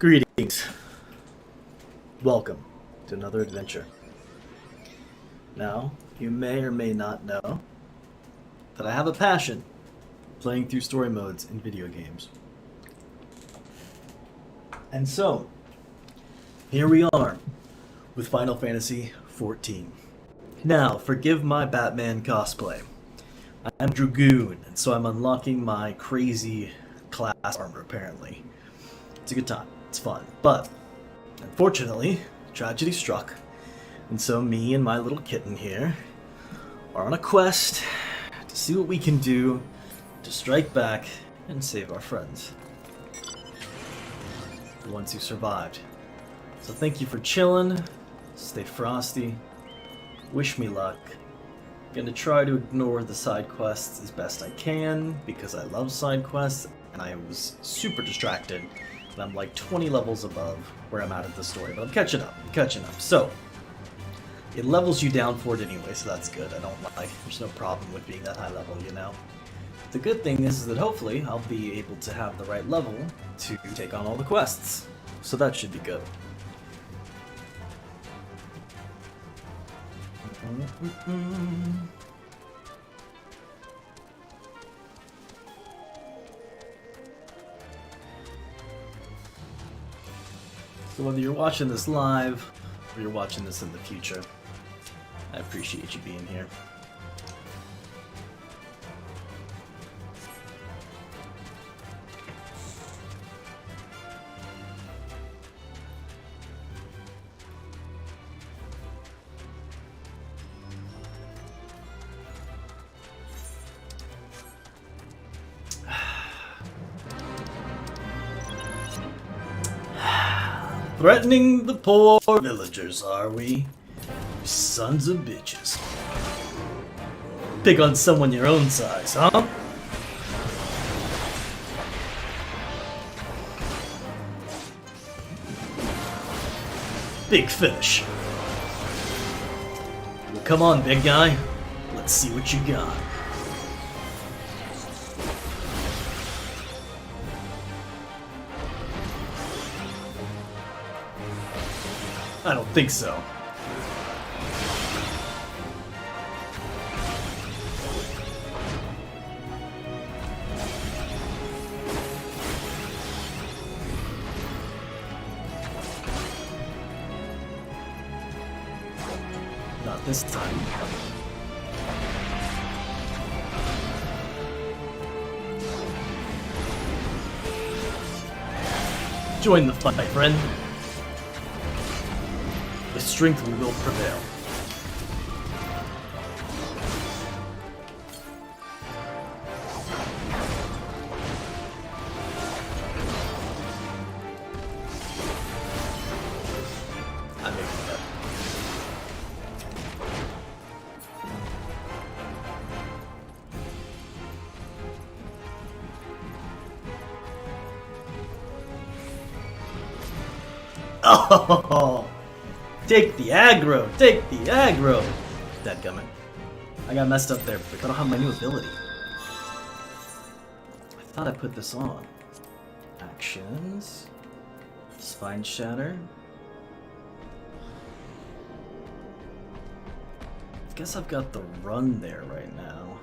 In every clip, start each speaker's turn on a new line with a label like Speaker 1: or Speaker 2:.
Speaker 1: Greetings. Welcome to another adventure. Now, you may or may not know that I have a passion playing through story modes in video games. And so, here we are with Final Fantasy XIV. Now, forgive my Batman cosplay. I'm Dragoon, and so I'm unlocking my crazy class armor, apparently. It's a good time. It's fun. But, unfortunately, tragedy struck. And so me and my little kitten here are on a quest to see what we can do to strike back and save our friends. The ones who survived. So thank you for chilling. Stay frosty. Wish me luck. Gonna try to ignore the side quests as best I can because I love side quests and I was super distracted. And I'm like 20 levels above where I'm at the story, but I'm catching up. So, it levels you down for it anyway, so that's good. There's no problem with being that high level, you know? The good thing is that hopefully I'll be able to have the right level to take on all the quests. So that should be good. So whether you're watching this live or you're watching this in the future, I appreciate you being here. Threatening the poor villagers, are we? You sons of bitches. Pick on someone your own size, huh? Big fish. Well, come on, big guy. Let's see what you got. I don't think so. Not this time. Join the fight, friend. With strength we will prevail. I'm making it up. Oh! Take the aggro! Take the aggro! Dadgummit. I got messed up there because I don't have my new ability. I thought I put this on. Actions. Spine Shatter. I guess I've got the run there right now.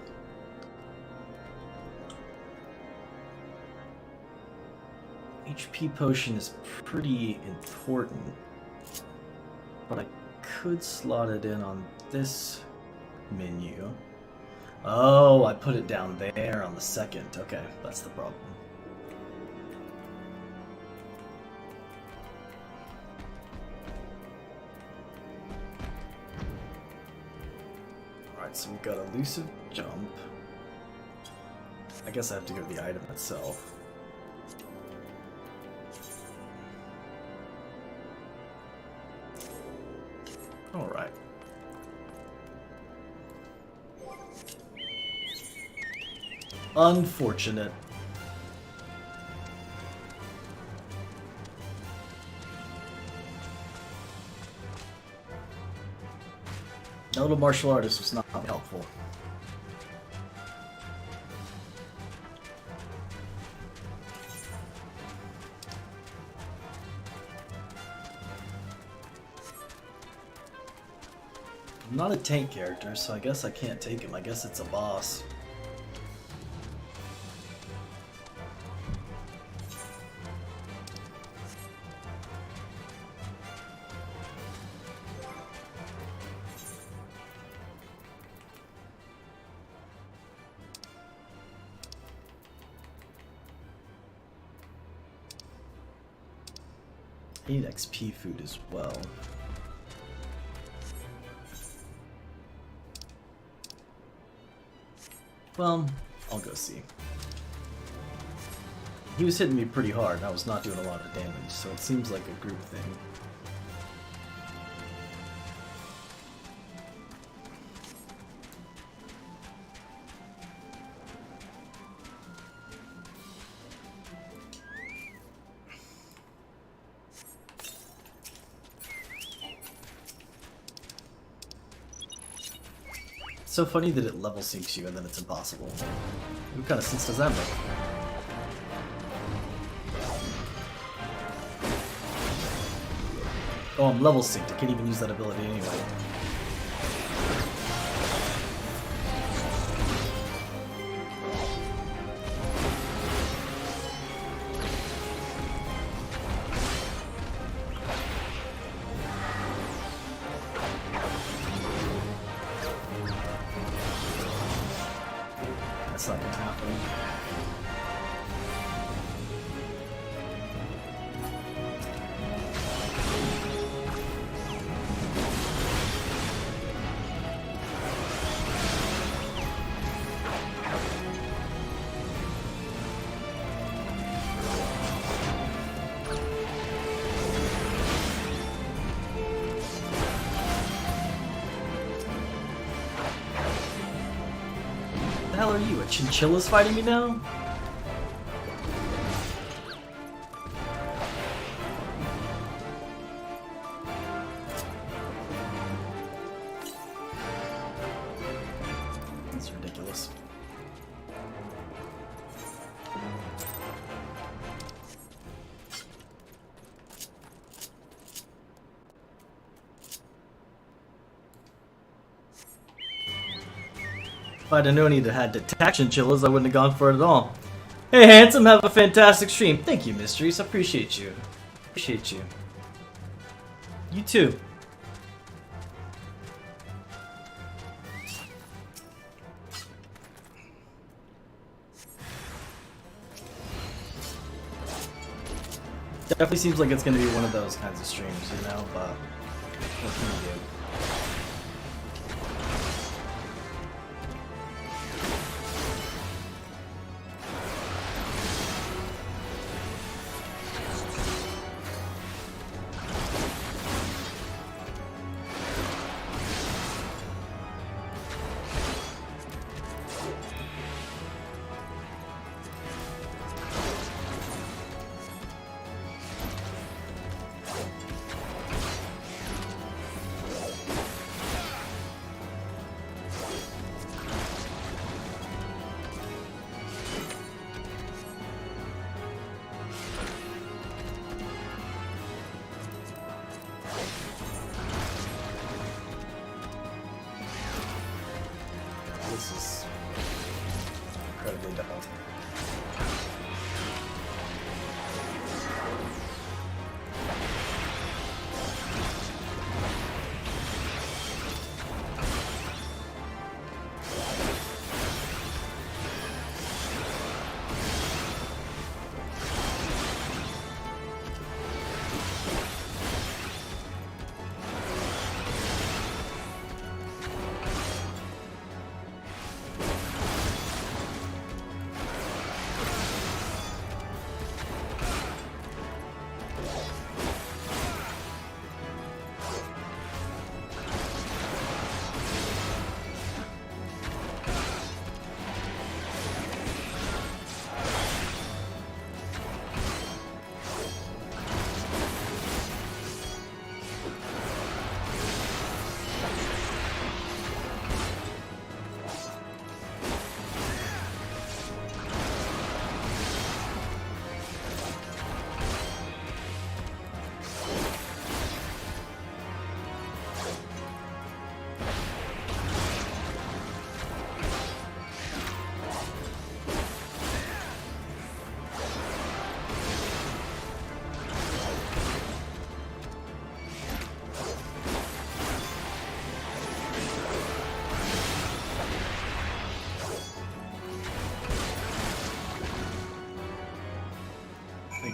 Speaker 1: HP potion is pretty important. But I could slot it in on this menu. Oh, I put it down there on the second. Okay, that's the problem. Alright, so we've got elusive jump. I guess I have to go to the item itself. Alright. Unfortunate. The little martial artist was not helpful. I'm not a tank character, so I guess I can't take him. I guess it's a boss. I need XP food as well. Well, I'll go see. He was hitting me pretty hard and I was not doing a lot of damage, so it seems like a group thing. It's so funny that it level syncs you and then it's impossible. What kind of sense does that make? Oh, I'm level synced. I can't even use that ability anyway. That's not gonna happen. What the hell are you? A chinchilla's fighting me now? That's ridiculous. If I'd have known he'd had to attack chinchillas, I wouldn't have gone for it at all. Hey, handsome, have a fantastic stream. Thank you, Mysteries. I appreciate you. Appreciate you. You too. Definitely seems like it's going to be one of those kinds of streams, you know, but what can you do? This is incredibly difficult.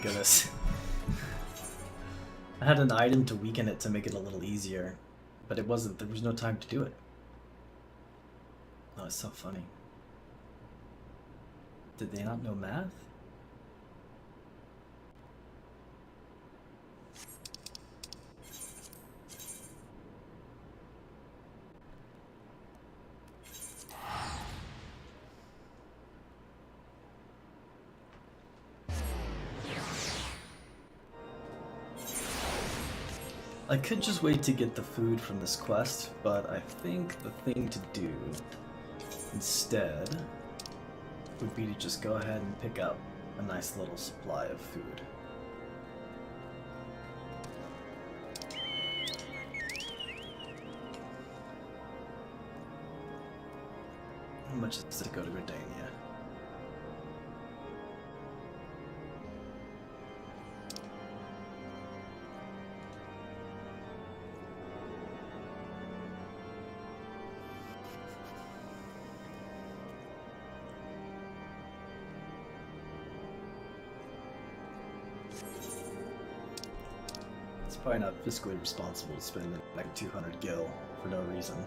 Speaker 1: goodness. I had an item to weaken it to make it a little easier, but it wasn't. There was no time to do it. Oh, it's so funny. Did they not know math? I could just wait to get the food from this quest, but I think the thing to do instead would be to just go ahead and pick up a nice little supply of food. How much does it go to Gridania? It's probably not fiscally responsible to spend like 200 gil for no reason.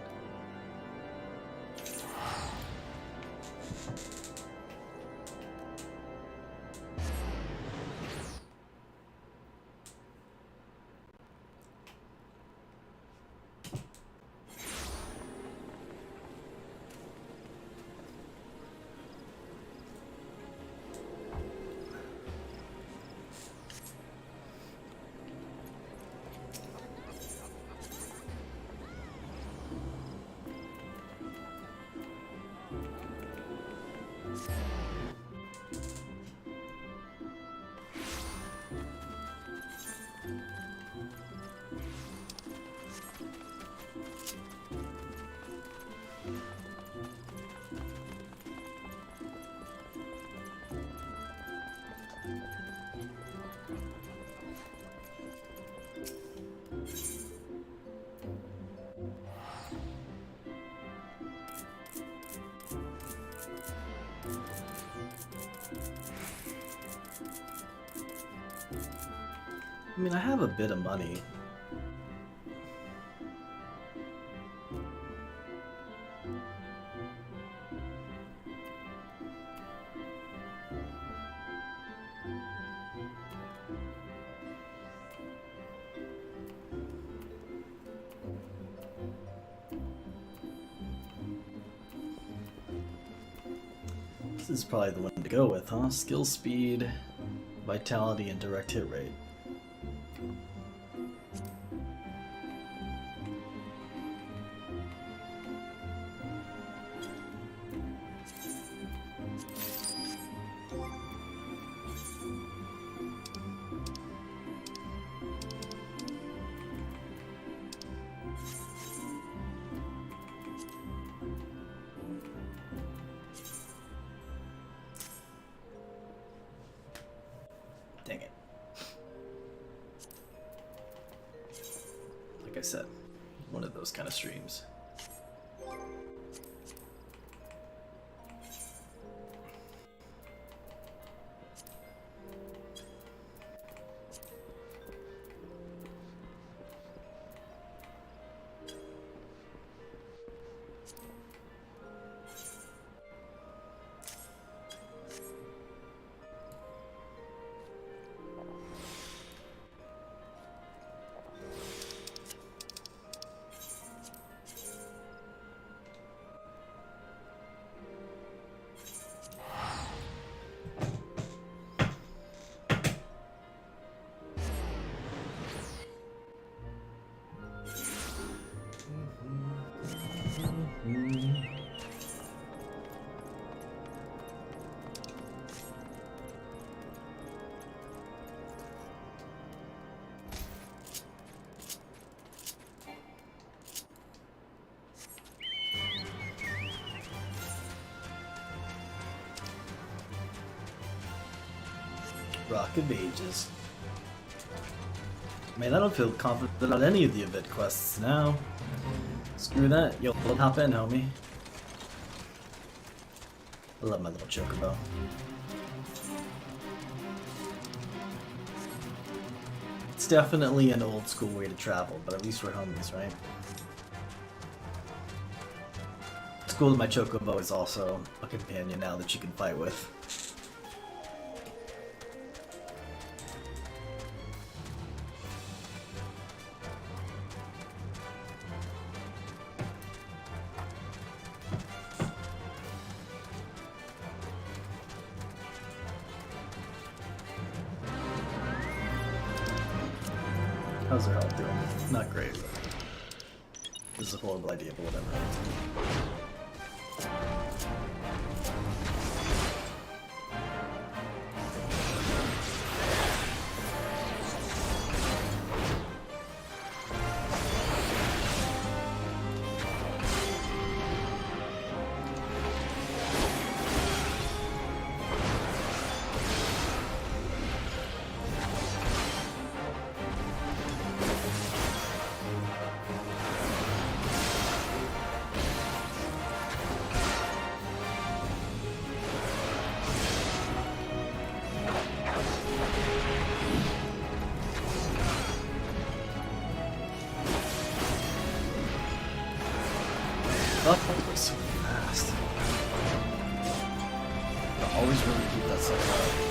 Speaker 1: I mean, I have a bit of money. This is probably the one to go with, huh? Skill speed, vitality, and direct hit rate. Dang it. Like I said, one of those kind of streams. Rock of Ages. Man, I don't feel confident about any of the event quests now. Screw that. Yo, hop in, homie. I love my little chocobo. It's definitely an old school way to travel, but at least we're homies, right? It's cool that my Chocobo is also a companion now that you can fight with. How's their health doing? Not great, but this is a horrible idea, but whatever. That was so fast. I always really keep that stuff up.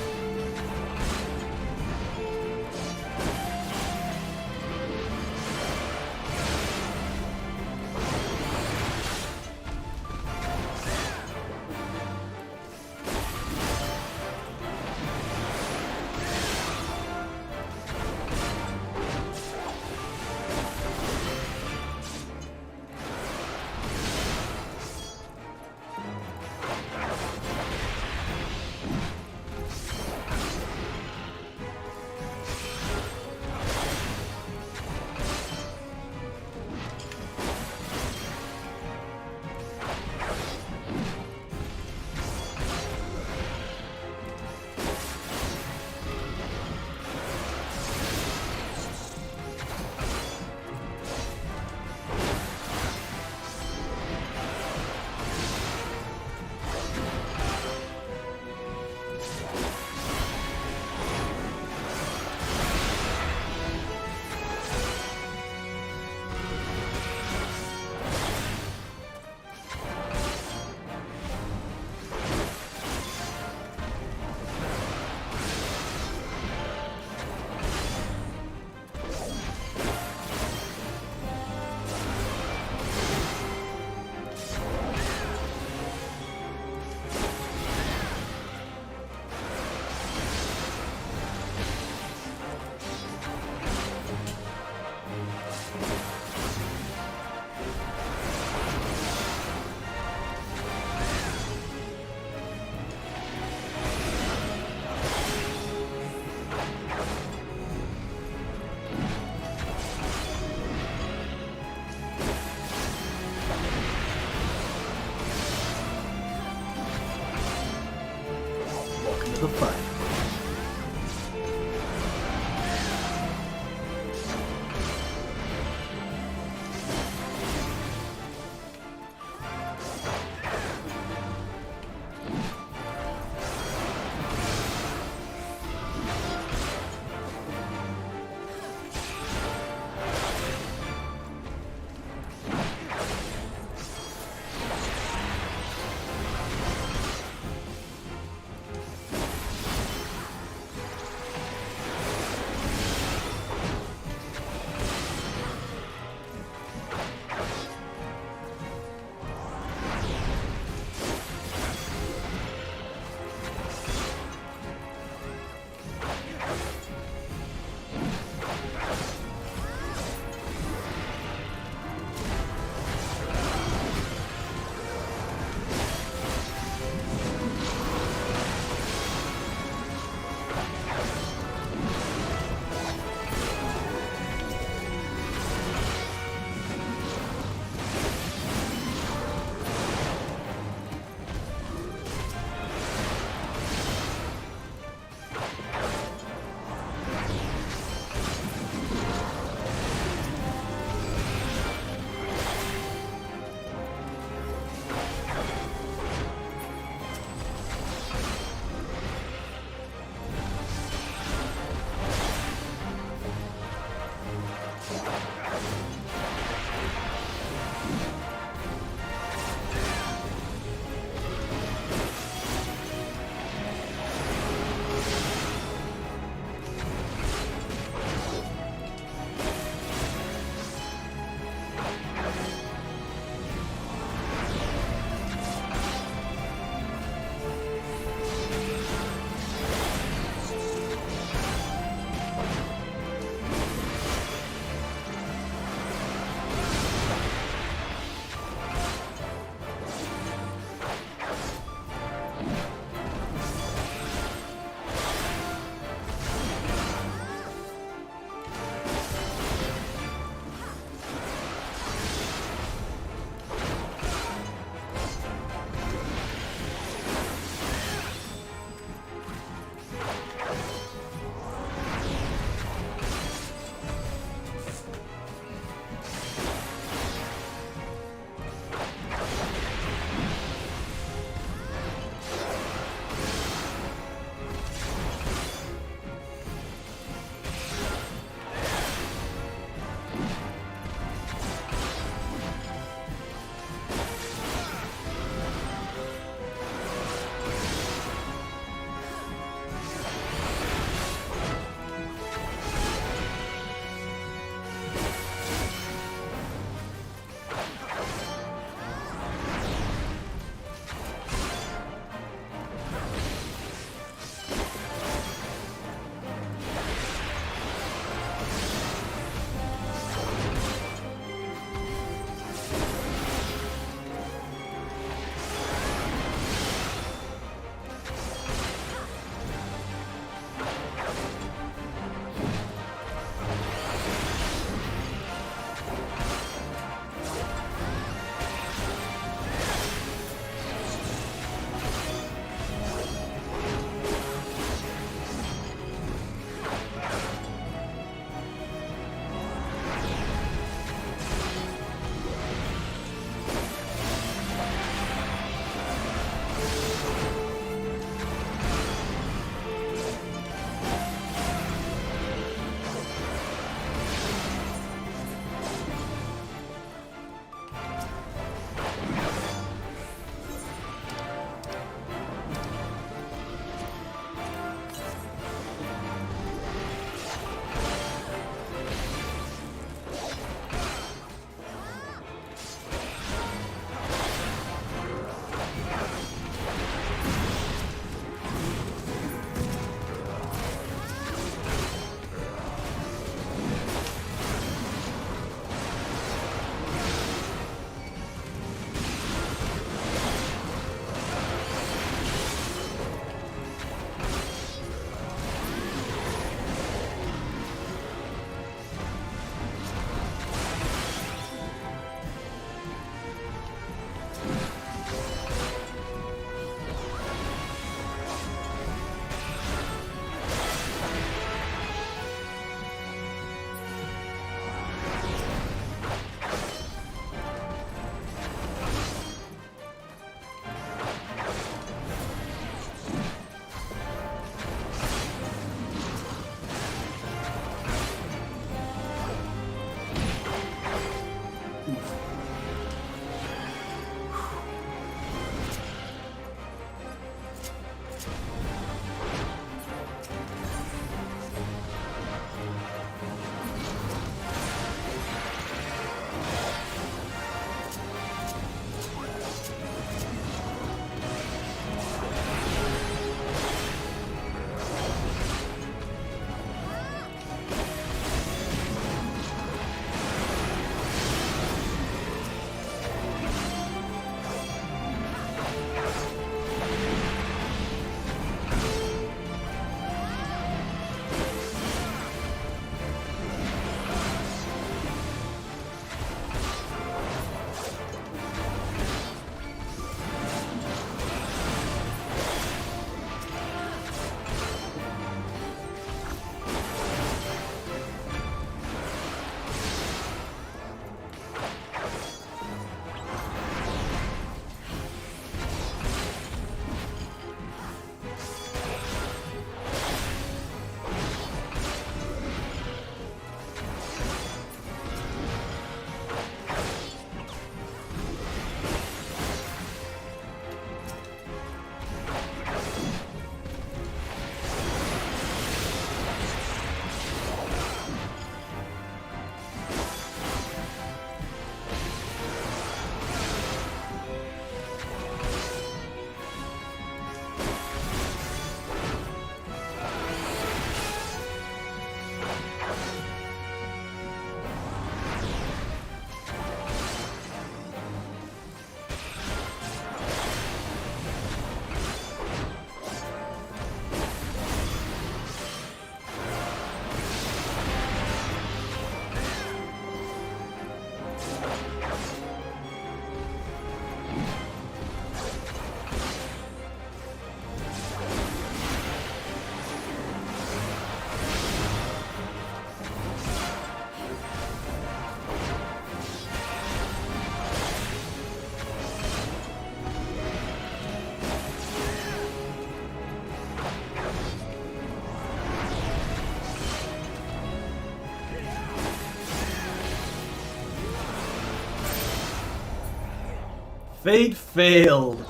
Speaker 1: Fate failed.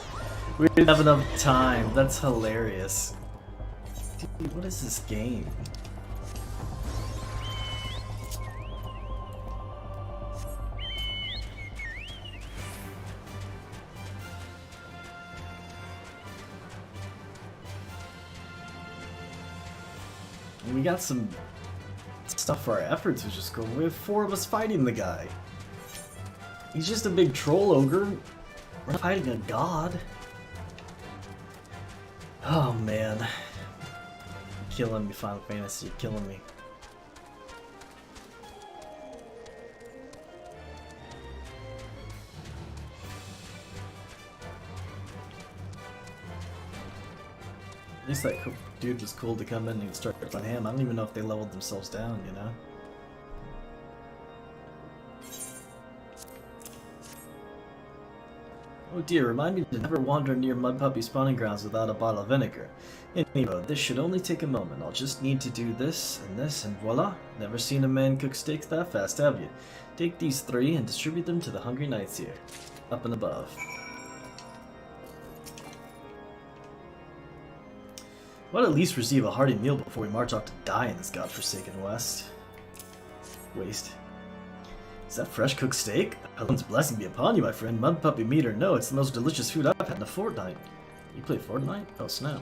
Speaker 1: We didn't have enough time. That's hilarious. Dude, what is this game? We got some stuff for our efforts, which is cool. We have 4 of us fighting the guy. He's just a big troll ogre. We're not fighting a god. Oh man. You're killing me, Final Fantasy. You're killing me. At least that dude was cool to come in and start on him. I don't even know if they leveled themselves down, you know? Oh dear, remind me to never wander near Mud Puppy spawning grounds without a bottle of vinegar. Anyway, this should only take a moment. I'll just need to do this, and voila! Never seen a man cook steaks that fast, have you? Take these 3 and distribute them to the hungry knights here. Up and above. We'll at least receive a hearty meal before we march off to die in this godforsaken waste. Is that fresh cooked steak? Helen's blessing be upon you, my friend. Mud puppy meat or no, it's the most delicious food I've had in a fortnight. You play Fortnite? Oh snap.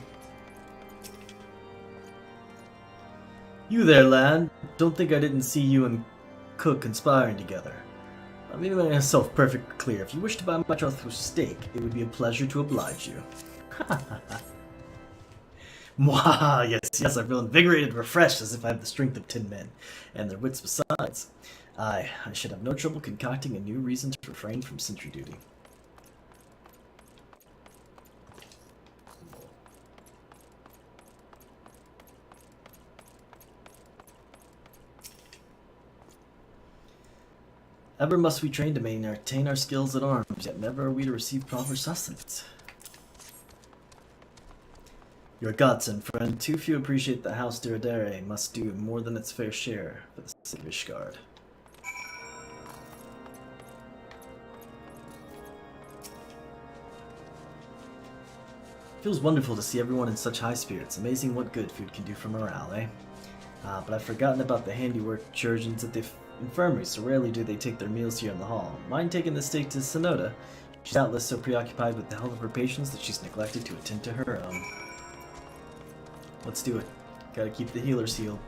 Speaker 1: You there, lad. Don't think I didn't see you and Cook conspiring together. I'll make myself perfectly clear. If you wish to buy my trust with steak, it would be a pleasure to oblige you. Mwah! Yes, I feel invigorated and refreshed as if I have the strength of 10 men, and their wits besides. I should have no trouble concocting a new reason to refrain from sentry duty. Ever must we train to maintain our skills at arms, yet never are we to receive proper sustenance. Your godsend, friend. Too few appreciate that House Diradere must do more than its fair share for the sake of Ishgard. Feels wonderful to see everyone in such high spirits. Amazing what good food can do for morale, eh? But I've forgotten about the handiwork Churgeons at the infirmary, so rarely do they take their meals here in the hall. Mind taking the steak to Sonoda? She's doubtless so preoccupied with the health of her patients that she's neglected to attend to her own. Let's do it. Gotta keep the healers healed.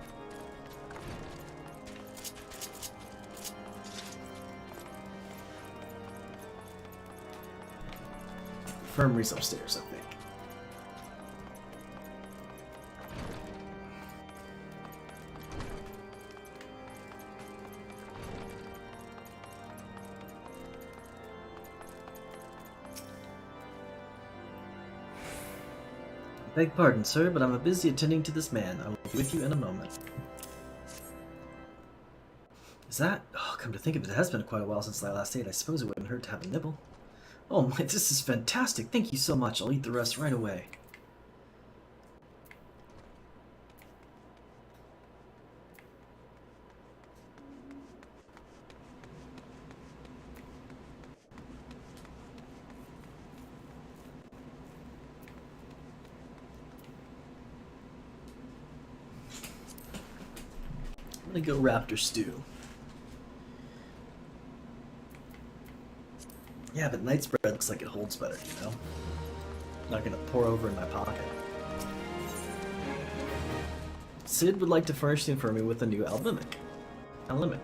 Speaker 1: Infirmary's upstairs, I think. Beg pardon, sir, but I'm busy attending to this man. I will be with you in a moment. Is that? Oh, come to think of it, it has been quite a while since I last ate. I suppose it wouldn't hurt to have a nibble. Oh my, this is fantastic. Thank you so much. I'll eat the rest right away. I'm gonna go Raptor Stew. Yeah, but Knight's Bread looks like it holds better, you know? Not gonna pour over in my pocket. Sid would like to furnish the infirmary with a new alembic. Alembic.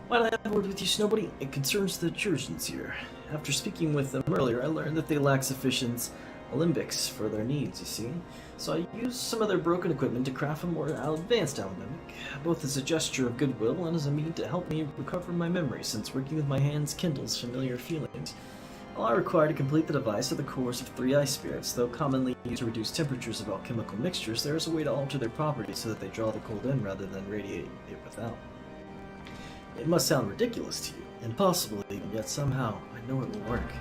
Speaker 1: Why don't I have a word with you, Snowbody? It concerns the Churgeons here. After speaking with them earlier, I learned that they lack sufficient alembics for their needs, you see. So I used some of their broken equipment to craft a more advanced alembic, both as a gesture of goodwill and as a means to help me recover my memory, since working with my hands kindles familiar feelings. All I require to complete the device are the cores of 3 ice spirits. Though commonly used to reduce temperatures of alchemical mixtures, there is a way to alter their properties so that they draw the cold in rather than radiate it without. It must sound ridiculous to you, impossible even, yet somehow I know it will work.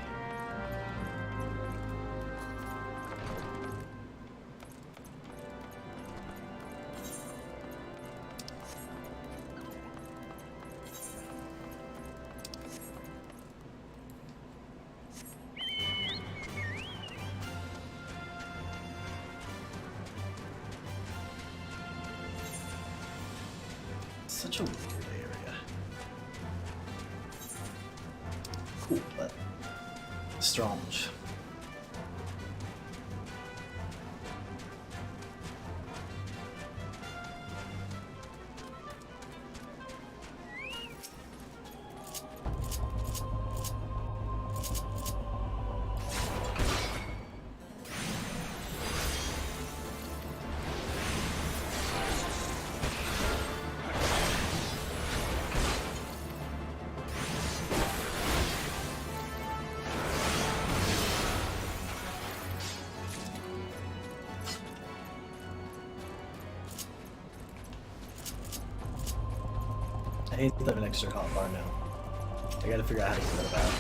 Speaker 1: Such a weird area. Cool, but strange. I hate that I have an extra hotbar now. I gotta figure out how to get that about.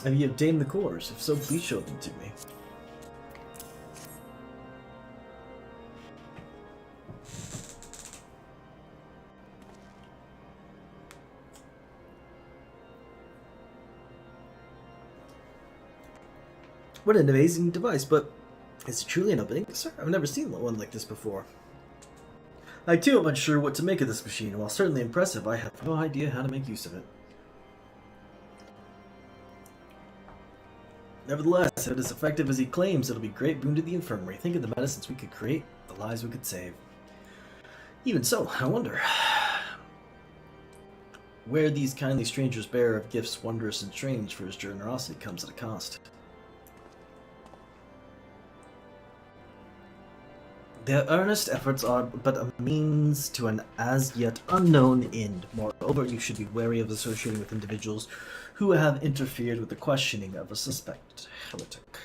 Speaker 1: Have you obtained the cores? If so, please show them to me. What an amazing device, but is it truly an opening? Sir, I've never seen one like this before. I too am unsure what to make of this machine. While certainly impressive, I have no idea how to make use of it. Nevertheless, if it is effective as he claims, it'll be a great boon to the infirmary. Think of the medicines we could create, the lives we could save. Even so, I wonder where these kindly strangers bear of gifts wondrous and strange, for his generosity comes at a cost. Their earnest efforts are but a means to an as yet unknown end. Moreover, you should be wary of associating with individuals who have interfered with the questioning of a suspected heretic.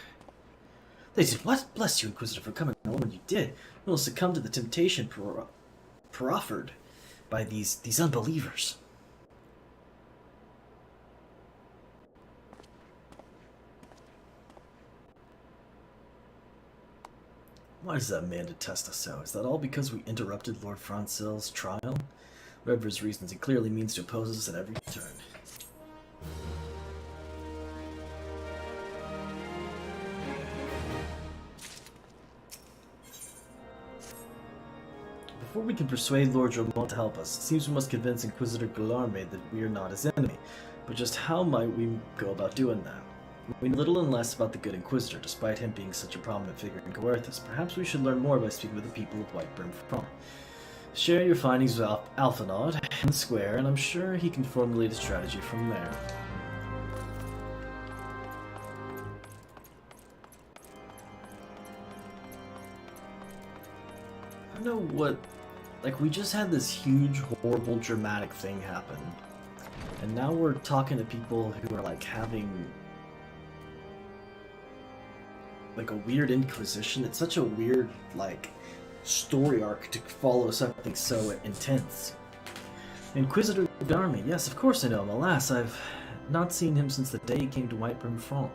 Speaker 1: They said, "What? Bless you, Inquisitor, for coming on when you did. You will succumb to the temptation proffered by these unbelievers." Why does that man detest us so? Is that all because we interrupted Lord Francel's trial? Whatever his reasons, he clearly means to oppose us at every turn. Before we can persuade Lord Germont to help us, it seems we must convince Inquisitor Guillarme that we are not his enemy. But just how might we go about doing that? We know little and less about the good Inquisitor, despite him being such a prominent figure in Coerthas. Perhaps we should learn more by speaking with the people of Whiteburn Front. Share your findings with Alphinaud in the square, and I'm sure he can formulate a strategy from there. I don't know what Like, we just had this huge, horrible, dramatic thing happen. And now we're talking to people who are, like, having... like, a weird inquisition. It's such a weird, like, story arc to follow something so intense. Inquisitor Garmy. Yes, of course I know him. Alas, I've not seen him since the day he came to Whitebrim Front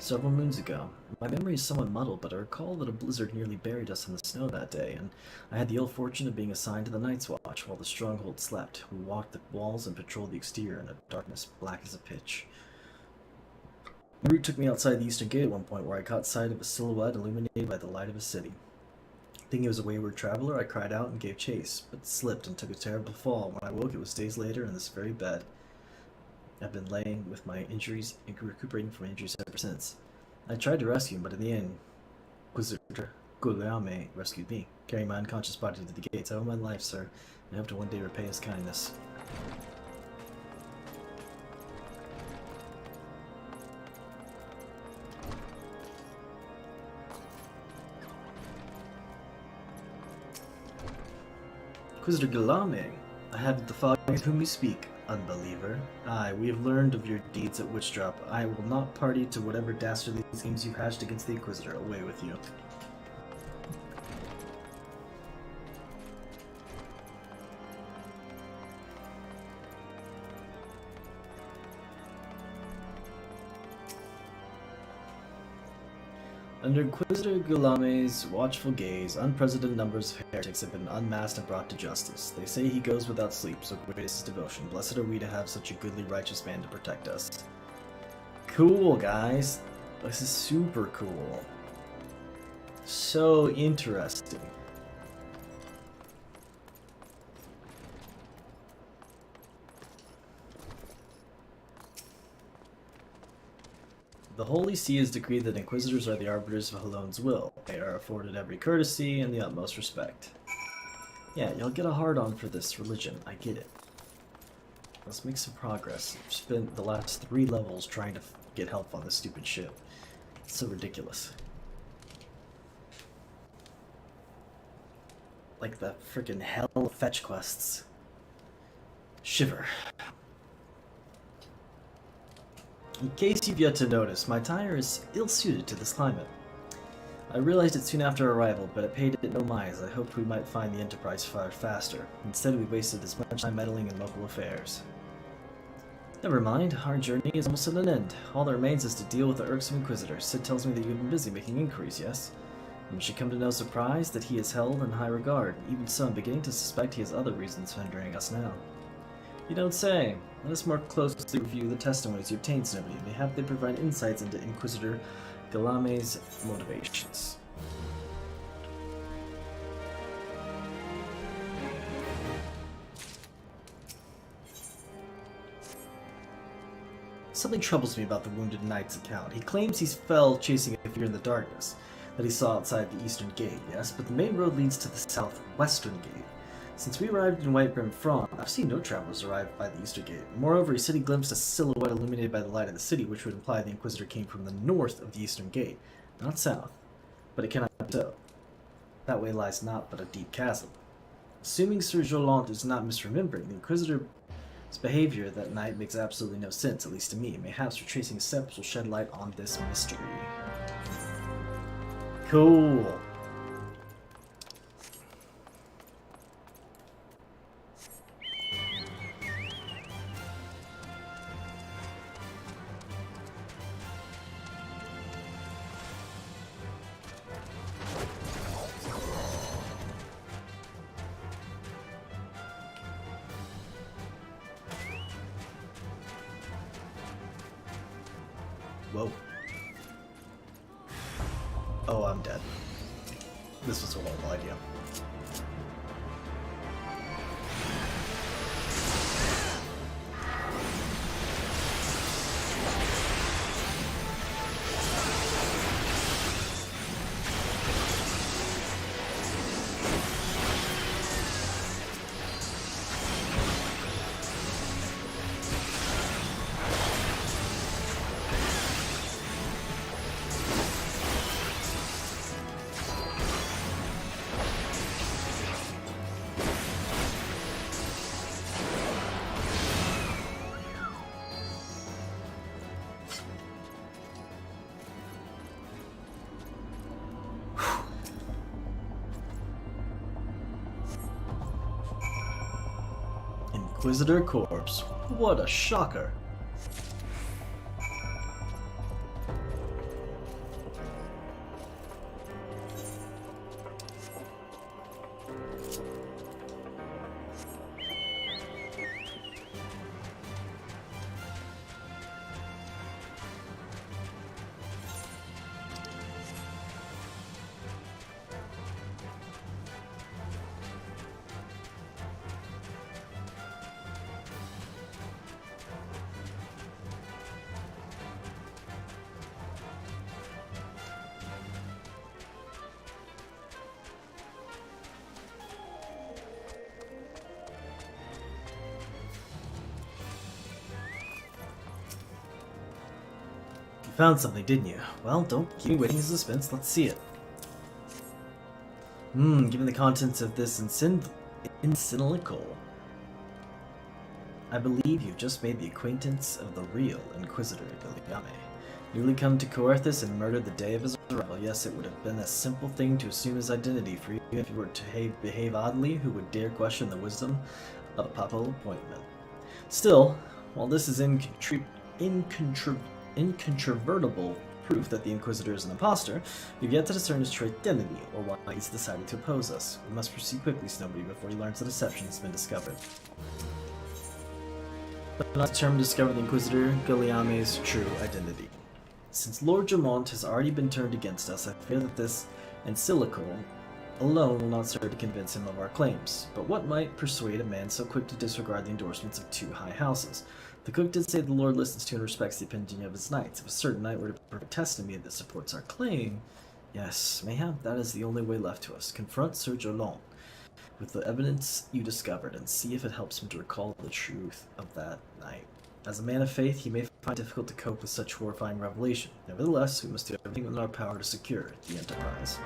Speaker 1: several moons ago. My memory is somewhat muddled, but I recall that a blizzard nearly buried us in the snow that day, and I had the ill fortune of being assigned to the Night's Watch while the stronghold slept. We walked the walls and patrolled the exterior in a darkness black as a pitch. My route took me outside the eastern gate at one point, where I caught sight of a silhouette illuminated by the light of a city. Thinking it was a wayward traveler, I cried out and gave chase, but slipped and took a terrible fall. When I woke, it was days later in this very bed. I've been laying with my injuries and recuperating from injuries ever since. I tried to rescue him, but in the end, Inquisitor Guglielme rescued me, carrying my unconscious body to the gates. I owe my life, sir, and I hope to one day repay his kindness. Inquisitor Guglielme, I have the fog of whom you speak, unbeliever. Aye, we have learned of your deeds at Witchdrop. I will not party to whatever dastardly schemes you hatched against the Inquisitor. Away with you. Under Inquisitor Guillaume's watchful gaze, unprecedented numbers of heretics have been unmasked and brought to justice. They say he goes without sleep, so great is his devotion. Blessed are we to have such a goodly, righteous man to protect us. Cool, guys. This is super cool. So interesting. The Holy See has decreed that Inquisitors are the arbiters of Halone's will. They are afforded every courtesy and the utmost respect. Yeah, you'll get a hard-on for this religion. I get it. Let's make some progress. I've spent the last 3 levels trying to get help on this stupid ship. It's so ridiculous. Like the freaking hell of fetch quests. Shiver. In case you've yet to notice, my tire is ill-suited to this climate. I realized it soon after arrival, but it paid it no mind, as I hoped we might find the Enterprise far faster. Instead, we wasted as much time meddling in local affairs. Never mind, our journey is almost at an end. All that remains is to deal with the irksome Inquisitor. Sid tells me that you've been busy making inquiries, yes? And should come to no surprise that he is held in high regard. Even so, I'm beginning to suspect he has other reasons for hindering us now. You don't say. Let us more closely review the testimonies you obtained, Snowbody. Mayhap they provide insights into Inquisitor Guillaume's motivations. Something troubles me about the Wounded Knight's account. He claims he fell chasing a figure in the darkness that he saw outside the eastern gate, yes, but the main road leads to the southwestern gate. Since we arrived in Whitebrim Front, I've seen no travelers arrive by the eastern gate. Moreover, he said he glimpsed a silhouette illuminated by the light of the city, which would imply the Inquisitor came from the north of the eastern gate, not south. But it cannot be so. That way lies naught but a deep chasm. Assuming Sir Jolant is not misremembering, the Inquisitor's behavior that night makes absolutely no sense, at least to me. Mayhaps retracing his steps will shed light on this mystery. Cool. Whoa. Oh, I'm dead. This was a horrible idea. Inquisitor corpse. What a shocker. Found something, didn't you? Well, don't keep me waiting in suspense. Let's see it. Given the contents of this encyclical, I believe you've just made the acquaintance of the real Inquisitor Guiliame. Newly come to Coerthus and murdered the day of his arrival. Yes, it would have been a simple thing to assume his identity for you if you were to behave oddly. Who would dare question the wisdom of a papal appointment? Still, while this is incontrovertible proof that the Inquisitor is an impostor, we've yet to discern his true identity, or why he's decided to oppose us. We must proceed quickly, Snowbody, before he learns the deception has been discovered. But I'm not determined to discover the Inquisitor Guiliame's true identity. Since Lord Jamont has already been turned against us, I fear that this encyclical alone will not serve to convince him of our claims. But what might persuade a man so quick to disregard the endorsements of two high houses? The cook did say the Lord listens to and respects the opinion of his knights. If a certain knight were to provide testimony that supports our claim, yes, mayhap that is the only way left to us. Confront Sir Jolon with the evidence you discovered and see if it helps him to recall the truth of that night. As a man of faith, he may find it difficult to cope with such horrifying revelation. Nevertheless, we must do everything within our power to secure the Enterprise.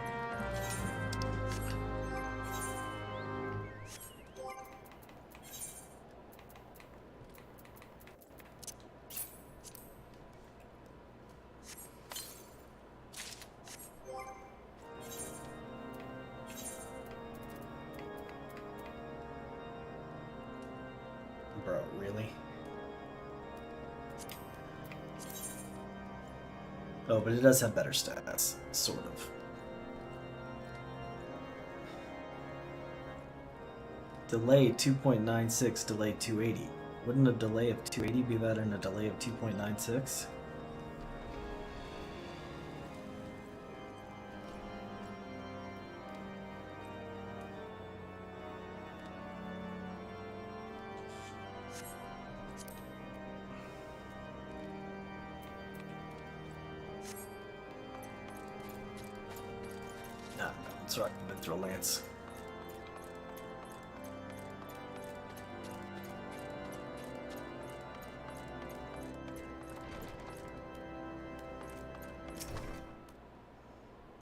Speaker 1: Bro, really? Oh, but it does have better stats, sort of. Delay 2.96, delay 280. Wouldn't a delay of 280 be better than a delay of 2.96? That's right, Mithril Lance.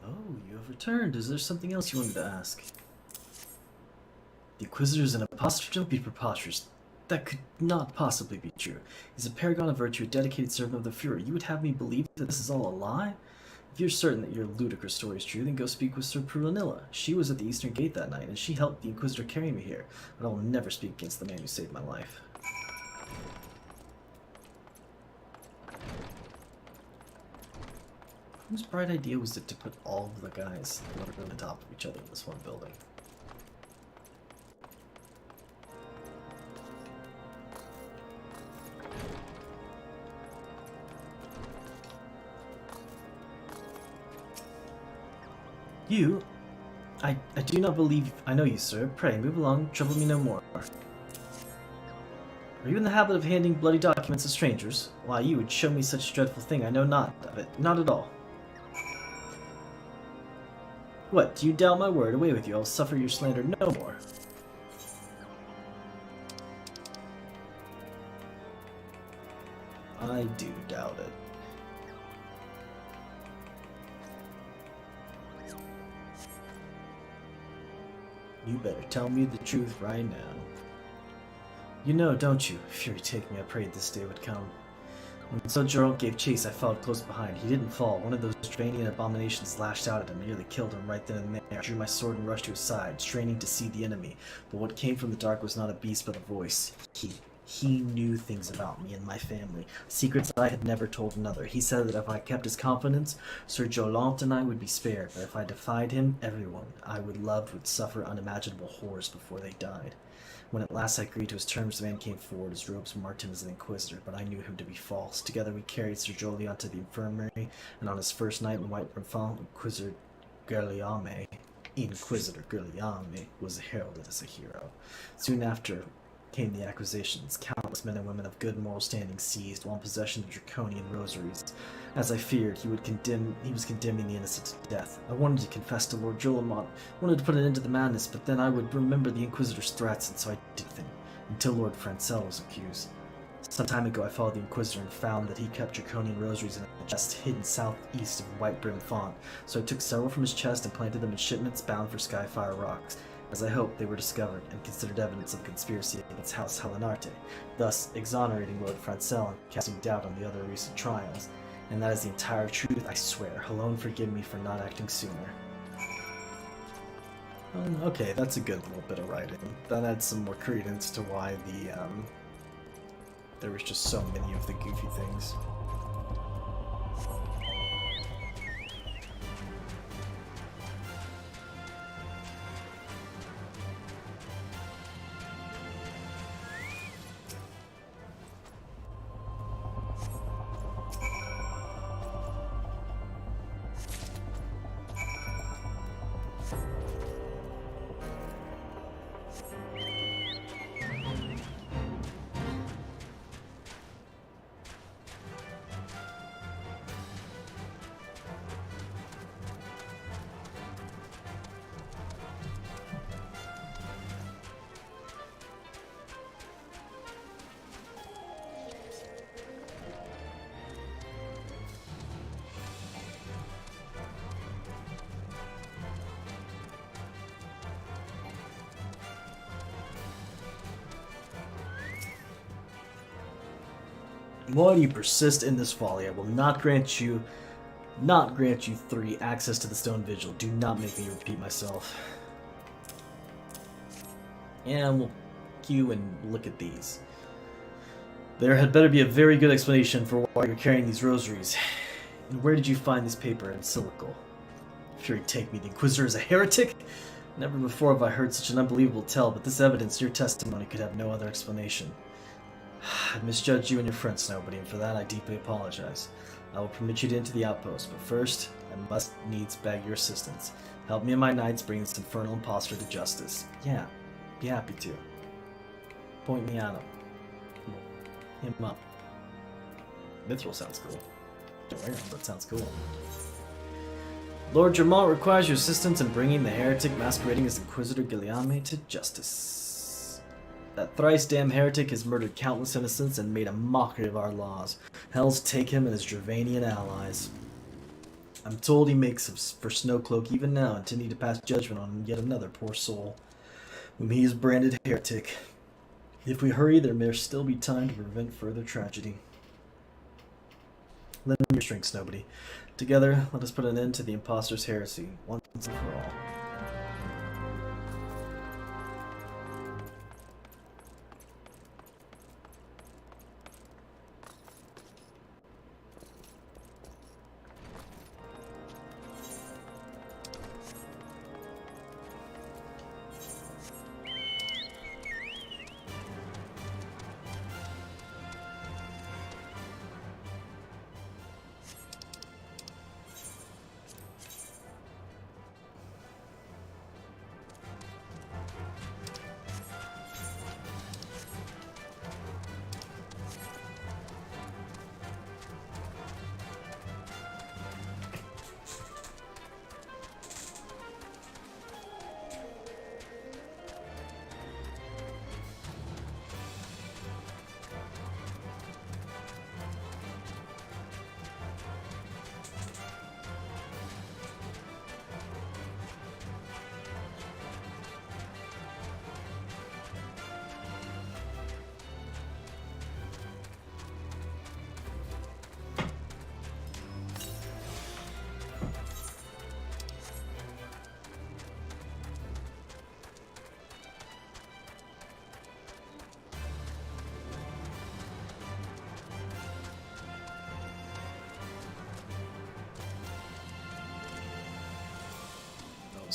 Speaker 1: Oh, you have returned. Is there something else you wanted to ask? The Inquisitor is an impostor? Don't be preposterous. That could not possibly be true. He's a paragon of virtue, a dedicated servant of the Fuhrer. You would have me believe that this is all a lie? If you're certain that your ludicrous story is true, then go speak with Sir Prunilla. She was at the Eastern Gate that night, and she helped the Inquisitor carry me here. But I will never speak against the man who saved my life. Whose bright idea was it to put all of the guys literally on the top of each other in this one building? You? I do not believe I know you, sir. Pray, move along, trouble me no more. Are you in the habit of handing bloody documents to strangers? Why, you would show me such a dreadful thing. I know not of it. Not at all. What, do you doubt my word? Away with you. I'll suffer your slander no more. I do doubt it. You better tell me the truth right now. You know, don't you? Fury take me, I prayed this day would come. When Sojiro gave chase, I followed close behind. He didn't fall. One of those Dranian abominations lashed out at him, nearly killed him right then and there. I drew my sword and rushed to his side, straining to see the enemy. But what came from the dark was not a beast, but a voice. He knew things about me and my family, secrets I had never told another. He said that if I kept his confidence, Sir Jolant and I would be spared, but if I defied him, everyone I would love would suffer unimaginable horrors before they died. When at last I agreed to his terms, the man came forward. His robes marked him as an inquisitor, but I knew him to be false. Together we carried Sir Jolion to the infirmary, and on his first night in White Brimfall, Inquisitor Guglielme was heralded as a hero. Soon after came the accusations. Countless men and women of good moral standing seized, while in possession of draconian rosaries. As I feared, he was condemning the innocent to death. I wanted to confess to Lord Jolamont, wanted to put an end to the madness, but then I would remember the Inquisitor's threats, and so I did nothing, until Lord Francel was accused. Some time ago I followed the Inquisitor and found that he kept draconian rosaries in a chest hidden southeast of White Brim Font, so I took several from his chest and planted them in shipments bound for Skyfire Rocks. As I hoped, they were discovered and considered evidence of conspiracy against House Helenarte, thus exonerating Lord Francel and casting doubt on the other recent trials. And that is the entire truth, I swear. Alone forgive me for not acting sooner. Okay, that's a good little bit of writing. That adds some more credence to why there was just so many of the goofy things. Why do you persist in this folly? I will not grant you 3 access to the Stone Vigil. Do not make me repeat myself. And we'll queue and look at these. There had better be a very good explanation for why you're carrying these rosaries. And where did you find this paper in Silical? Fury take me, the Inquisitor is a heretic? Never before have I heard such an unbelievable tale, but this evidence, your testimony, could have no other explanation. I misjudged you and your friend Snowbody, and for that I deeply apologize. I will permit you to enter the outpost, but first, I must needs beg your assistance. Help me and my knights bring this infernal impostor to justice. Yeah, be happy to. Point me at him. Him up. Mithril sounds cool. Don't wear him, but sounds cool. Lord Germont requires your assistance in bringing the heretic masquerading as Inquisitor Guglielme to justice. That thrice-damned heretic has murdered countless innocents and made a mockery of our laws. Hells take him and his Dravanian allies. I'm told he makes for Snowcloak even now, intending to pass judgment on yet another poor soul, whom he has branded heretic. If we hurry, there may still be time to prevent further tragedy. Lend me your strength, Snowbody. Together, let us put an end to the impostor's heresy, once and for all.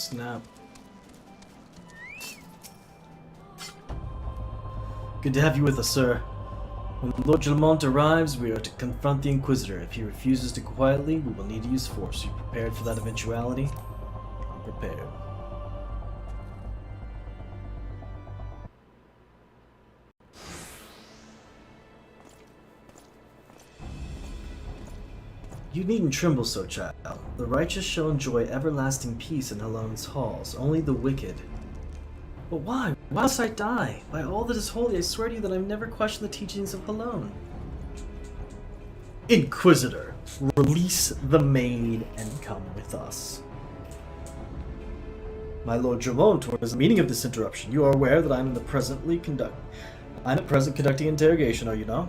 Speaker 1: snap. Good to have you with us, sir. When Lord Gilmont arrives, we are to confront the Inquisitor. If he refuses to go quietly, we will need to use force. Are you prepared for that eventuality? I'm prepared. You needn't tremble so, child. The righteous shall enjoy everlasting peace in Halone's halls. Only the wicked. But why? Why must I die? By all that is holy, I swear to you that I've never questioned the teachings of Halone. Inquisitor, release the maid and come with us. My Lord Dramont, what is the meaning of this interruption? You are aware that I'm at present conducting interrogation, are you not?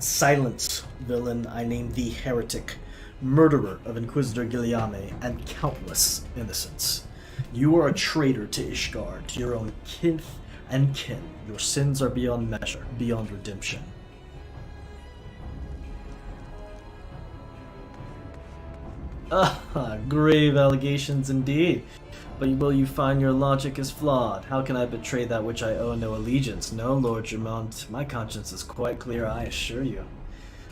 Speaker 1: Silence, villain. I name thee heretic, murderer of Inquisitor Guiliame and countless innocents. You are a traitor to Ishgard, to your own kith and kin. Your sins are beyond measure, beyond redemption. Ah, grave allegations indeed. But will you find your logic is flawed? How can I betray that which I owe no allegiance? No, Lord Germont, my conscience is quite clear, I assure you.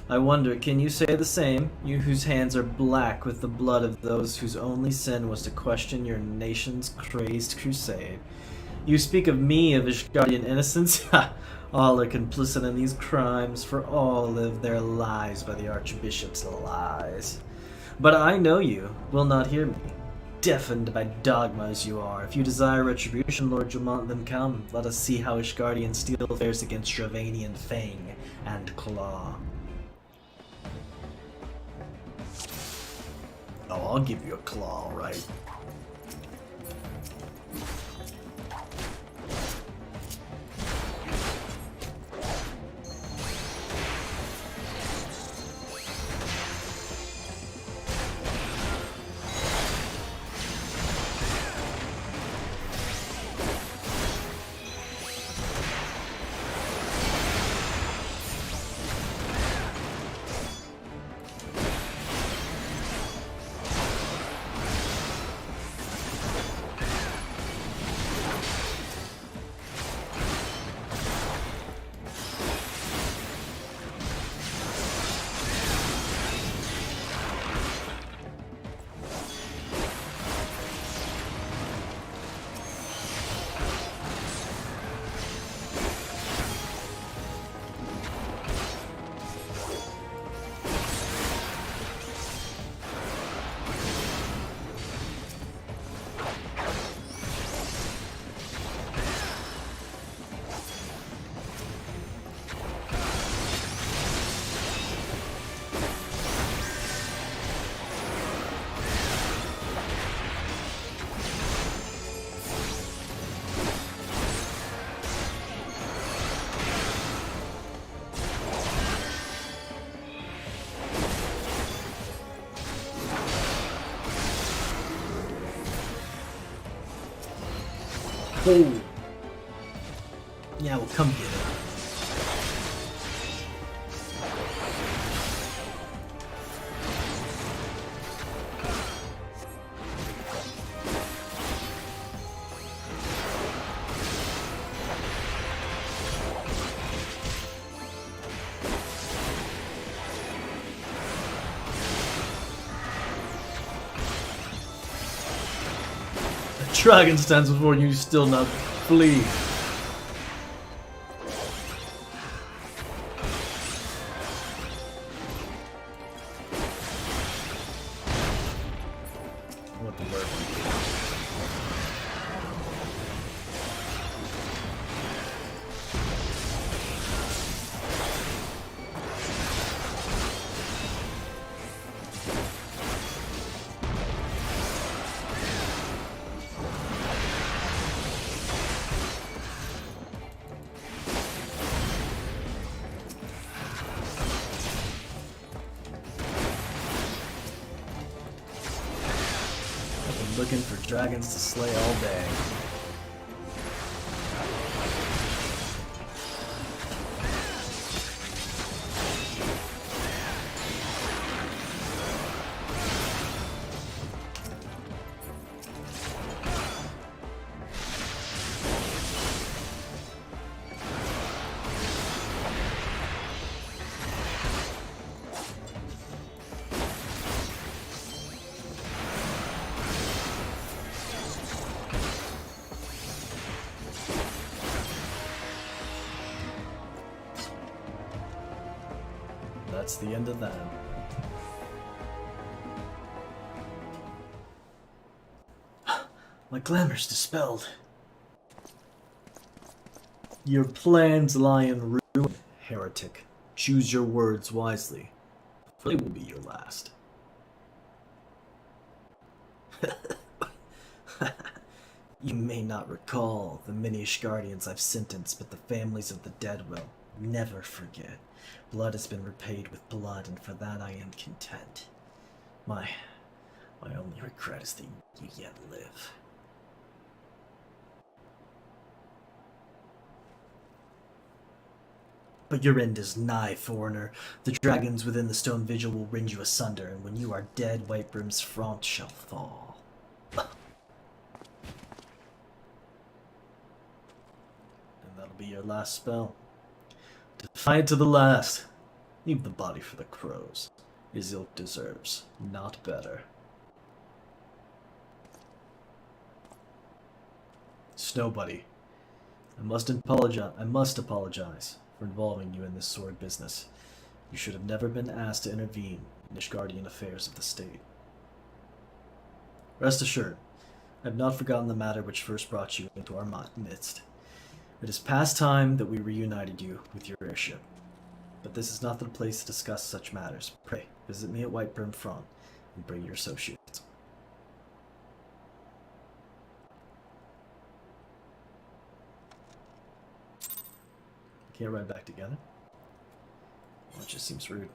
Speaker 1: I wonder, can you say the same? You whose hands are black with the blood of those whose only sin was to question your nation's crazed crusade. You speak of me, of Ishgardian innocence? Ha! All are complicit in these crimes, for all live their lives by the Archbishop's lies. But I know you will not hear me. Deafened by dogma as you are. If you desire retribution, Lord Germont, then come. Let us see how Ishgardian steel fares against Dravanian fang and claw. Oh, I'll give you a claw, all right. Oh. Yeah, we'll come get it. Dragon stands before you, still not flee. What the word? Looking for dragons to slay all day. that's the end of that. My glamour's dispelled. Your plans lie in ruin, heretic. Choose your words wisely, for they will be your last. You may not recall the many Ishgardians I've sentenced, but the families of the dead will never forget. Blood has been repaid with blood, and for that I am content. My only regret is that you yet live. But your end is nigh, foreigner. The dragons within the stone vigil will rend you asunder, and when you are dead, Whitebrim's front shall fall. And that'll be your last spell. Defiant to the last. Leave the body for the crows. His ilk deserves, not better. Snowbuddy, I must apologize for involving you in this sordid business. You should have never been asked to intervene in Ishgardian affairs of the state. Rest assured, I have not forgotten the matter which first brought you into our midst. It is past time that we reunited you with your airship. But this is not the place to discuss such matters. Pray, visit me at Whitebrim Front and bring your associates. Can't ride back together? Well, it just seems rude.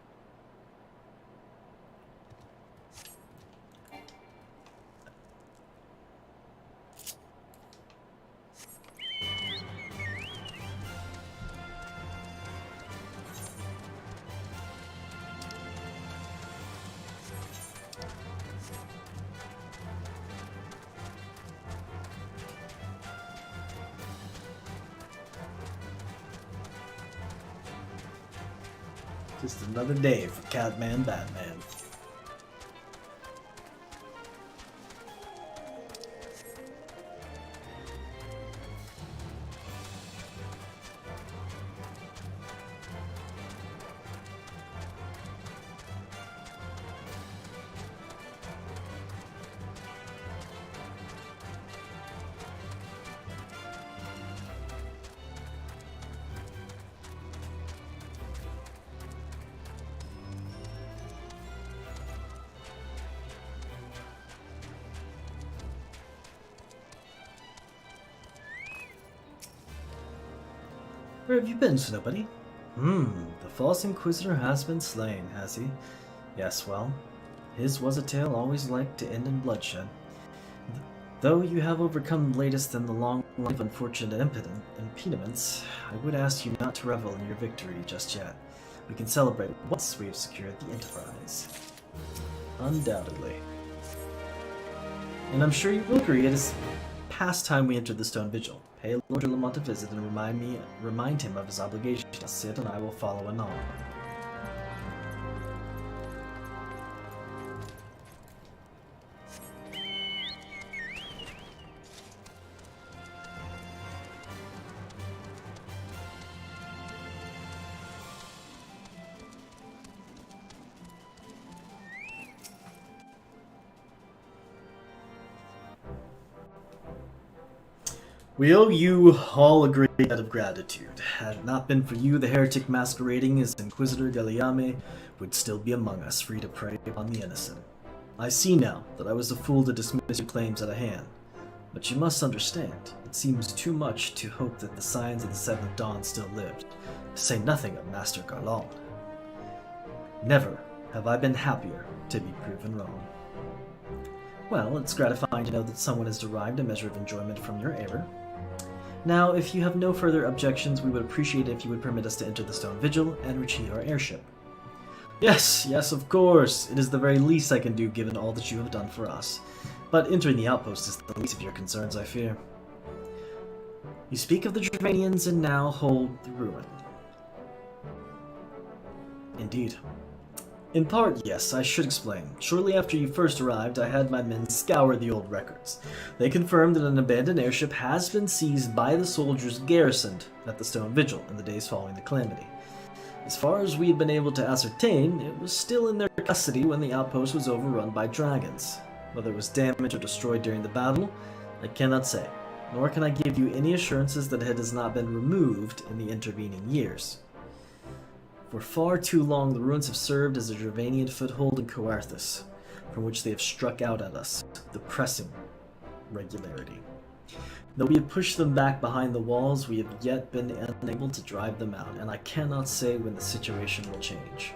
Speaker 1: Just another day for Catman Batman. Where have you been, Snowbuddy? The false Inquisitor has been slain, has he? Yes, well, his was a tale always like to end in bloodshed. Though you have overcome the latest in the long line of unfortunate impediments, I would ask you not to revel in your victory just yet. We can celebrate once we have secured the Enterprise. Undoubtedly. And I'm sure you will agree it is past time we entered the Stone Vigil. Pay Lord Lamont a visit and remind him of his obligation. Sid and I will follow anon. We owe you all a great debt of gratitude. Had it not been for you, the heretic masquerading as Inquisitor Galliame would still be among us, free to prey upon the innocent. I see now that I was a fool to dismiss your claims at a hand. But you must understand, it seems too much to hope that the signs of the Seventh Dawn still lived, to say nothing of Master Garlon. Never have I been happier to be proven wrong. Well, it's gratifying to know that someone has derived a measure of enjoyment from your error. Now, if you have no further objections, we would appreciate it if you would permit us to enter the Stone Vigil and retrieve our airship. Yes, of course. It is the very least I can do given all that you have done for us. But entering the outpost is the least of your concerns, I fear. You speak of the Germanians and now hold the ruin. Indeed. In part, yes, I should explain. Shortly after you first arrived, I had my men scour the old records. They confirmed that an abandoned airship has been seized by the soldiers garrisoned at the Stone Vigil in the days following the calamity. As far as we had been able to ascertain, it was still in their custody when the outpost was overrun by dragons. Whether it was damaged or destroyed during the battle, I cannot say, nor can I give you any assurances that it has not been removed in the intervening years. For far too long, the ruins have served as a Dravanian foothold in Coarthus, from which they have struck out at us with depressing regularity. Though we have pushed them back behind the walls, we have yet been unable to drive them out, and I cannot say when the situation will change.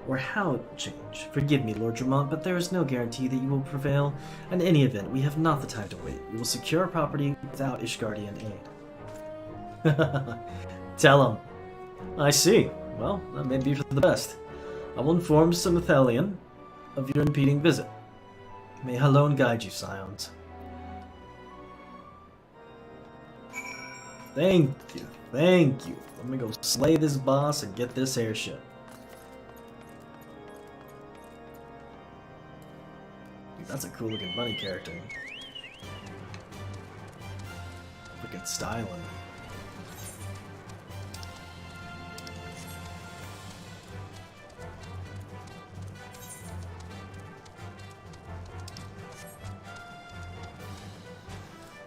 Speaker 1: Or how it will change. Forgive me, Lord Dramont, but there is no guarantee that you will prevail. In any event, we have not the time to wait. We will secure our property without Ishgardian aid. Tell him. I see. Well, that may be for the best. I will inform Samathelion of your impeding visit. May Halone guide you, Scions. Thank you, thank you. Let me go slay this boss and get this airship. Dude, that's a cool looking bunny character. Freaking styling.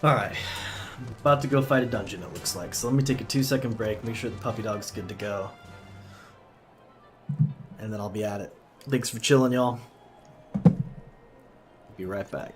Speaker 1: Alright. About to go fight a dungeon, it looks like. So let me take a 2-second break, make sure the puppy dog's good to go. And then I'll be at it. Thanks for chilling, y'all. Be right back.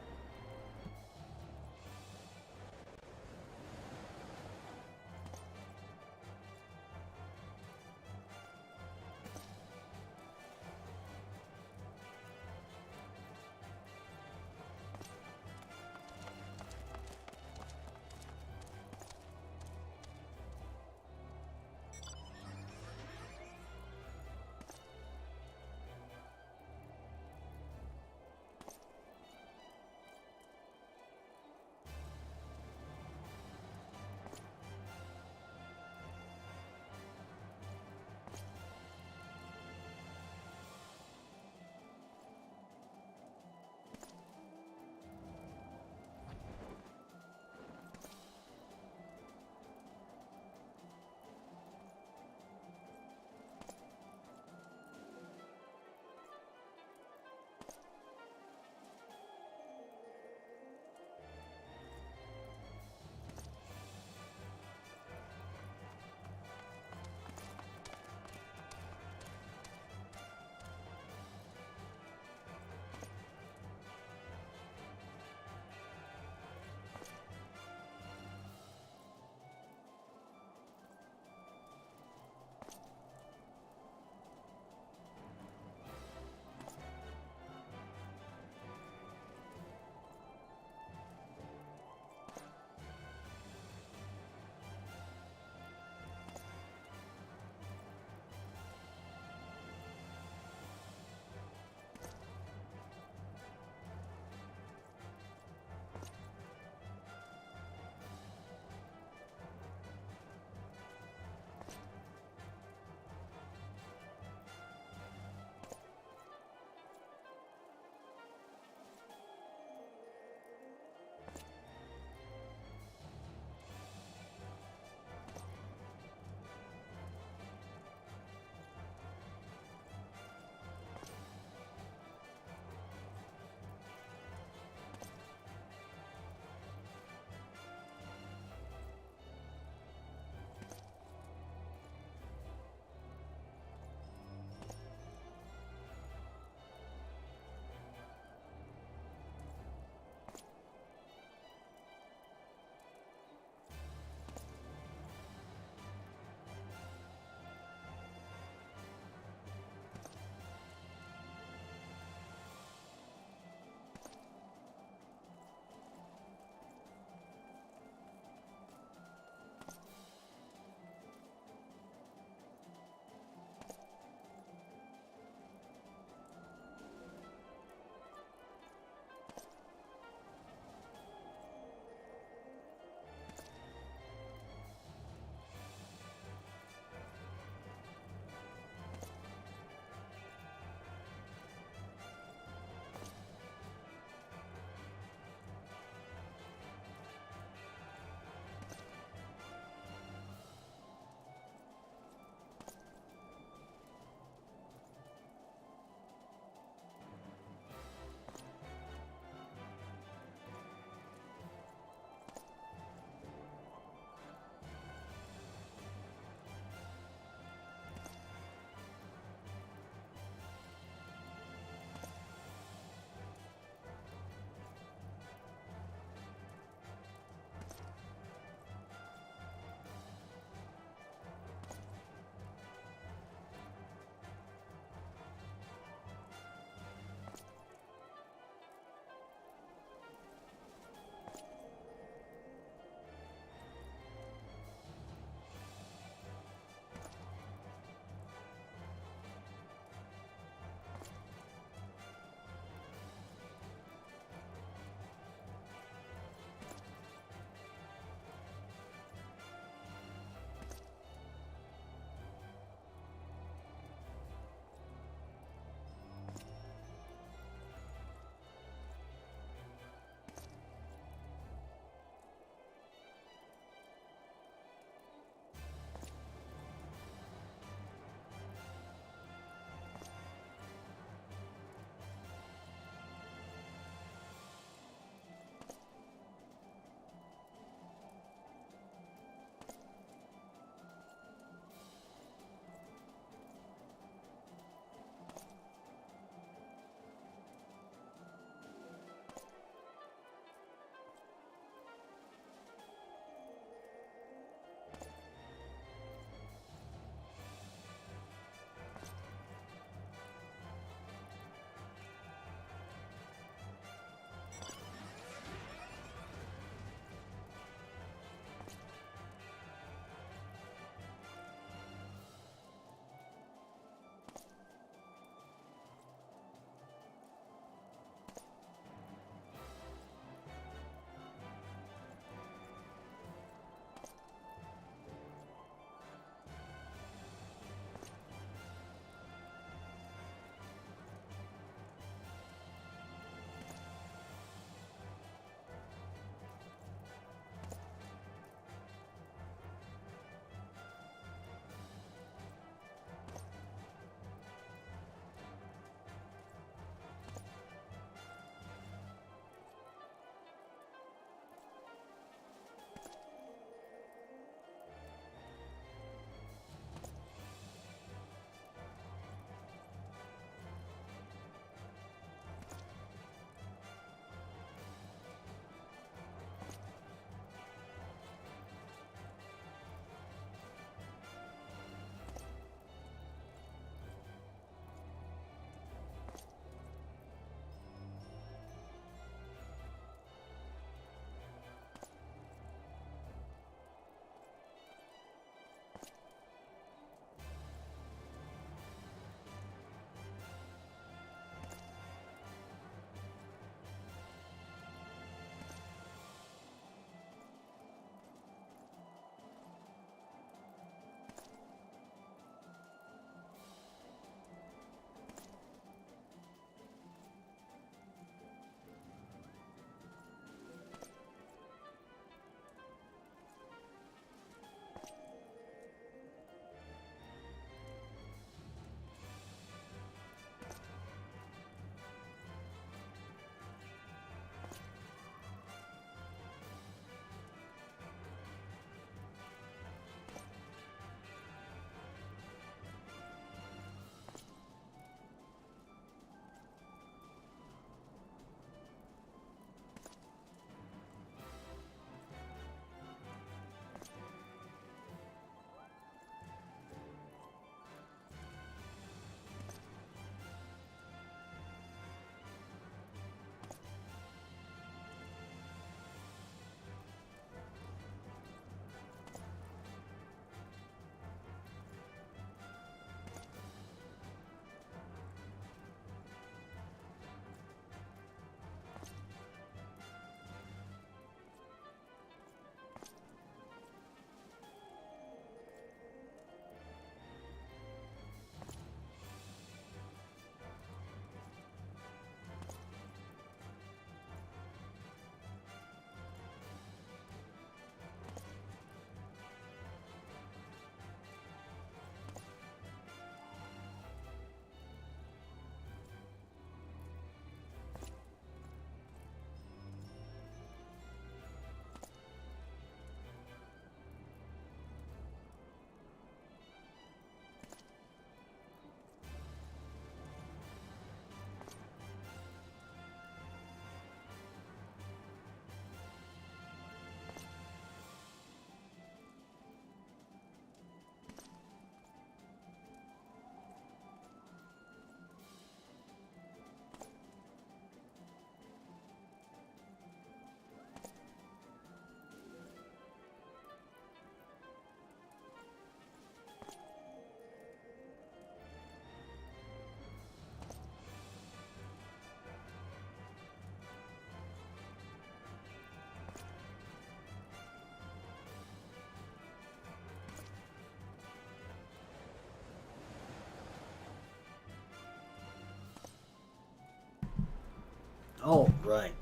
Speaker 1: All right.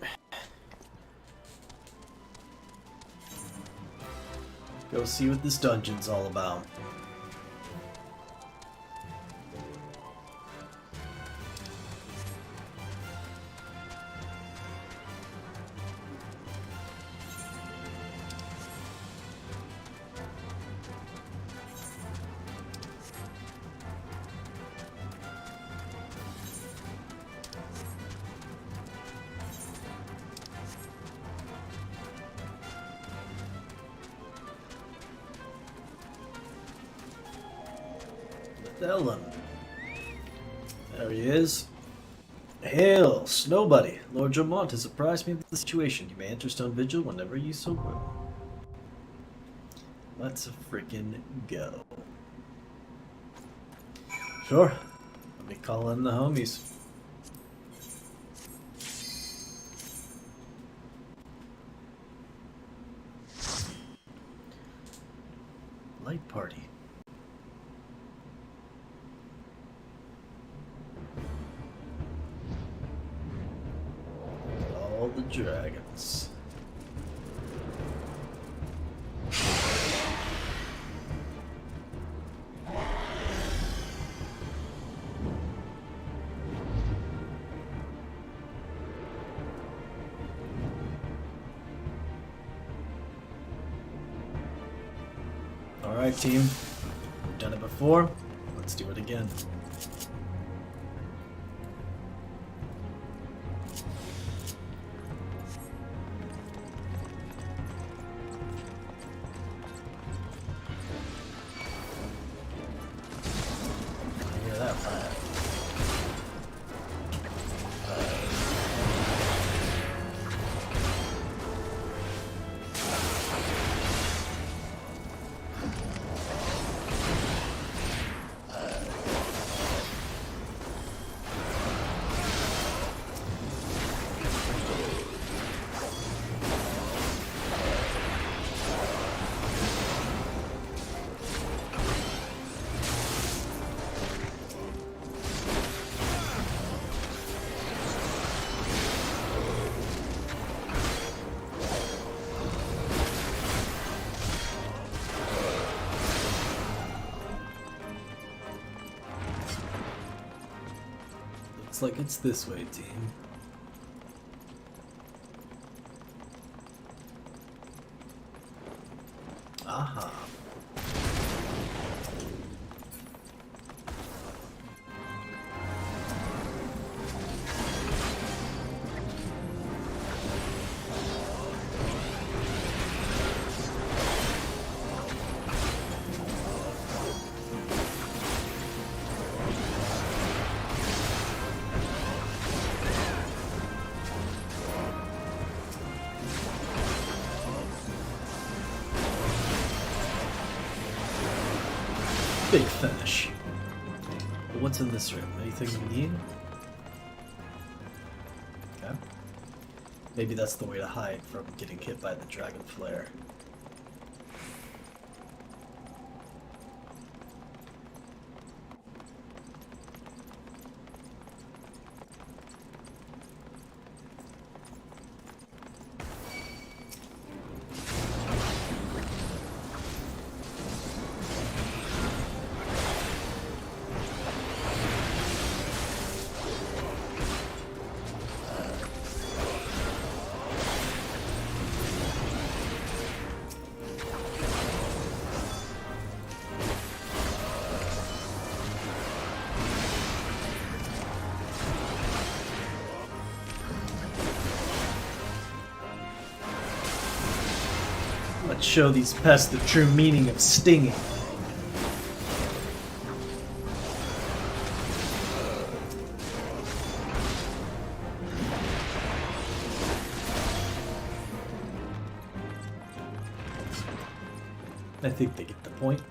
Speaker 1: Go see what this dungeon's all about. Ellen. There he is. Hail, Snow Buddy. Lord Jomont has apprised me of the situation. You may enter Stone Vigil whenever you so will. Let's freaking go. Sure. Let me call in the homies. Light party. All the dragons. Alright, team. We've done it before. Let's do it again. Hear that fire? Looks like it's this way, team. Aha. Big finish. But what's in this room? Anything we need? Okay. Maybe that's the way to hide from getting hit by the dragon flare. Let's show these pests the true meaning of stinging. I think they get the point.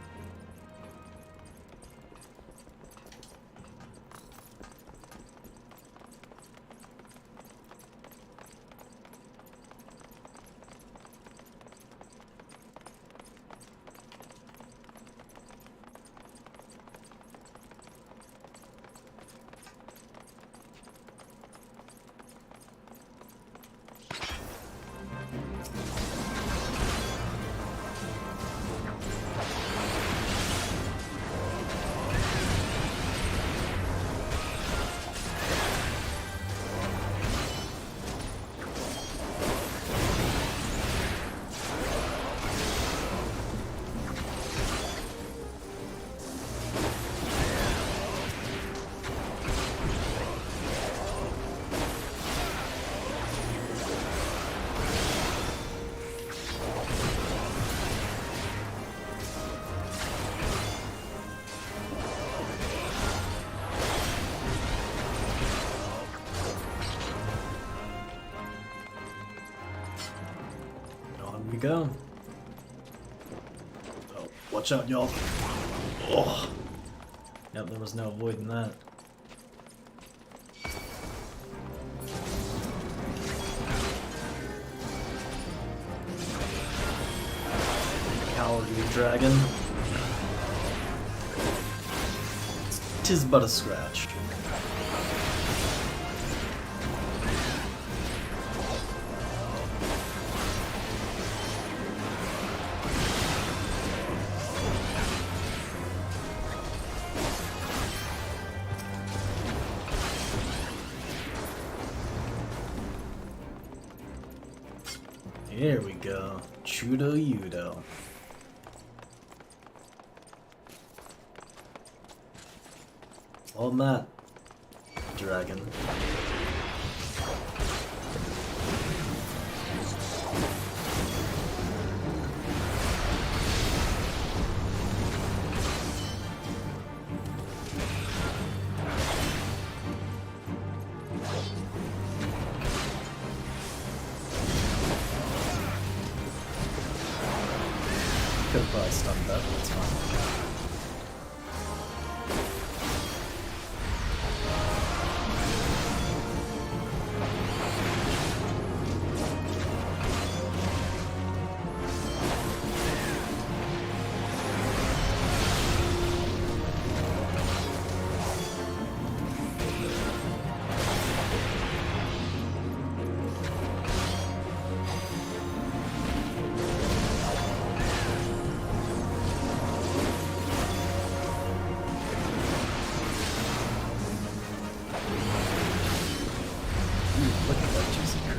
Speaker 1: go. Oh, watch out, y'all. Oh. Yep, there was no avoiding that. Cowardly dragon. 'Tis but a scratch. Here we go. Chudo Yudo. On that, dragon. Could have probably stunned that, but it's fine. Look at that juicy crit.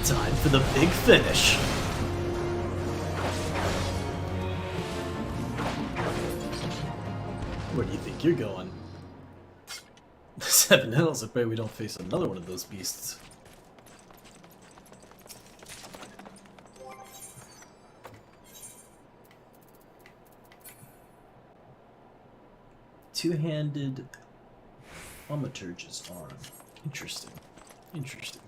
Speaker 1: Time for the big finish. Where do you think you're going? 7 hills, I pray we don't face another one of those beasts. Two-handed Thaumaturge's arm. Interesting. Interesting.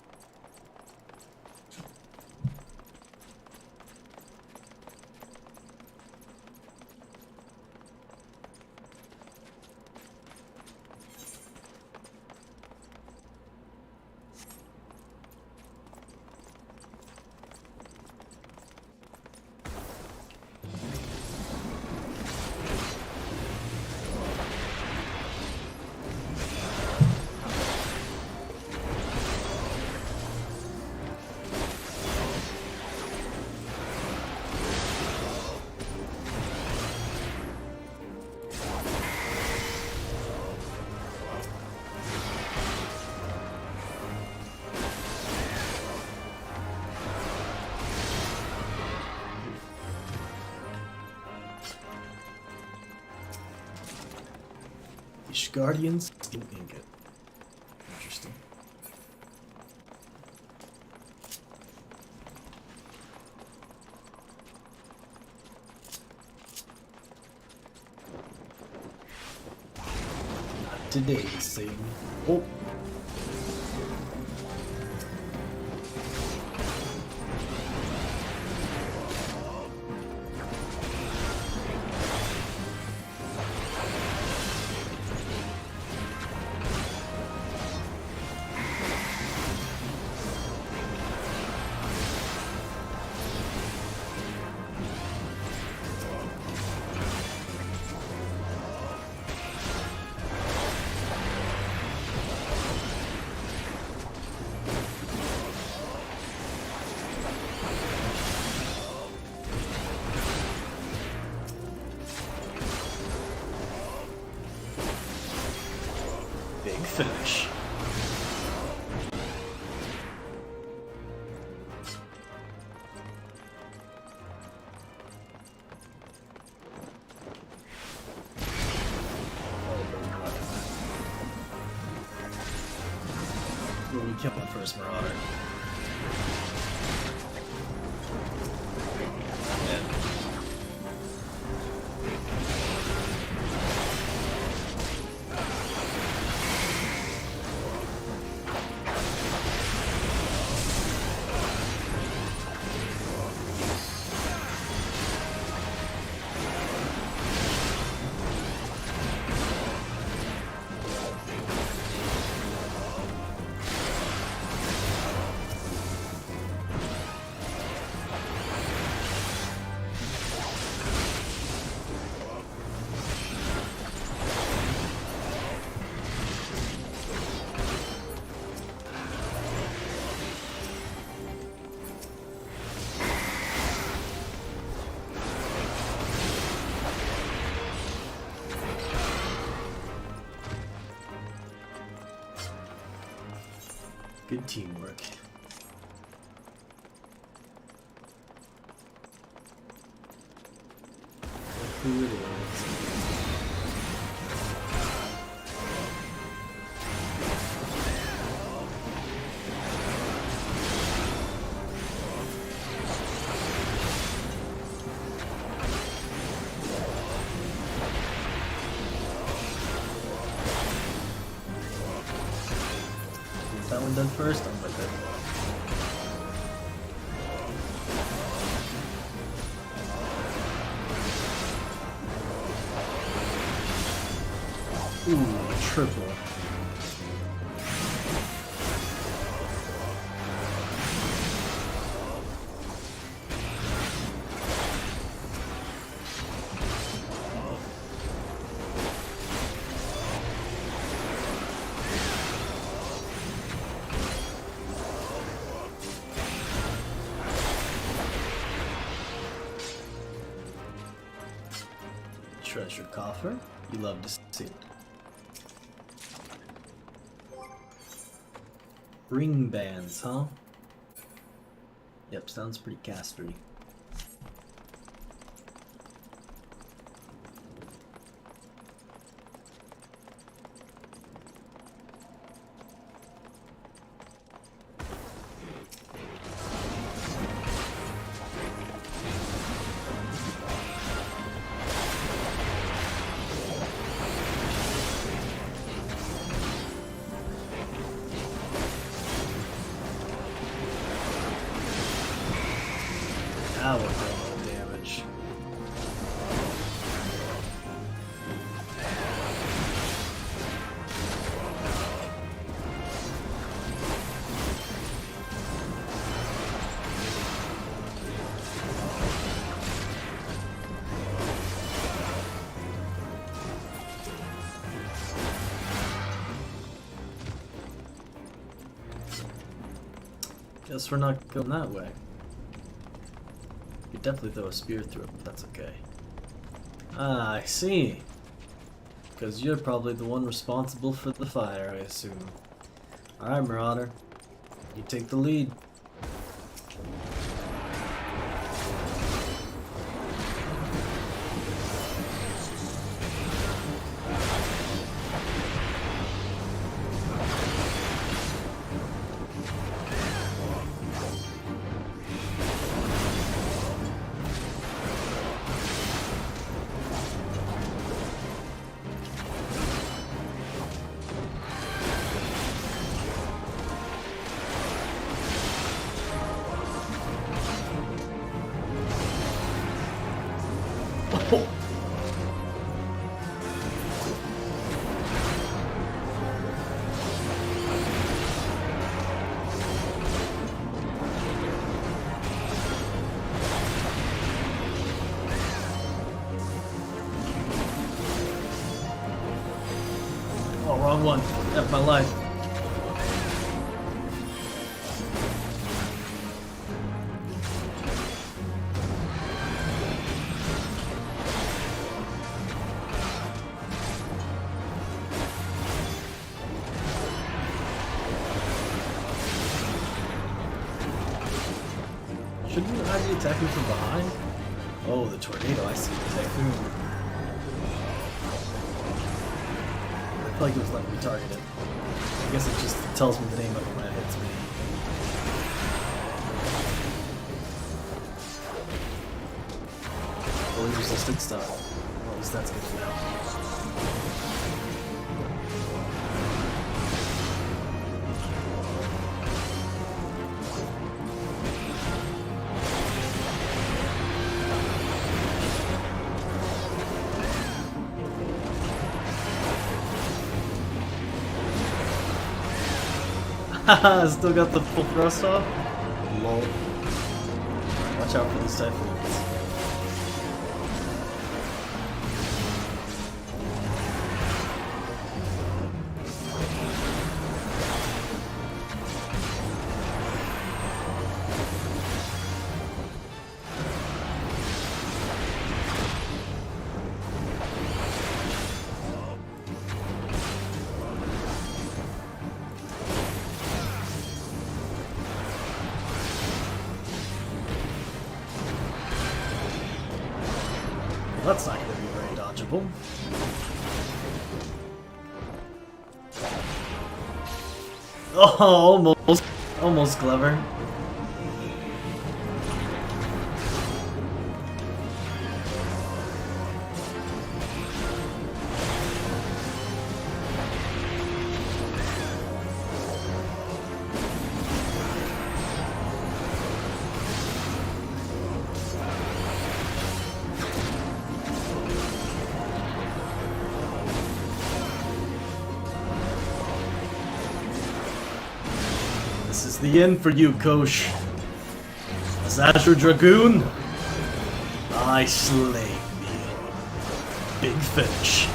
Speaker 1: Guardians in ingot. Interesting. Not today, Satan. Oh. damage. Ooh, we killed my first Marauder. Good teamwork. Who it is. Is that one done first? I'm like that. Ooh, a triple. Treasure coffer. You love to see it. Ring bands, huh? Yep, sounds pretty castery. That was a lot of damage. Guess we're not going that way. You definitely throw a spear through it, but that's okay. Ah, I see. Because you're probably the one responsible for the fire, I assume. Alright, Marauder. You take the lead. Oh, wrong one. F my life. is he attacking from behind? Oh, the tornado, I see the typhoon. I feel like it was letting me target it. I guess it just tells me the name of it when it hits me. Fully resistant stun. Well, at least that's good to know. Haha, still got the full thrust off? Lol. Watch out for these typhoons. That's not going to be very dodgeable. Oh, almost clever. This is the end for you, Kosh. As Azure Dragoon, I slay thee. Big finish.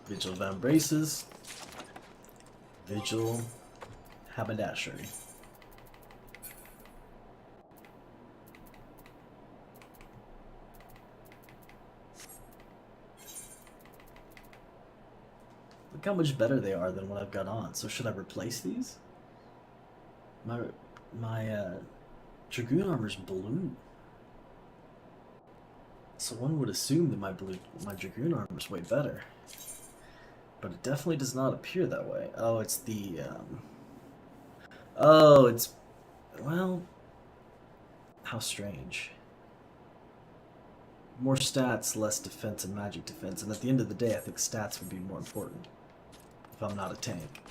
Speaker 1: Vigil of Embraces. Vigil Haberdashery. Look how much better they are than what I've got on. So should I replace these? My Dragoon armor's blue. So one would assume that my Dragoon armor's way better. But it definitely does not appear that way. Oh, it's the oh, it's, well, how strange. More stats, less defense and magic defense, and at the end of the day I think stats would be more important. If I'm not a tank.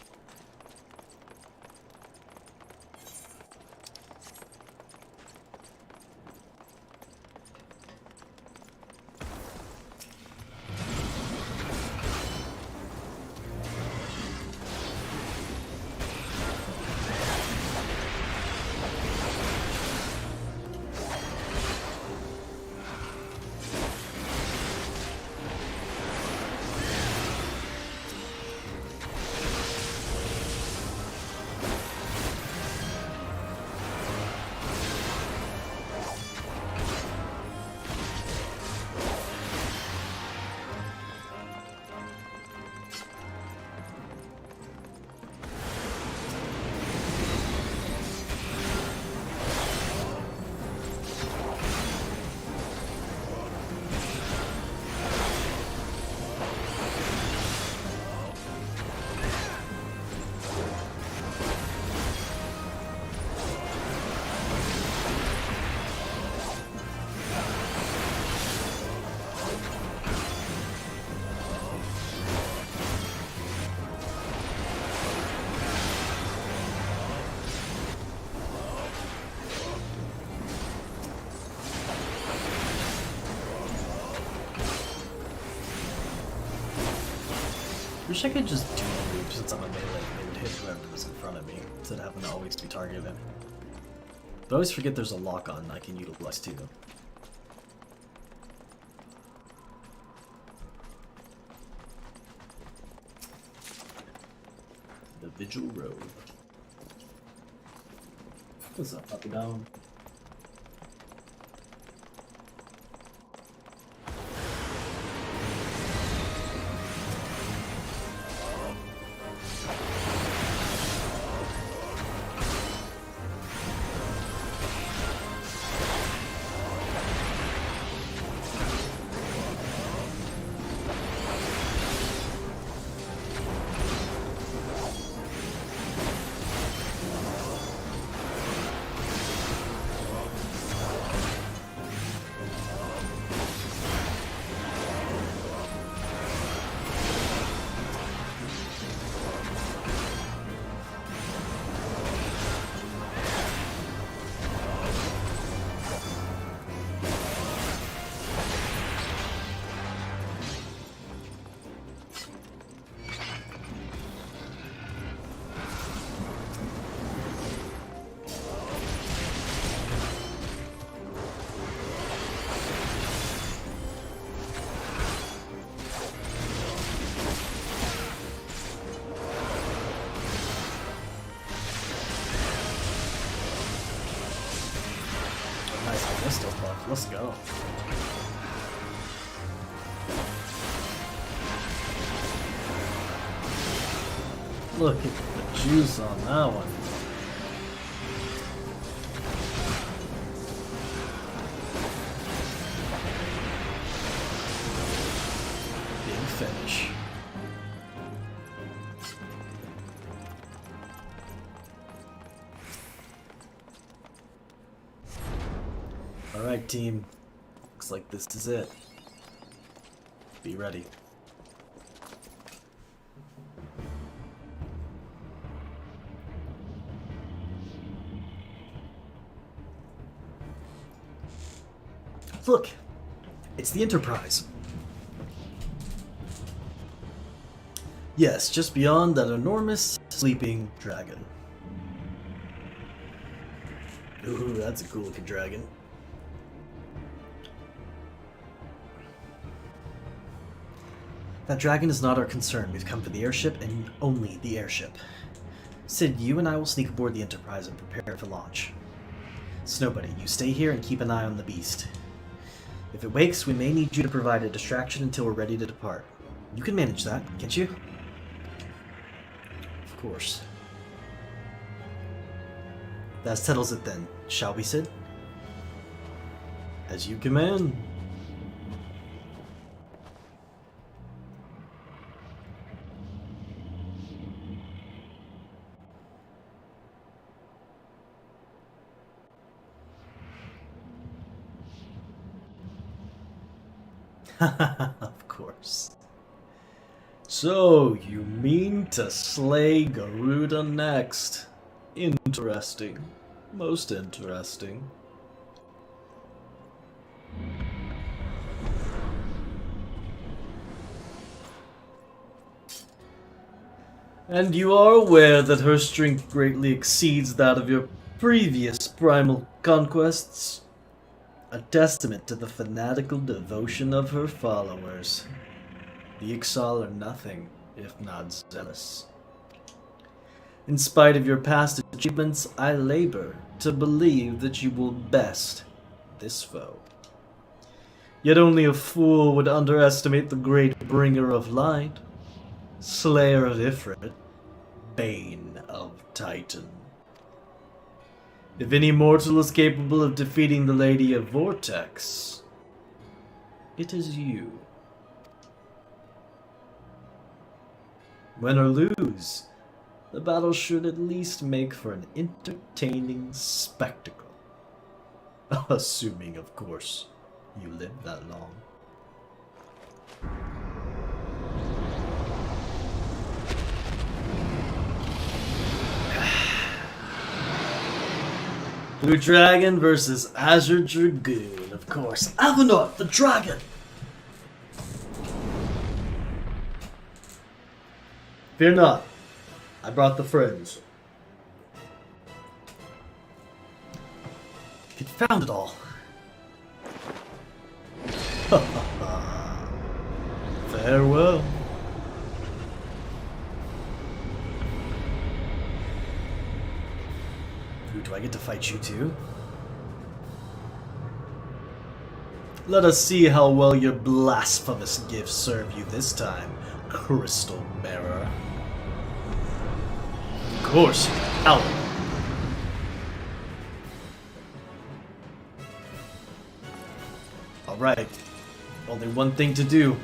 Speaker 1: Wish I could just do a loop since I'm a melee and they would hit whoever was in front of me instead of having to always be targeted. But I always forget there's a lock on I can utilize too. The Vigil Robe. What's up, puppy dog? Let's go. Look at the juice on that one. Big finish. Alright, team. Looks like this is it. Be ready. Look! It's the Enterprise. Yes, just beyond that enormous sleeping dragon. Ooh, that's a cool looking dragon. That dragon is not our concern. We've come for the airship and only the airship. Sid, you and I will sneak aboard the Enterprise and prepare for launch. Snowbuddy, you stay here and keep an eye on the beast. If it wakes, we may need you to provide a distraction until we're ready to depart. You can manage that, can't you? Of course. That settles it then, shall we, Sid? As you command. Of course. So, you mean to slay Garuda next? Interesting. Most interesting. And you are aware that her strength greatly exceeds that of your previous primal conquests? A testament to the fanatical devotion of her followers. The Ixal are nothing if not zealous. In spite of your past achievements, I labor to believe that you will best this foe. Yet only a fool would underestimate the great bringer of light, slayer of Ifrit, bane of Titan. If any mortal is capable of defeating the Lady of Vortex, it is you. Win or lose, the battle should at least make for an entertaining spectacle. Assuming, of course, you live that long. Blue Dragon versus Azure Dragoon, of course. Avenor, the dragon! Fear not, I brought the friends. Confound it all. Farewell. Do I get to fight you too? Let us see how well your blasphemous gifts serve you this time, Crystal Bearer. Of course, out. Alright, only one thing to do.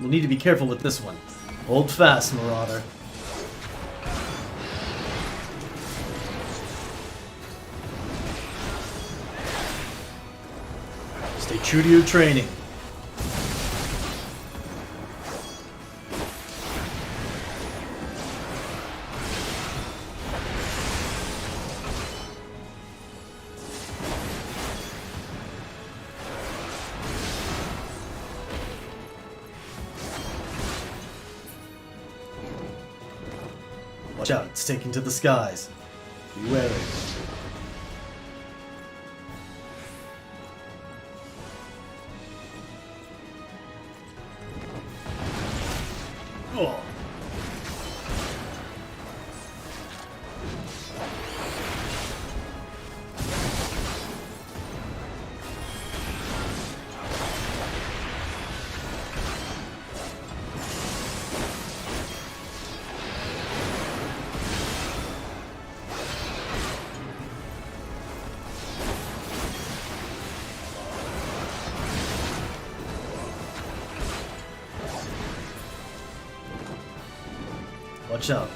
Speaker 1: We'll need to be careful with this one. Hold fast, Marauder. Stay true to your training. Watch out, it's taking to the skies. Be wary. Oh. Watch out.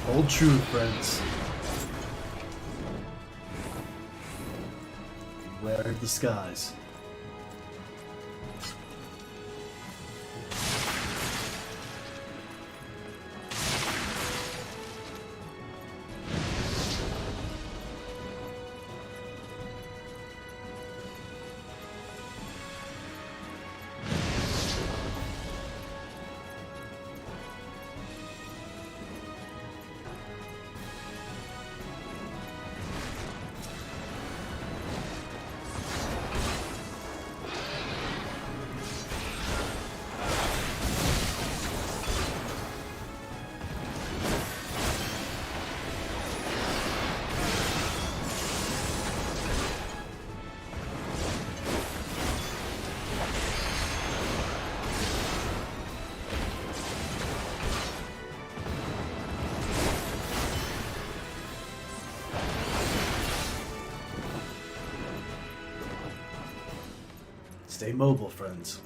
Speaker 1: Hold true, friends. Beware of the skies. Stay mobile, friends.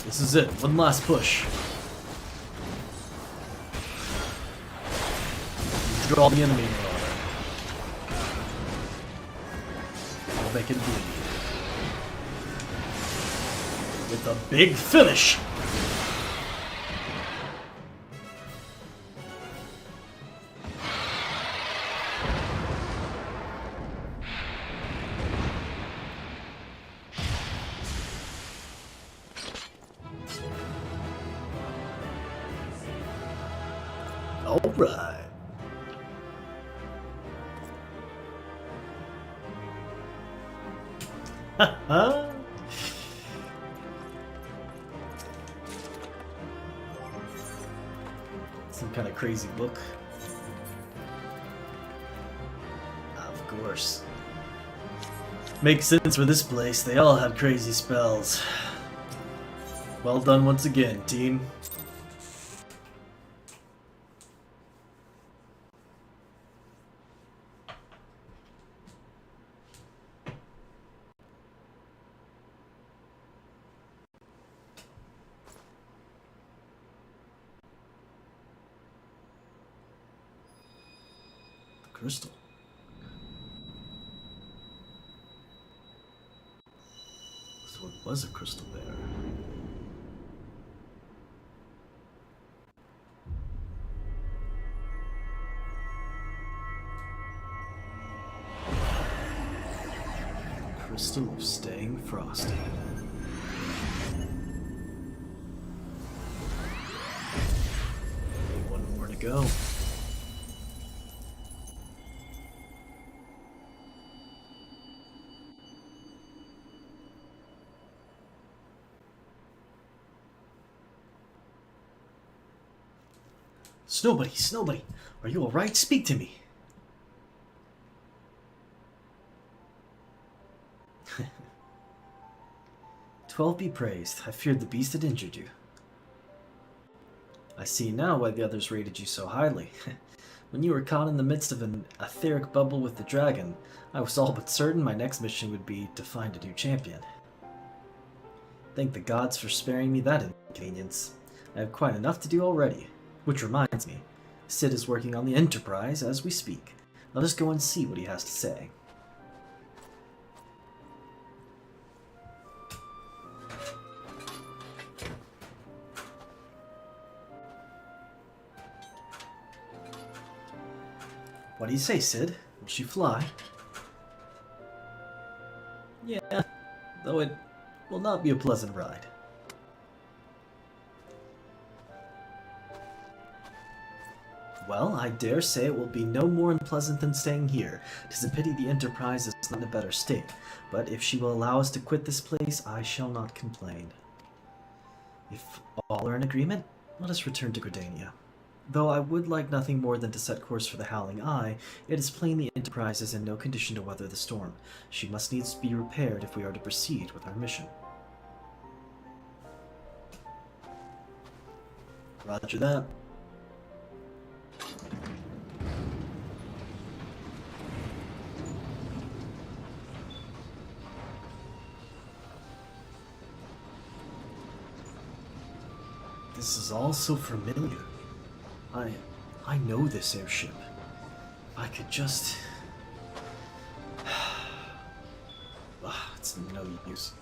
Speaker 1: This is it. One last push. Draw the enemy around. We'll make it bleed. With a big finish! Alright. Haha. Some kind of crazy book. Of course. Makes sense for this place. They all have crazy spells. Well done once again, team. Crystal. So it was a crystal there. Crystal of staying frosty. One more to go. Snowbuddy, are you alright? Speak to me. 12 be praised. I feared the beast had injured you. I see now why the others rated you so highly. When you were caught in the midst of an etheric bubble with the dragon, I was all but certain my next mission would be to find a new champion. Thank the gods for sparing me that inconvenience. I have quite enough to do already. Which reminds me, Sid is working on the Enterprise as we speak. Let us go and see what he has to say. What do you say, Sid? Will she fly? Yeah, though it will not be a pleasant ride. Well, I dare say it will be no more unpleasant than staying here. 'Tis a pity the Enterprise is not in a better state, but if she will allow us to quit this place, I shall not complain. If all are in agreement, let us return to Gridania. Though I would like nothing more than to set course for the Howling Eye, it is plain the Enterprise is in no condition to weather the storm. She must needs be repaired if we are to proceed with our mission. Roger that. This is all so familiar. I know this airship. I could just... it's no use.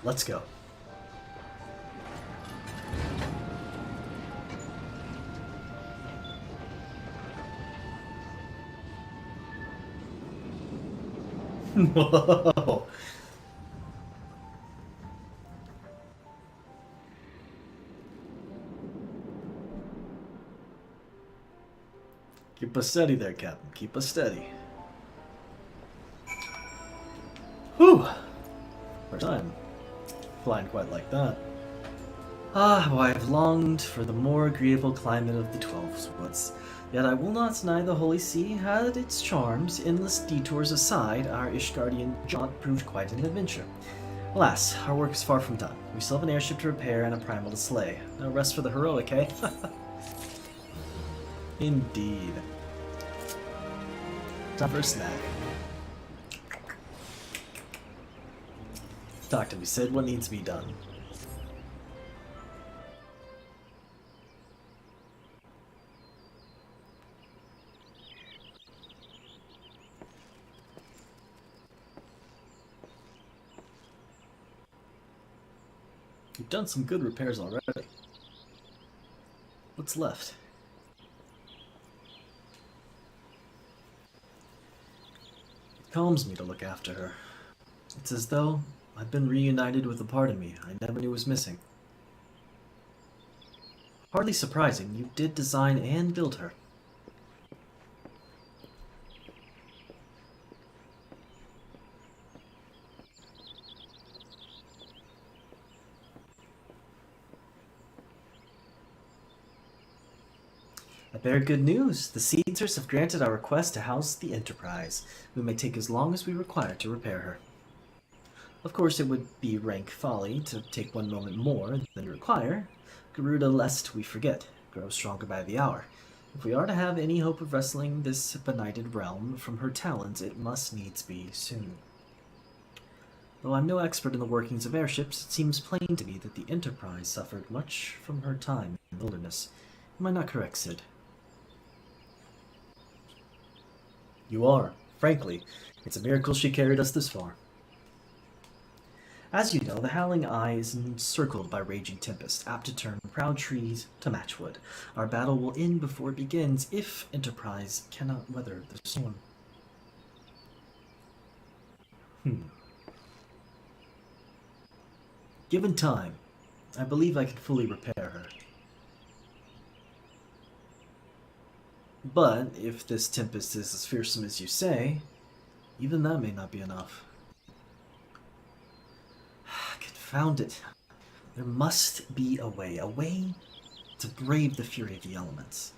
Speaker 1: Let's go. Whoa. Keep us steady there, Captain. Keep us steady. Whew! First time. Flying quite like that. Ah, how I have longed for the more agreeable climate of the 12 Woods. Yet I will not deny the Holy See had its charms. Endless detours aside, our Ishgardian jaunt proved quite an adventure. Alas, our work is far from done. We still have an airship to repair and a primal to slay. No rest for the heroic, eh? Indeed. Time for a snack. Talk to me, Sid. What needs to be done? You've done some good repairs already. What's left? It calms me to look after her. It's as though I've been reunited with a part of me I never knew was missing. Hardly surprising, you did design and build her. I bear good news. The Caesars have granted our request to house the Enterprise. We may take as long as we require to repair her. Of course, it would be rank folly to take one moment more than you require. Garuda, lest we forget, grows stronger by the hour. If we are to have any hope of wresting this benighted realm from her talons, it must needs be soon. Though I'm no expert in the workings of airships, it seems plain to me that the Enterprise suffered much from her time in the wilderness. Am I not correct, Sid? You are. Frankly, it's a miracle she carried us this far. As you know, the Howling Eye is encircled by raging tempest, apt to turn proud trees to matchwood. Our battle will end before it begins if Enterprise cannot weather the storm. Given time, I believe I can fully repair her. But if this tempest is as fearsome as you say, even that may not be enough. Confound it. There must be a way to brave the fury of the elements.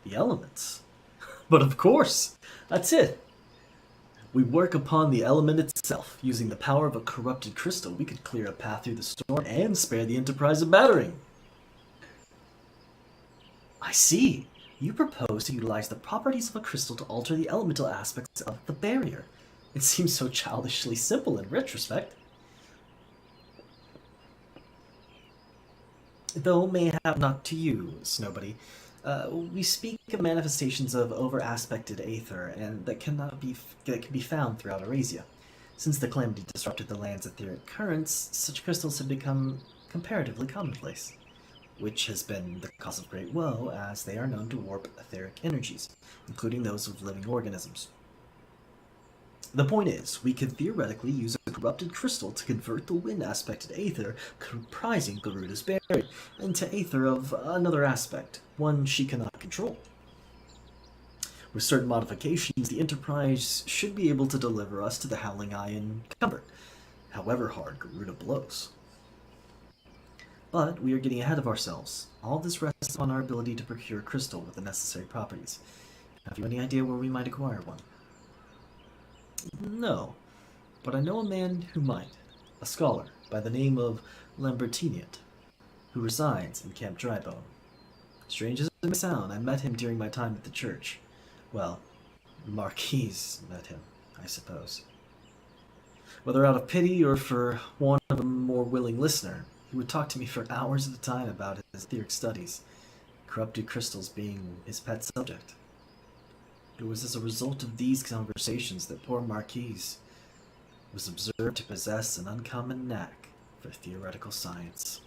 Speaker 1: The elements? But of course, that's it. We work upon the element itself. Using the power of a corrupted crystal, we could clear a path through the storm and spare the Enterprise a battering. I see. You propose to utilize the properties of a crystal to alter the elemental aspects of the barrier. It seems so childishly simple in retrospect. Though mayhap not to you, Snowbody. We speak of manifestations of over-aspected aether, and that can be found throughout Eurasia. Since the calamity disrupted the land's etheric currents, such crystals have become comparatively commonplace, which has been the cause of great woe, as they are known to warp etheric energies, including those of living organisms. The point is, we could theoretically use a corrupted crystal to convert the wind-aspected aether comprising Garuda's barrier into aether of another aspect, one she cannot control. With certain modifications, the Enterprise should be able to deliver us to the Howling Eye in comfort, however hard Garuda blows. But we are getting ahead of ourselves. All this rests on our ability to procure a crystal with the necessary properties. Have you any idea where we might acquire one? No, but I know a man who might. A scholar by the name of Lambertinian, who resides in Camp Drybone. Strange as it may sound, I met him during my time at the church. Well, Marquise met him, I suppose. Whether out of pity or for want of a more willing listener, he would talk to me for hours at a time about his etheric studies, corrupted crystals being his pet subject. It was as a result of these conversations that poor Marquise was observed to possess an uncommon knack for theoretical science.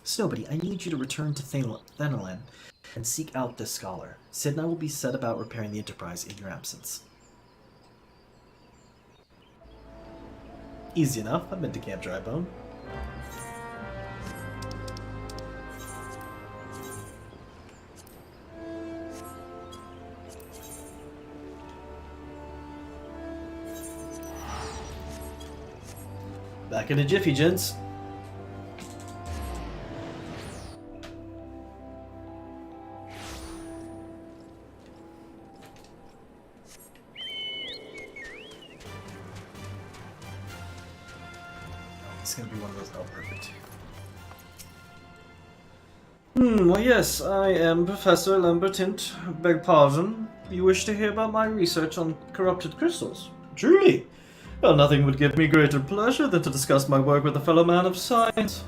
Speaker 1: Snowbody, I need you to return to Thanalan and seek out this scholar. Sid and I will be set about repairing the Enterprise in your absence. Easy enough. I've been to Camp Drybone. Back in a jiffy, gents. It's gonna be one of those. Oh, perfect. Well, yes, I am Professor Lambertint. Beg pardon. You wish to hear about my research on corrupted crystals? Truly. Well, nothing would give me greater pleasure than to discuss my work with a fellow man of science.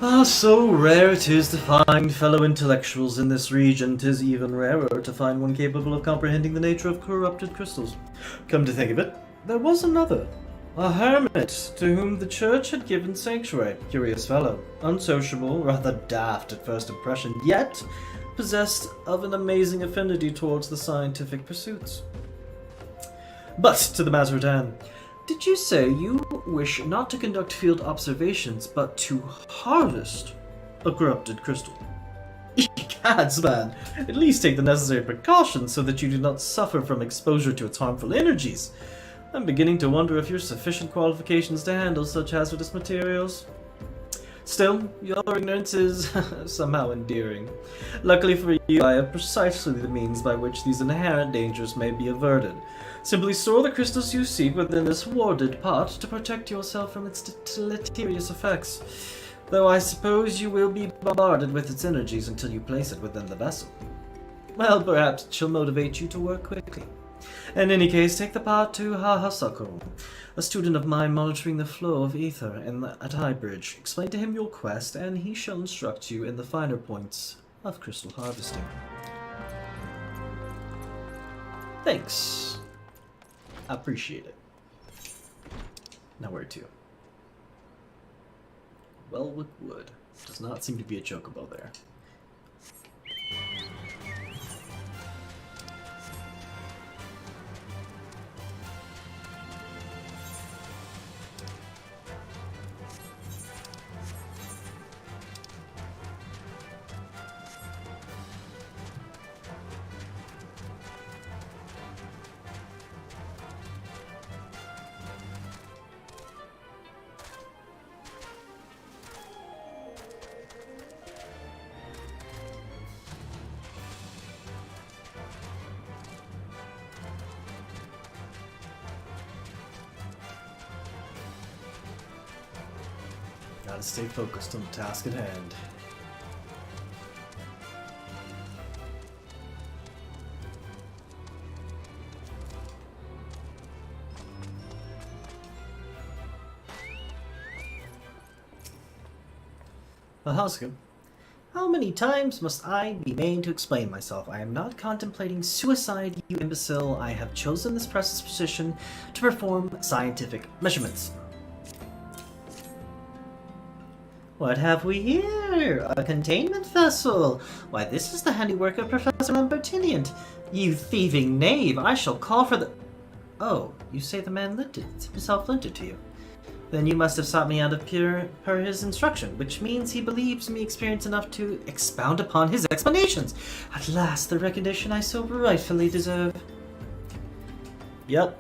Speaker 1: Ah, so rare it is to find fellow intellectuals in this region, 'tis even rarer to find one capable of comprehending the nature of corrupted crystals. Come to think of it, there was another, a hermit, to whom the church had given sanctuary. Curious fellow, unsociable, rather daft at first impression, yet possessed of an amazing affinity towards the scientific pursuits. But to the matter at hand. Did you say you wish not to conduct field observations, but to harvest a corrupted crystal? Egads, man! At least take the necessary precautions so that you do not suffer from exposure to its harmful energies. I'm beginning to wonder if you're sufficient qualifications to handle such hazardous materials. Still, your ignorance is somehow endearing. Luckily for you, I have precisely the means by which these inherent dangers may be averted. Simply store the crystals you seek within this warded pot to protect yourself from its deleterious effects. Though I suppose you will be bombarded with its energies until you place it within the vessel. Well, perhaps it shall motivate you to work quickly. In any case, take the pot to Hahasako, a student of mine monitoring the flow of ether at High Bridge. Explain to him your quest, and he shall instruct you in the finer points of crystal harvesting. Thanks. I appreciate it. Now where to? Wellwood Wood. Does not seem to be a chocobo there. Gotta stay focused on the task at hand. How's it? How many times must I be made to explain myself? I am not contemplating suicide, you imbecile. I have chosen this precious position to perform scientific measurements. What have we here? A containment vessel. Why, this is the handiwork of Professor Lambertinian. You thieving knave, I shall call for the... Oh, you say the man himself lent it to you. Then you must have sought me out of per his instruction, which means he believes me experienced enough to expound upon his explanations. At last, the recognition I so rightfully deserve. Yep.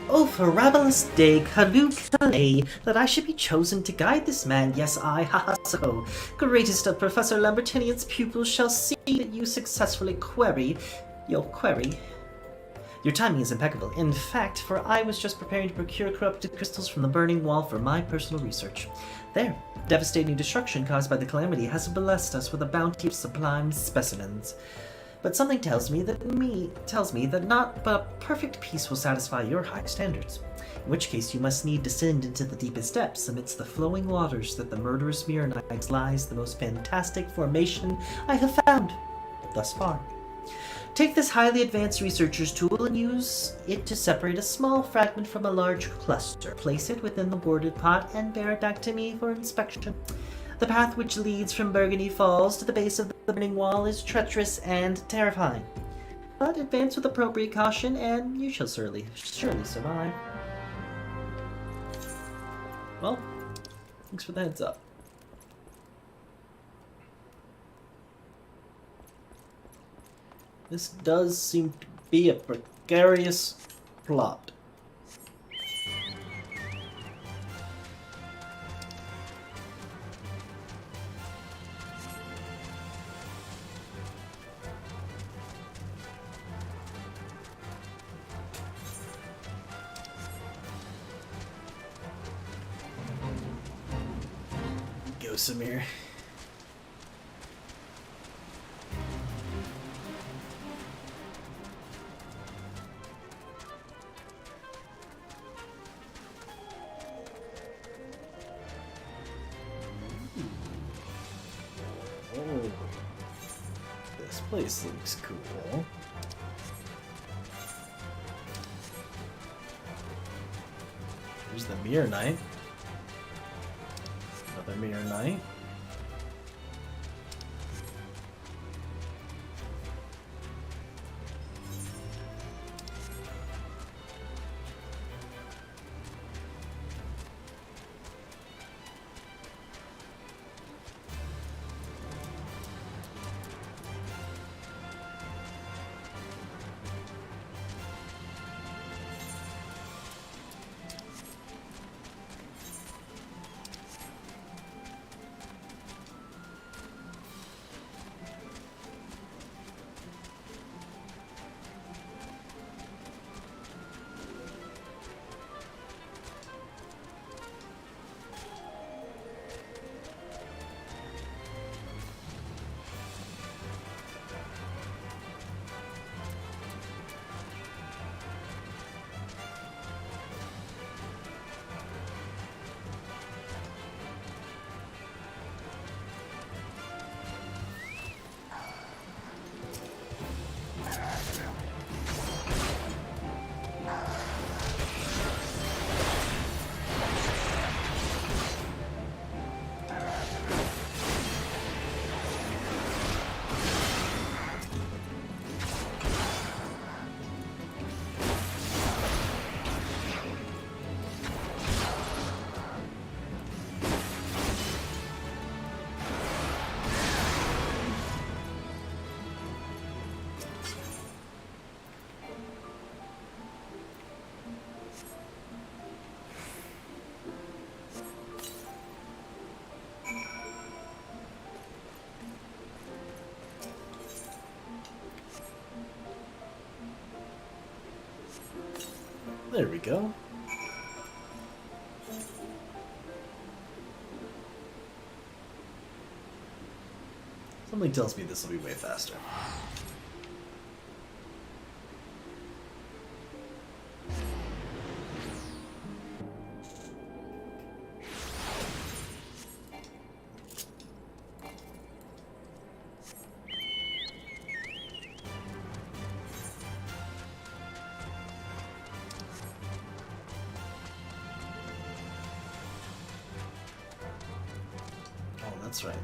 Speaker 1: Oh, fabulous day, Kalukale, that I should be chosen to guide this man. Yes, I, haha, so. Greatest of Professor Lambertinian's pupils shall see that you successfully query your query. Your timing is impeccable. In fact, for I was just preparing to procure corrupted crystals from the burning wall for my personal research. There, devastating destruction caused by the calamity has blessed us with a bounty of sublime specimens. But something tells me that not but a perfect peace will satisfy your high standards. In which case you must need descend into the deepest depths amidst the flowing waters that the murderous Mirrorites lies the most fantastic formation I have found thus far. Take this highly advanced researcher's tool and use it to separate a small fragment from a large cluster. Place it within the boarded pot and bear it back to me for inspection. The path which leads from Burgundy Falls to the base of the burning wall is treacherous and terrifying. But advance with appropriate caution and you shall surely survive. Well, thanks for the heads up. This does seem to be a precarious plot. Samir. Oh, this place looks cool. Here's the Mirror Knight. Another Mirror Knight. There we go. Something tells me this will be way faster. Oh, that's right.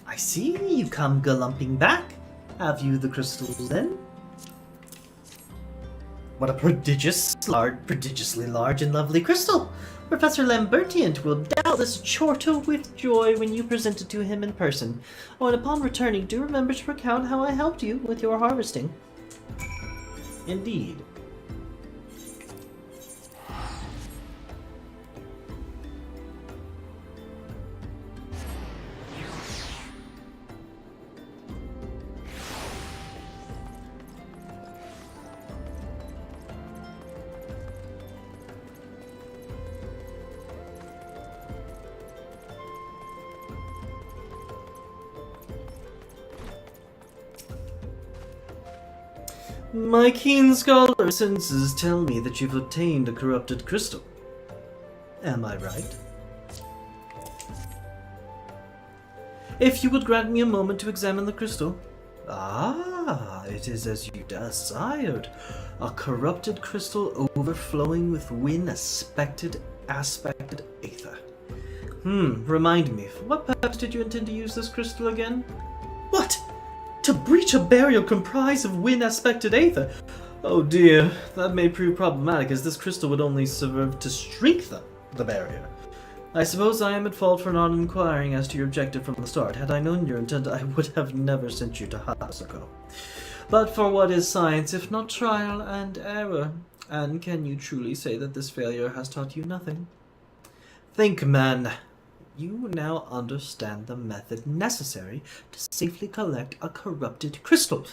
Speaker 1: I see you come galumping back. Have you the crystals then? What a prodigiously large and lovely crystal! Professor Lambertian will doubtless chortle with joy when you present it to him in person. Oh, and upon returning, do remember to recount how I helped you with your harvesting. Indeed. My keen scholar senses tell me that you've obtained a corrupted crystal. Am I right? If you would grant me a moment to examine the crystal. Ah, it is as you desired. A corrupted crystal overflowing with aspected aether. Remind me, for what purpose did you intend to use this crystal again? What? To breach a barrier comprised of aspected aether? Oh dear, that may prove problematic, as this crystal would only serve to strengthen the barrier. I suppose I am at fault for not inquiring as to your objective from the start. Had I known your intent, I would have never sent you to Hasako. But for what is science, if not trial and error? And can you truly say that this failure has taught you nothing? Think, man. You now understand the method necessary to safely collect a corrupted crystal.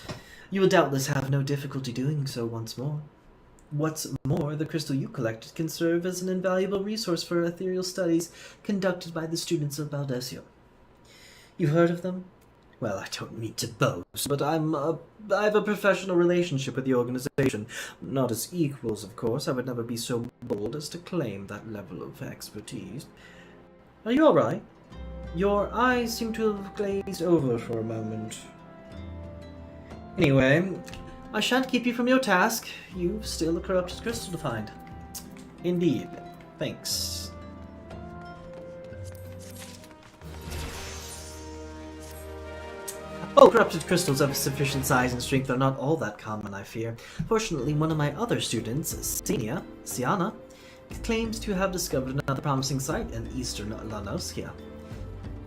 Speaker 1: You will doubtless have no difficulty doing so once more. What's more, the crystal you collected can serve as an invaluable resource for ethereal studies conducted by the students of Baldesio. You've heard of them? Well, I don't mean to boast, but I have a professional relationship with the organization. Not as equals, of course. I would never be so bold as to claim that level of expertise. Are you alright? Your eyes seem to have glazed over for a moment. Anyway, I shan't keep you from your task. You've still a corrupted crystal to find. Indeed. Thanks. Oh, corrupted crystals of sufficient size and strength are not all that common, I fear. Fortunately, one of my other students, Siana, claims to have discovered another promising site in eastern Lanosia.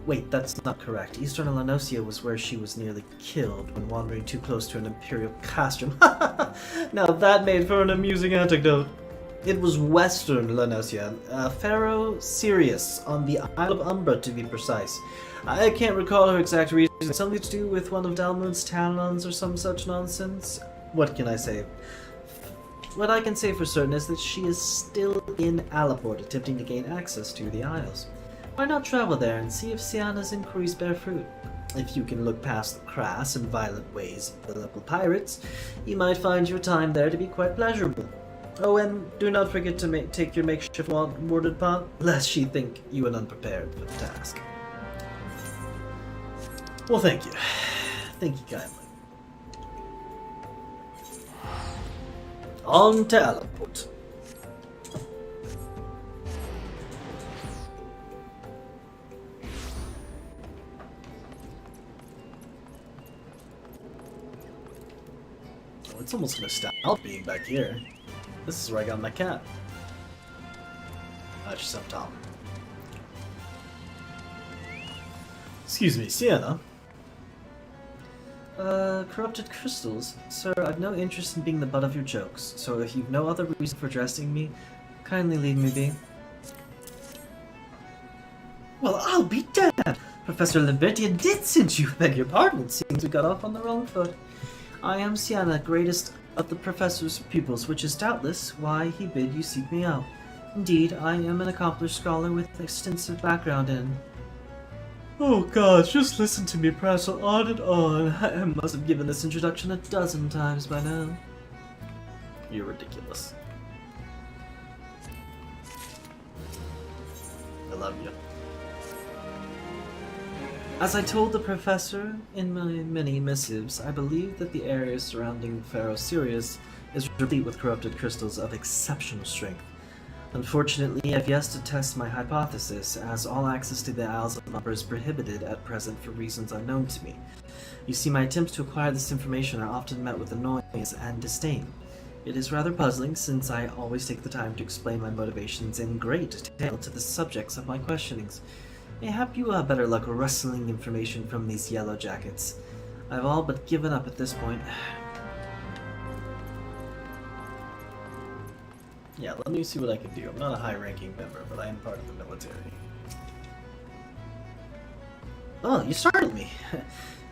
Speaker 1: Wait, that's not correct. Eastern Lanosia was where she was nearly killed when wandering too close to an imperial classroom. Now that made for an amusing anecdote. It was western Lanosia, Pharaoh Sirius, on the Isle of Umbra to be precise. I can't recall her exact reason. Something to do with one of Dalmund's talons or some such nonsense. What can I say? What I can say for certain is that she is still in Alaport, attempting to gain access to the Isles. Why not travel there and see if Siana's inquiries bear fruit? If you can look past the crass and violent ways of the local pirates, you might find your time there to be quite pleasurable. Oh, and do not forget to take your makeshift warded pot, lest she think you are unprepared for the task. Well, thank you. Thank you kindly. On to Alaport. Oh, it's almost nostalgic being back here. This is where I got my cat. Just up top. Excuse me, Sienna. Corrupted crystals? Sir, I've no interest in being the butt of your jokes, so if you've no other reason for addressing me, kindly leave me be. Well, I'll be damned! Professor Libertia did send you, beg your pardon, it seems we got off on the wrong foot. I am Sienna, greatest of the Professor's pupils, which is doubtless why he bid you seek me out. Indeed, I am an accomplished scholar with extensive background in... Oh god, just listen to me prattle on and on. I must have given this introduction a dozen times by now. You're ridiculous. I love you. As I told the professor in my many missives, I believe that the area surrounding Pharaoh Sirius is replete with corrupted crystals of exceptional strength. Unfortunately, I've yet to test my hypothesis, as all access to the Isles of Umbra is prohibited at present for reasons unknown to me. You see, my attempts to acquire this information are often met with annoyance and disdain. It is rather puzzling, since I always take the time to explain my motivations in great detail to the subjects of my questionings. Mayhap you have better luck wrestling information from these yellow jackets. I've all but given up at this point. Yeah, let me see what I can do. I'm not a high-ranking member, but I am part of the military. Oh, you startled me.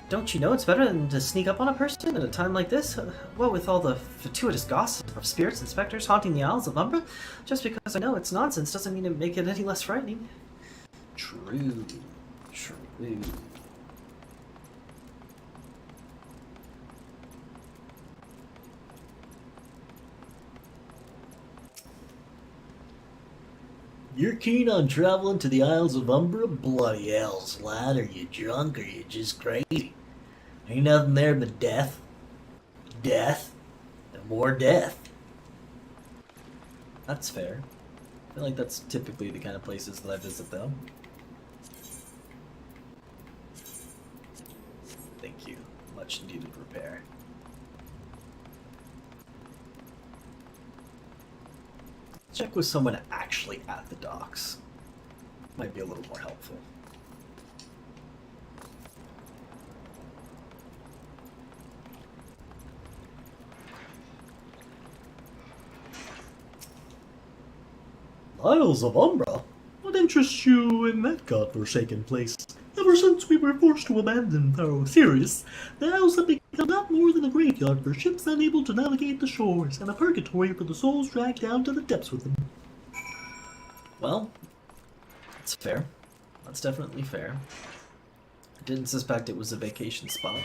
Speaker 1: Don't you know it's better than to sneak up on a person at a time like this? What with all the fortuitous gossip of spirits and specters haunting the Isles of Umbra? Just because I know it's nonsense doesn't mean to make it any less frightening. True. True. You're keen on traveling to the Isles of Umbra? Bloody hells, lad. Are you drunk or you just crazy? Ain't nothing there but death. Death. And more death. That's fair. I feel like that's typically the kind of places that I visit, though. Thank you. Much needed repair. Check with someone actually at the docks. Might be a little more helpful. Isles of Umbra? What interests you in that godforsaken place? Ever since we were forced to abandon Pharaoh Sirius, the Isles have become not more than a graveyard for ships unable to navigate the shores, and a purgatory for the souls dragged down to the depths with them. Well, that's fair. That's definitely fair. I didn't suspect it was a vacation spot.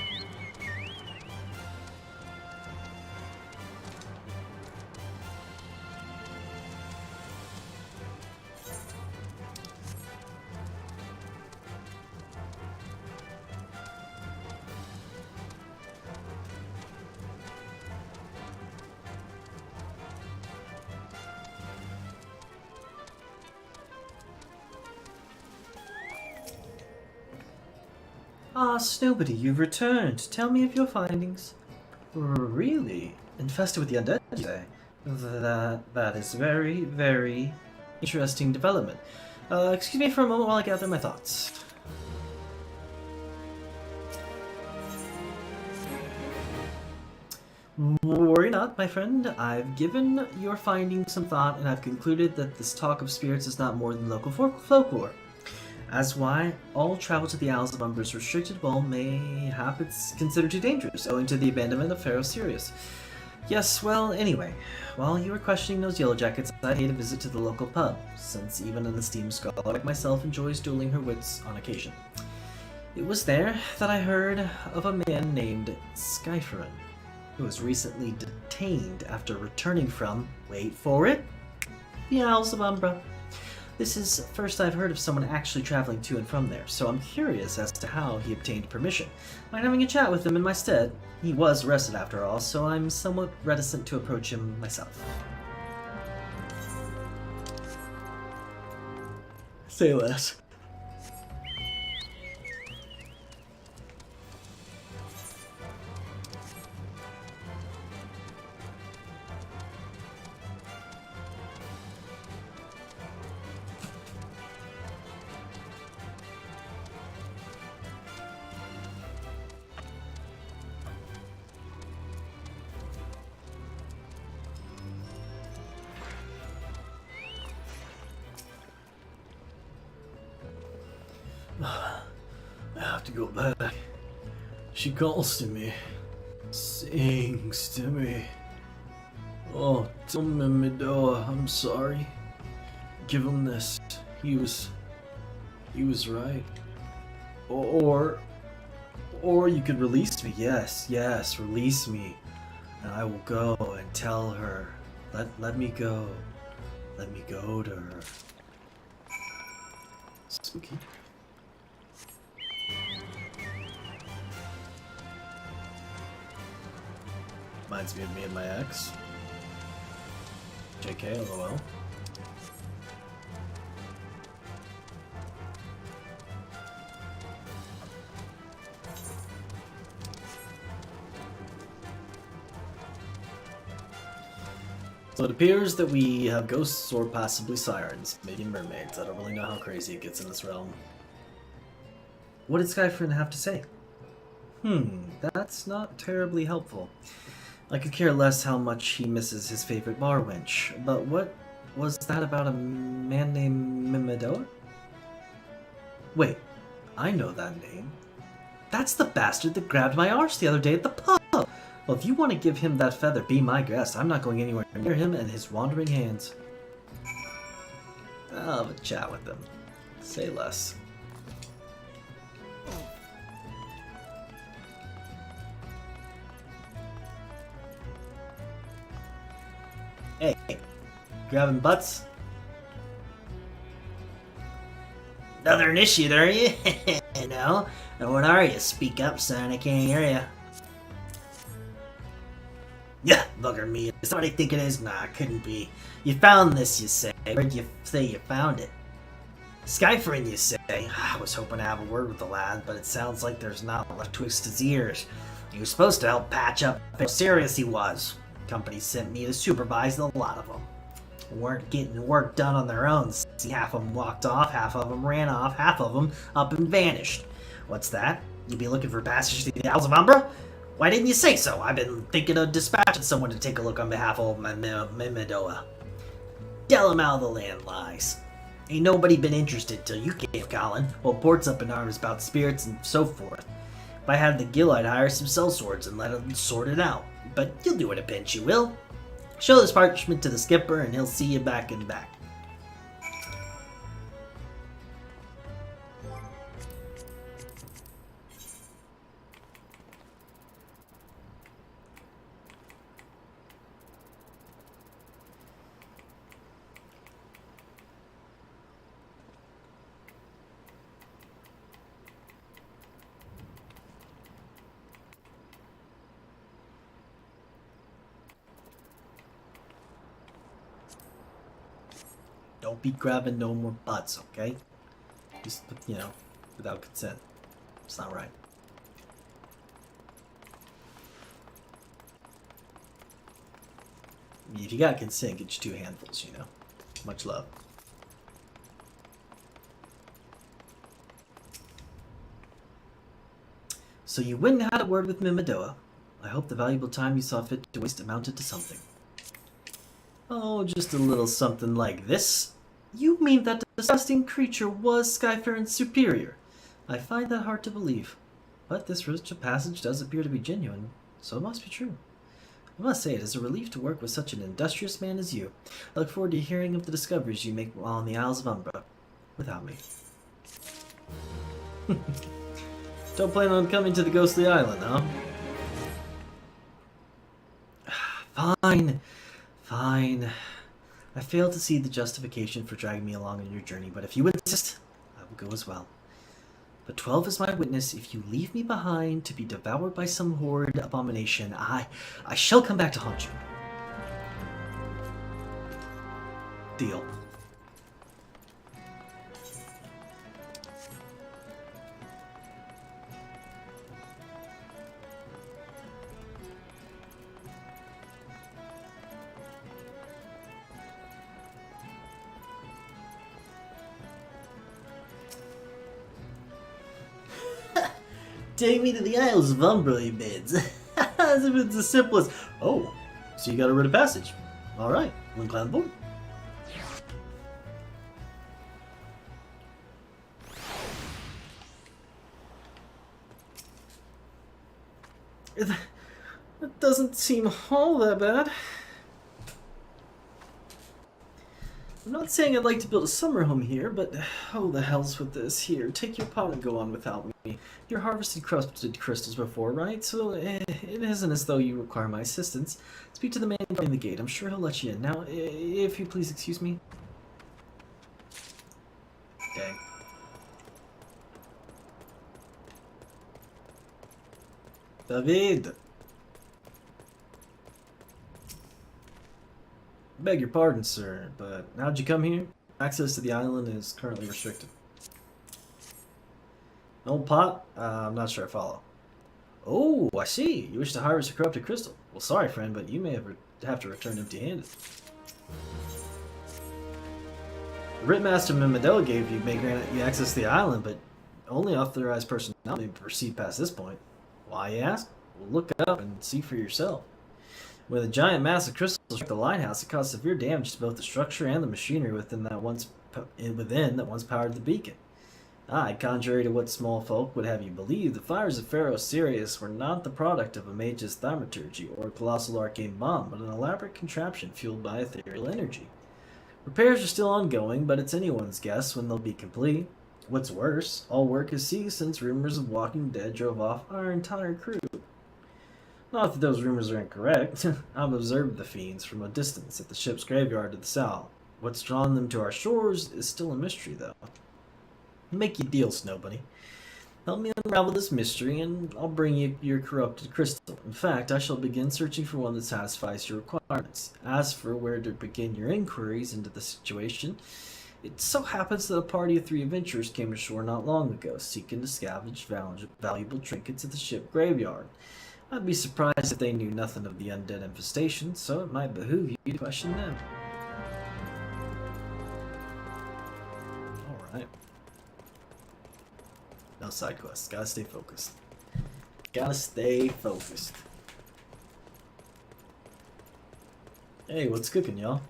Speaker 1: Ah, Snowbody, you've returned. Tell me of your findings. Really? Infested with the undead, you say? That is very, very interesting development. Excuse me for a moment while I gather my thoughts. Worry not, my friend. I've given your findings some thought, and I've concluded that this talk of spirits is not more than local folklore. As why all travel to the Isles of Umbra is restricted, while mayhap it's considered too dangerous, owing to the abandonment of Pharaoh Sirius. Yes, well, anyway, while you were questioning those yellow jackets, I paid a visit to the local pub, since even an esteemed scholar like myself enjoys dueling her wits on occasion. It was there that I heard of a man named Skyferin, who was recently detained after returning from, wait for it, the Isles of Umbra. This is first I've heard of someone actually traveling to and from there, so I'm curious as to how he obtained permission. Mind having a chat with him in my stead? He was arrested after all, so I'm somewhat reticent to approach him myself. Say less. I have to go back. She calls to me, sings to me. Oh, tell Mimidoa I'm sorry. Give him this. He was right. Or you could release me. Yes, release me. And I will go and tell her. Let me go. Let me go to her. Spooky. Reminds me of me and my ex. JK, lol. So it appears that we have ghosts or possibly sirens, maybe mermaids. I don't really know how crazy it gets in this realm. What did Skyfrin have to say? That's not terribly helpful. I could care less how much he misses his favorite bar wench, but what was that about a man named Mimidoa? Wait, I know that name. That's the bastard that grabbed my arse the other day at the pub! Well, if you want to give him that feather, be my guest. I'm not going anywhere near him and his wandering hands. I'll have a chat with them. Say less. Hey, grabbing butts? Another initiate, are you? No? And what are you? Speak up, son. I can't hear you. Yeah, bugger me. Is that what I think it is? Nah, couldn't be. You found this, you say. Where'd you say you found it? Skyfrin, you say. I was hoping to have a word with the lad, but it sounds like there's not left twixt his ears. He was supposed to help patch up how serious he was. Company sent me to supervise a lot of them. Weren't getting work done on their own. See, half of them walked off, half of them ran off, half of them up and vanished. What's that? You be looking for passage to the Isles of Umbra? Why didn't you say so? I've been thinking of dispatching someone to take a look on behalf of my Mimidoa. Tell him how the land lies. Ain't nobody been interested till you came, Colin. Well, port's up in arms about spirits and so forth. If I had the gill, I'd hire some sellswords and let them sort it out. But you'll do it a pinch, you will. Show this parchment to the skipper and he'll see you back and back. Don't be grabbing no more butts, okay? Just, you know, without consent. It's not right. If you got consent, get you 2 handfuls, you know. Much love. So you went and had a word with Mimidoa. I hope the valuable time you saw fit to waste amounted to something. Oh, just a little something like this. You mean that the disgusting creature was Skyfaren's superior? I find that hard to believe. But this ritual passage does appear to be genuine, so it must be true. I must say, it is a relief to work with such an industrious man as you. I look forward to hearing of the discoveries you make while on the Isles of Umbra. Without me. Don't plan on coming to the ghostly island, huh? Fine. Fine. I fail to see the justification for dragging me along on your journey, but if you insist, I will go as well. But 12 is my witness. If you leave me behind to be devoured by some horrid abomination, I shall come back to haunt you. Deal. Take me to the Isles of Umbra, you bids. As if it's as simple as, oh, so you got a writ of passage. Alright, we'll climb board. That doesn't seem all that bad. I'm not saying I'd like to build a summer home here, but oh, the hell's with this. Here, take your pot and go on without me. You're harvested crusted crystals before, right? So it isn't as though you require my assistance. Speak to the man in the gate. I'm sure he'll let you in. Now, if you please excuse me. Dang. David! Beg your pardon, sir, but how'd you come here? Access to the island is currently restricted. An old pot? I'm not sure I follow. Oh, I see. You wish to harvest a corrupted crystal. Well, sorry, friend, but you may have to return empty-handed. The Writmaster Mimodella gave you may grant you access to the island, but only authorized personnel may proceed past this point. Why, you ask? Well, look up and see for yourself. When a giant mass of crystals struck the lighthouse, it caused severe damage to both the structure and the machinery within that once powered the beacon. Contrary to what small folk would have you believe, the fires of Pharaoh Sirius were not the product of a mage's thaumaturgy or a colossal arcane bomb, but an elaborate contraption fueled by ethereal energy. Repairs are still ongoing, but it's anyone's guess when they'll be complete. What's worse, all work has ceased since rumors of Walking Dead drove off our entire crew. Not that those rumors are incorrect. I've observed the fiends from a distance at the ship's graveyard to the south. What's drawn them to our shores is still a mystery, though. Make your deal, Snowbunny. Help me unravel this mystery, and I'll bring you your corrupted crystal. In fact, I shall begin searching for one that satisfies your requirements. As for where to begin your inquiries into the situation, it so happens that a party of 3 adventurers came ashore not long ago, seeking to scavenge valuable trinkets at the ship graveyard. I'd be surprised if they knew nothing of the undead infestation, so it might behoove you to question them. Alright. No side quests. Gotta stay focused. Gotta stay focused. Hey, what's cooking, y'all?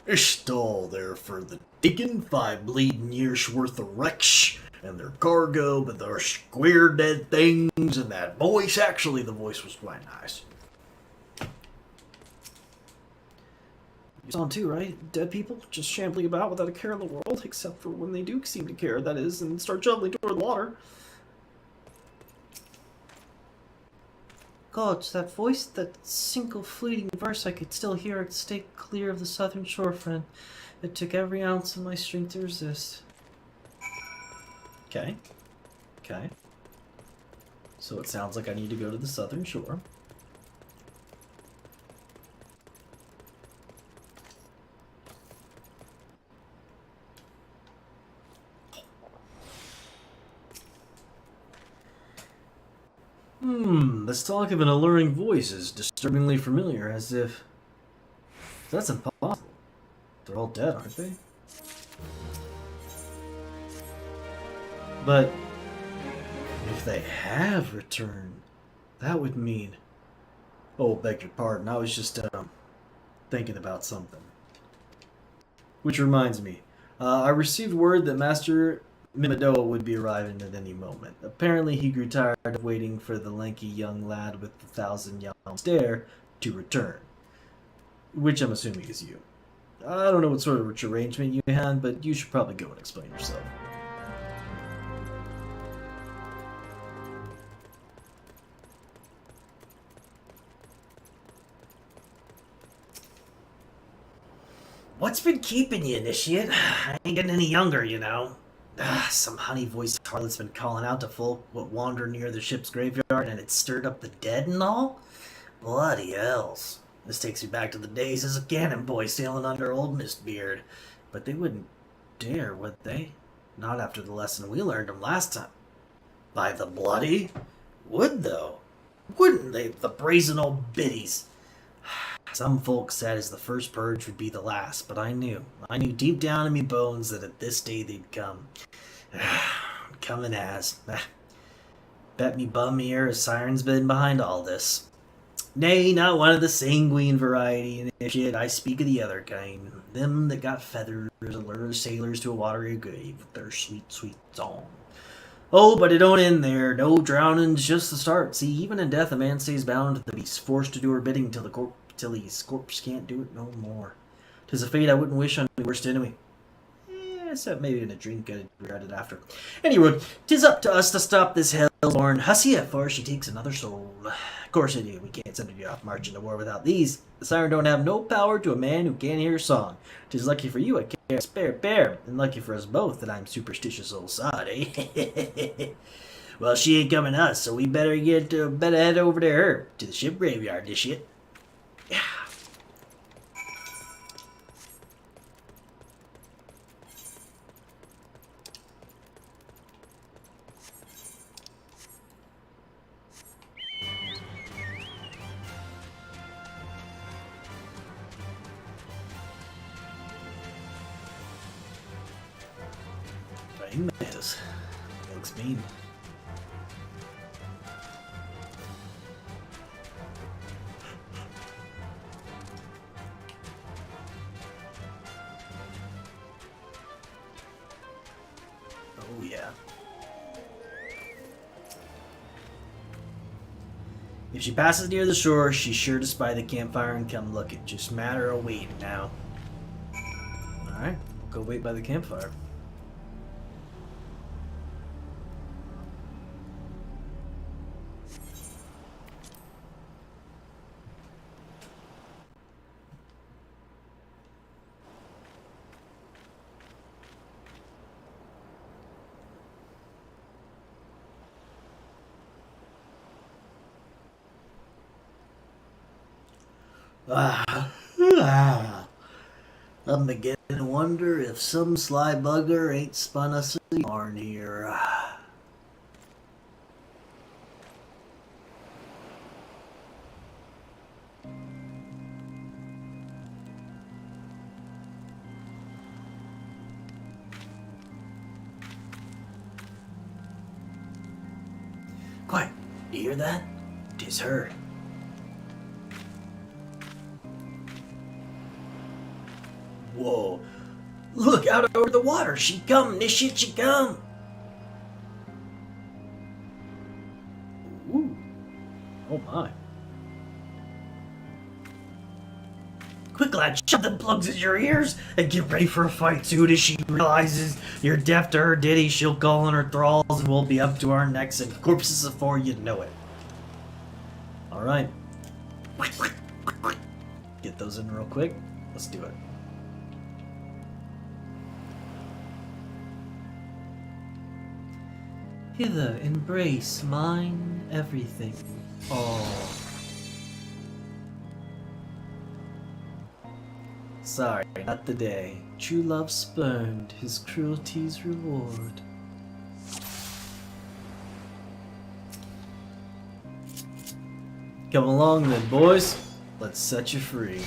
Speaker 1: A stall there for the deacon, 5 bleeding years worth of wrecks and their cargo, but they're square dead things, and that voice, actually the voice was quite nice. You saw them too, right? Dead people just shambling about without a care in the world, except for when they do seem to care, that is, and start shoveling toward the water. God, that voice, that single fleeting verse, I could still hear it. Stay clear of the southern shore, friend. It took every ounce of my strength to resist. Okay. Okay. So it sounds like I need to go to the southern shore. This talk of an alluring voice is disturbingly familiar, as if... That's impossible. They're all dead, aren't they? But if they have returned, that would mean... Oh, beg your pardon, I was just thinking about something. Which reminds me, I received word that Master Mimodella would be arriving at any moment. Apparently he grew tired of waiting for the lanky young lad with the 1,000-yard stare to return. Which I'm assuming is you. I don't know what sort of rich arrangement you had, but you should probably go and explain yourself. What's been keeping you, Initiate? I ain't getting any younger, you know. Some honey-voiced harlot's been calling out to folk what wander near the ship's graveyard, and it stirred up the dead and all? Bloody hells. This takes me back to the days as a cannon boy sailing under old Mistbeard. But they wouldn't dare, would they? Not after the lesson we learned them last time. By the bloody? Would, though. Wouldn't they, the brazen old biddies? Some folks said as the first purge would be the last, but I knew deep down in me bones that at this day they'd come. Coming as. Bet me bum ear a siren's been behind all this. Nay, not one of the sanguine variety, Initiate. I speak of the other kind. Them that got feathers and lure sailors to a watery grave with their sweet, sweet song. Oh, but it don't end there. No drowning's just the start. See, even in death a man stays bound to the beast, forced to do her bidding till his corpse can't do it no more. 'Tis a fate I wouldn't wish on my worst enemy. Except maybe in a drink I'd regret it after. Anyway, 'tis up to us to stop this hellborn hussy afore she takes another soul. Of course I do. We can't send you off marching to war without these. The siren don't have no power to a man who can't hear a song. 'Tis lucky for you I can't spare bear, and lucky for us both that I'm superstitious old sod, eh? Well, she ain't coming to us, so we better head over to her, to the ship graveyard, this shit. Yeah. Mantis. Looks mean. Oh yeah. If she passes near the shore, she's sure to spy the campfire and come looking. Just a matter of waiting now. Alright, go wait by the campfire. I'm beginning to wonder if some sly bugger ain't spun us a yarn here. Quiet, do you hear that? 'Tis her. Whoa. Look out over the water. She come, Initiate, she come. Ooh. Oh my. Quick, lad, shove them plugs in your ears and get ready for a fight. Soon as she realizes you're deaf to her ditty, she'll call on her thralls and we'll be up to our necks in corpses before you know it. Alright. Get those in real quick. Let's do it. Hither, embrace mine everything, all. Sorry, not the day. True love spurned, his cruelty's reward. Come along then, boys. Let's set you free.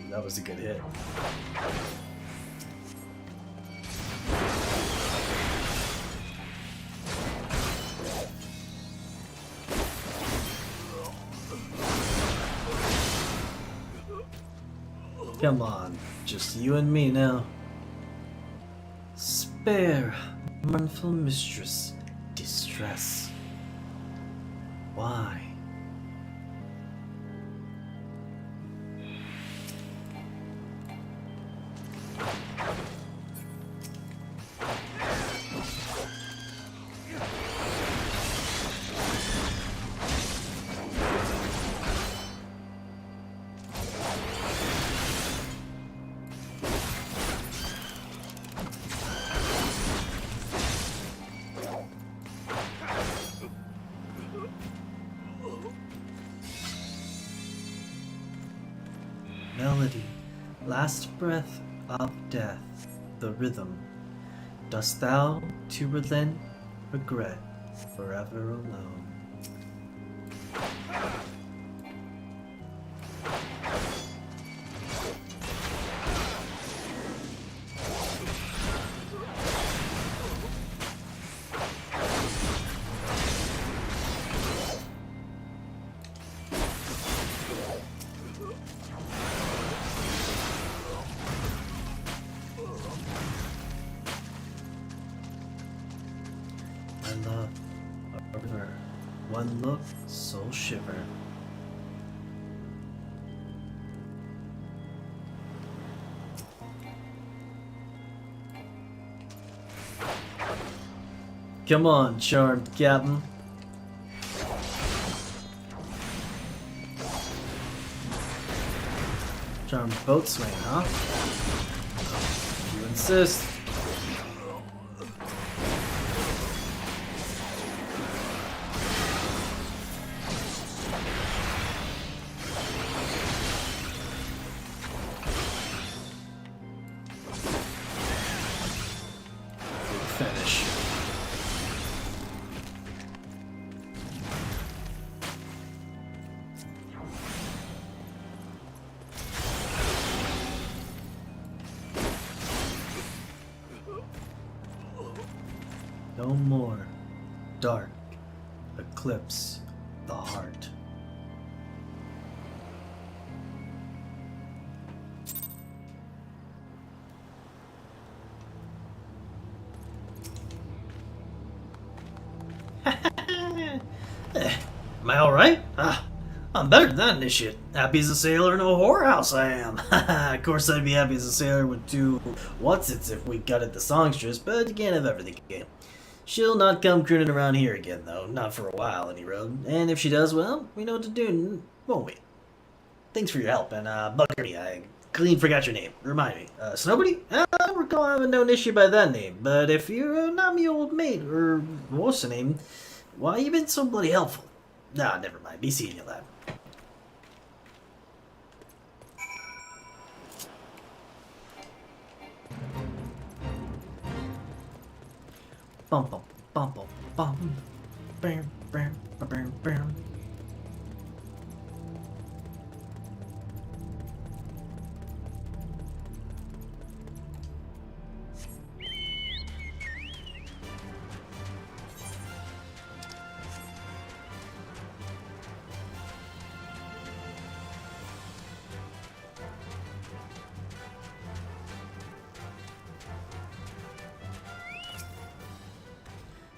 Speaker 1: That was a good hit. Come on, just you and me now. Spare, mournful mistress, distress. why? Melody, last breath of death, the rhythm. Dost thou to relent, regret, forever alone? My love, a river, one look, soul shiver. Come on, charmed captain. Charmed boatswain, huh? If you insist. Finish. No more dark eclipse the heart. Am I alright? I'm better than that initiate. Happy as a sailor in a whorehouse I am. Of course I'd be happy as a sailor with two what's-its if we gutted the songstress, but you can't have everything again. She'll not come crooning around here again, though. Not for a while, any road. And if she does, well, we know what to do, won't we? Thanks for your help, and Buckarty, I clean forgot your name. Remind me. Snowbody? I don't recall having no issue by that name, but if you're not me old mate, or what's the name, why you been so bloody helpful? Nah, never mind. Be seeing you, lad. Bum bum bum bum bum. Bam bam bam bam.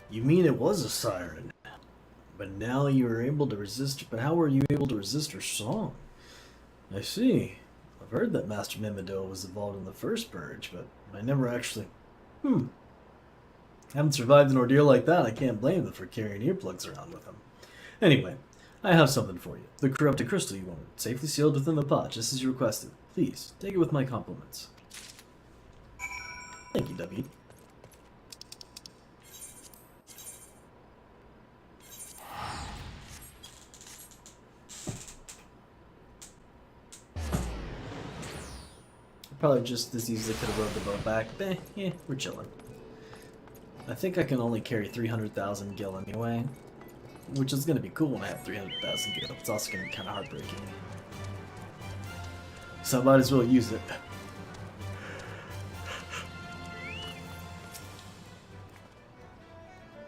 Speaker 1: You mean it was a siren, but now you are able to resist. But how were you able to resist her song? I see. I've heard that Master Mimido was involved in the first purge, but I never actually. Haven't survived an ordeal like that. I can't blame them for carrying earplugs around with them. Anyway, I have something for you. The corrupted crystal you wanted, safely sealed within the pot, just as you requested. Please take it with my compliments. Thank you, W. Probably just as easily could have rowed the boat back. Yeah, we're chilling. I think I can only carry 300,000 gil anyway, which is going to be cool when I have 300,000 gil. It's also going to be kind of heartbreaking. So I might as well use it.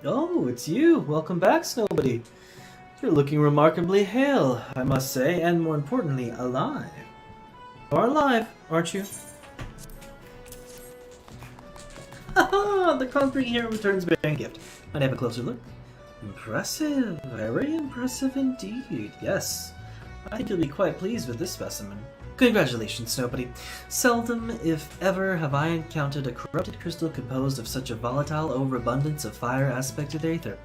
Speaker 1: Oh, it's you! Welcome back, Snowbody. You're looking remarkably hale, I must say, and more importantly, alive. You are alive, aren't you? Haha! The concrete hero returns bearing a gift. Might have a closer look. Impressive, very impressive indeed. Yes, I think you'll be quite pleased with this specimen. Congratulations, Nobody. Seldom, if ever, have I encountered a corrupted crystal composed of such a volatile overabundance of fire-aspected aether.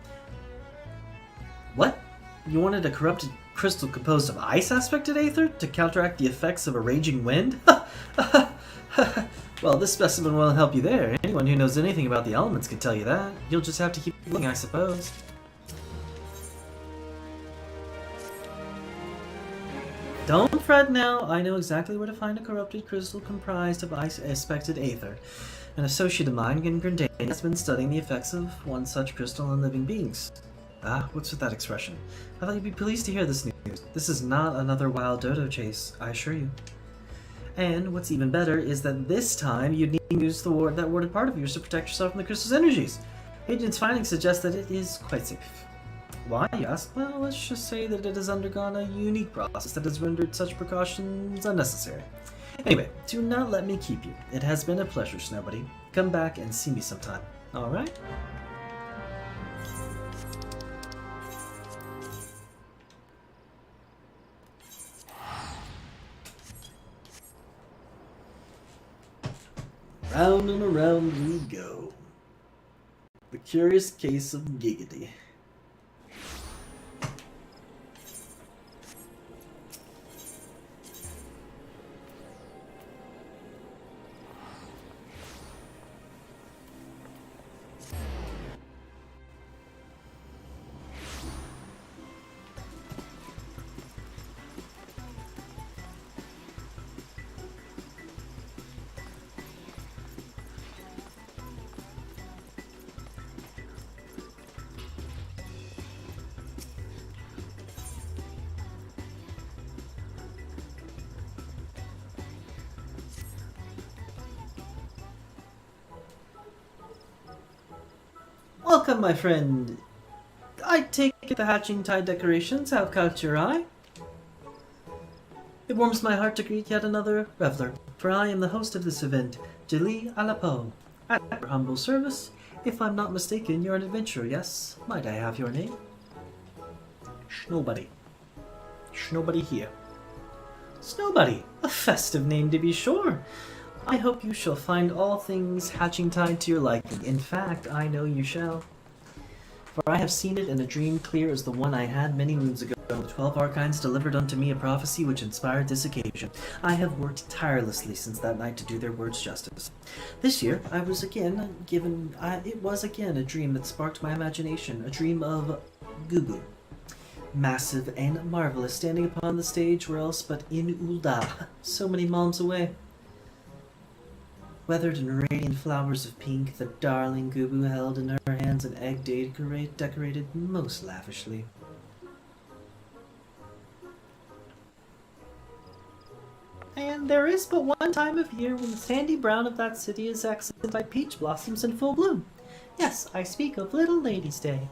Speaker 1: What? You wanted a corrupted crystal composed of ice-aspected aether to counteract the effects of a raging wind? Well, this specimen won't help you there. Anyone who knows anything about the elements can tell you that. You'll just have to keep looking, I suppose. Don't fret now, I know exactly where to find a corrupted crystal comprised of ice-aspected aether. An associate of mine in Grenada has been studying the effects of one such crystal on living beings. Ah, what's with that expression? I thought you'd be pleased to hear this news. This is not another wild dodo chase, I assure you. And what's even better is that this time you need to use that warded part of yours to protect yourself from the crystal's energies. Agent's findings suggest that it is quite safe. Why, you ask? Well, let's just say that it has undergone a unique process that has rendered such precautions unnecessary. Anyway, do not let me keep you. It has been a pleasure, Snowbody. Come back and see me sometime. Alright? Round and around we go. The Curious Case of Giggity. Welcome, my friend. I take it the hatching tide decorations have caught your eye. It warms my heart to greet yet another reveler, for I am the host of this event, Jali Alapo. At your humble service. If I'm not mistaken, you're an adventurer, yes? Might I have your name? Snowbody. Snowbody here. Snowbody, a festive name to be sure. I hope you shall find all things hatching tide to your liking. In fact, I know you shall. For I have seen it in a dream clear as the one I had many moons ago. The 12 archons delivered unto me a prophecy which inspired this occasion. I have worked tirelessly since that night to do their words justice. This year, it was again a dream that sparked my imagination, a dream of Gubu. Massive and marvelous, standing upon the stage where else but in Ulda, so many malms away. Weathered in radiant flowers of pink, the darling Gubu held in her hands an egg decorated most lavishly. And there is but one time of year when the sandy brown of that city is accented by peach blossoms in full bloom. Yes, I speak of Little Lady's Day.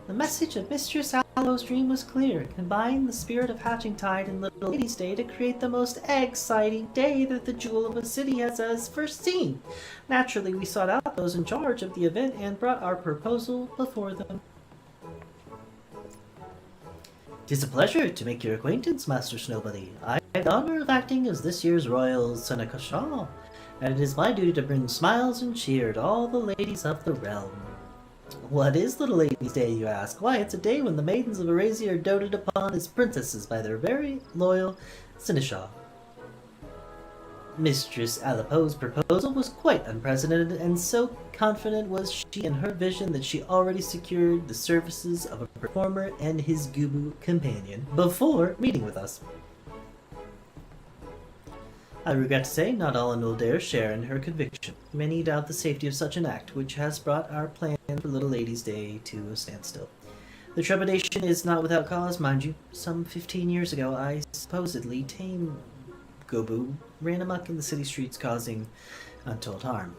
Speaker 1: The message of Mistress Aloe's dream was clear, combining the spirit of hatching tide and Little Lady's Day to create the most exciting day that the jewel of a city has first seen. Naturally, we sought out those in charge of the event and brought our proposal before them. "'Tis a pleasure to make your acquaintance, Master Snowbody. I have the honor of acting as this year's royal seneschal, and it is my duty to bring smiles and cheer to all the ladies of the realm." What is Little Lady's Day, you ask? Why, it's a day when the maidens of Eurasia are doted upon as princesses by their very loyal seneschal. Mistress Alapo's proposal was quite unprecedented, and so confident was she in her vision that she already secured the services of a performer and his Gubu companion before meeting with us. I regret to say, not all in Uldair share in her conviction. Many doubt the safety of such an act, which has brought our plan for Little Lady's Day to a standstill. The trepidation is not without cause, mind you. Some 15 years ago, I supposedly tamed Gubu, ran amok in the city streets, causing untold harm.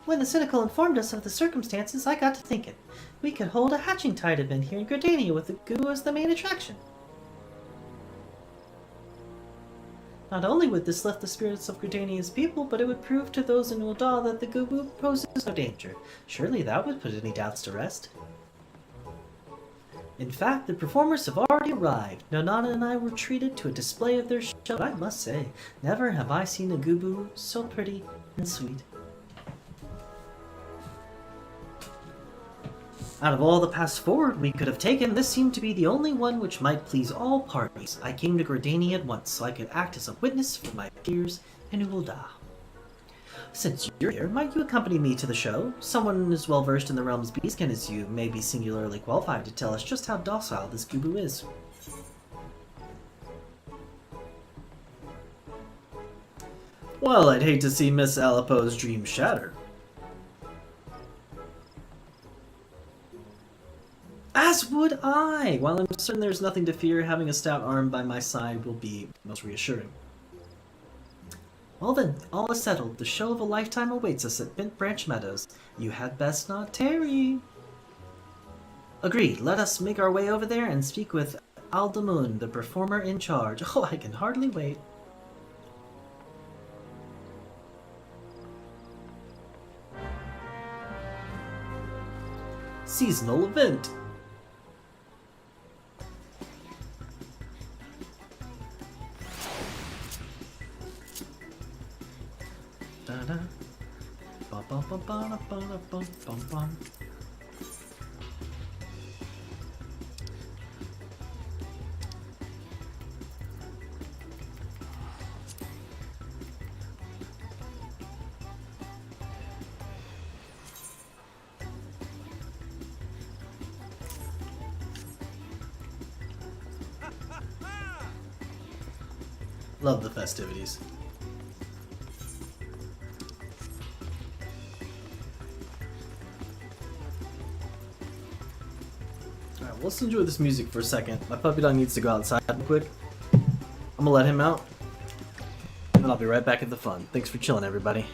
Speaker 1: When the Cynical informed us of the circumstances, I got to thinking. We could hold a hatching tide event here in Gardania with the Gubu as the main attraction. Not only would this lift the spirits of Gardania's people, but it would prove to those in Ulda that the Gubu poses no danger. Surely that would put any doubts to rest.
Speaker 2: In fact, the performers have already arrived. Nonana and I were treated to a display of their show, but I must say, never have I seen a Gubu so pretty and sweet. Out of all the paths forward we could have taken, this seemed to be the only one which might please all parties. I came to Gordani at once, so I could act as a witness for my peers in Ul'dah. Since you're here, might you accompany me to the show? Someone as well versed in the realm's beastkin as you may be singularly qualified to tell us just how docile this Gubu is.
Speaker 1: Well, I'd hate to see Miss Alipo's dream shatter.
Speaker 2: As would I! While I'm certain there's nothing to fear, having a stout arm by my side will be most reassuring. Well then, all is settled. The show of a lifetime awaits us at Bent Branch Meadows. You had best not tarry. Agreed. Let us make our way over there and speak with Aldamun, the performer in charge. Oh, I can hardly wait.
Speaker 1: Seasonal event.
Speaker 2: Da-da. Ba-ba-ba-ba-da-ba-da-bum-bum-bum.
Speaker 1: Love the festivities. Alright, well, let's enjoy this music for a second. My puppy dog needs to go outside real quick. I'm gonna let him out, and I'll be right back at the fun. Thanks for chilling, everybody.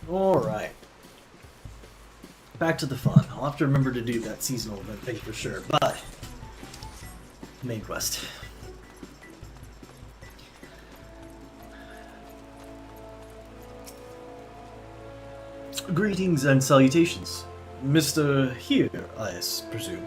Speaker 1: Alright. Back to the fun. I'll have to remember to do that seasonal event thing for sure, but... main quest. Greetings and salutations. Mr. Here, I presume.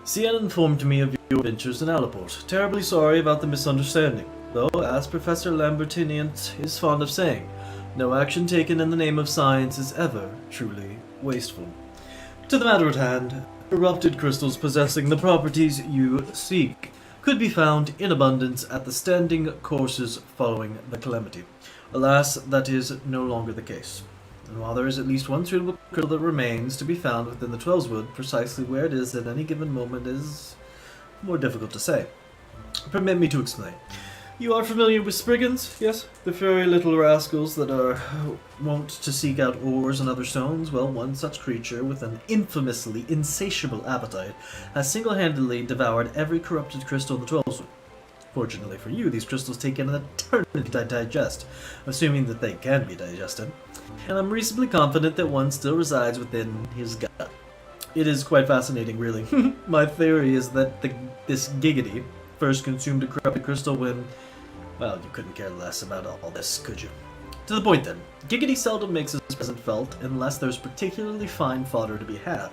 Speaker 1: Cian informed me of your adventures in Alaport. Terribly sorry about the misunderstanding, though, as Professor Lambertiniant is fond of saying, no action taken in the name of science is ever truly wasteful. To the matter at hand, corrupted crystals possessing the properties you seek could be found in abundance at the standing courses following the calamity. Alas, that is no longer the case. And while there is at least one suitable crystal that remains to be found within the Twellswood, precisely where it is at any given moment is more difficult to say. Permit me to explain. You are familiar with Spriggans, yes? The furry little rascals that are wont to seek out ores and other stones? Well, one such creature with an infamously insatiable appetite has single-handedly devoured every corrupted crystal in the Twellswood. Fortunately for you, these crystals take an eternity to digest, assuming that they can be digested, and I'm reasonably confident that one still resides within his gut. It is quite fascinating, really. My theory is that this Giggity first consumed a corrupted crystal when, well, you couldn't care less about all this, could you? To the point then, Giggity seldom makes his presence felt unless there's particularly fine fodder to be had.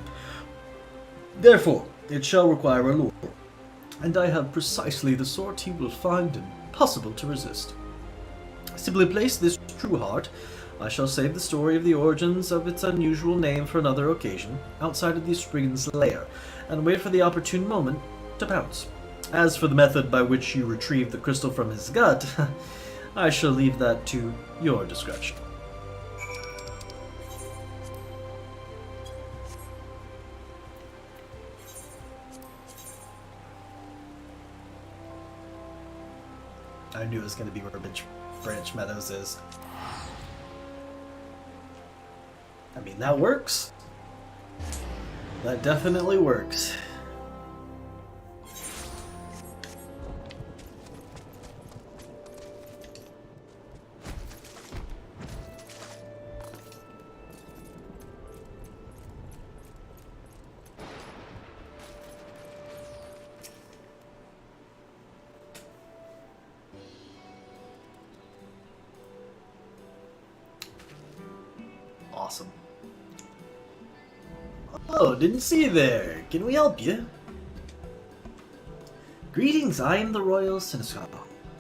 Speaker 1: Therefore, it shall require a lure. And I have precisely the sort he will find impossible to resist. Simply place this true heart, I shall save the story of the origins of its unusual name for another occasion, outside of the Spriggan's lair, and wait for the opportune moment to pounce. As for the method by which you retrieve the crystal from his gut, I shall leave that to your discretion. I knew it was going to be where Branch Meadows is. I mean, that works. That definitely works. Awesome. Oh, didn't see you there. Can we help you? Greetings, I am the Royal Seneschal,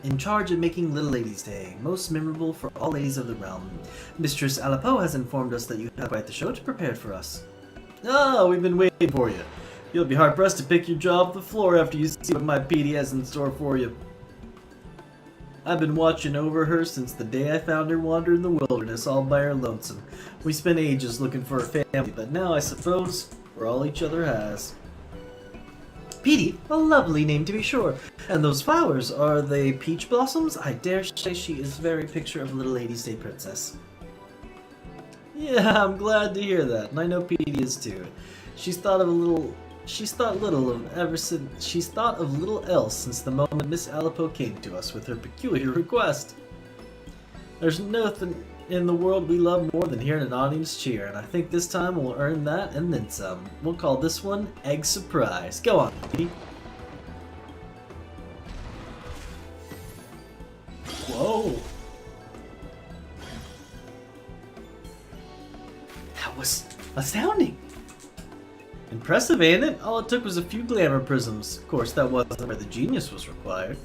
Speaker 1: in charge of making Little Ladies' Day most memorable for all ladies of the realm. Mistress Alapo has informed us that you have quite the show to prepare for us. Ah, we've been waiting for you. You'll be hard-pressed to pick your jaw off the floor after you see what my PD has in store for you. I've been watching over her since the day I found her wandering the wilderness all by her lonesome. We spent ages looking for a family, but now I suppose we're all each other has. Petey, a lovely name to be sure. And those flowers, are they peach blossoms? I dare say she is very picture of Little Lady's Day Princess. Yeah, I'm glad to hear that, and I know Petey is too. She's thought of little else since the moment Miss Alapo came to us with her peculiar request. There's nothing in the world we love more than hearing an audience cheer, and I think this time we'll earn that and then some. We'll call this one Egg Surprise. Go on, Petey. Whoa. That was astounding. Impressive, ain't it? All it took was a few glamour prisms. Of course, that wasn't where the genius was required.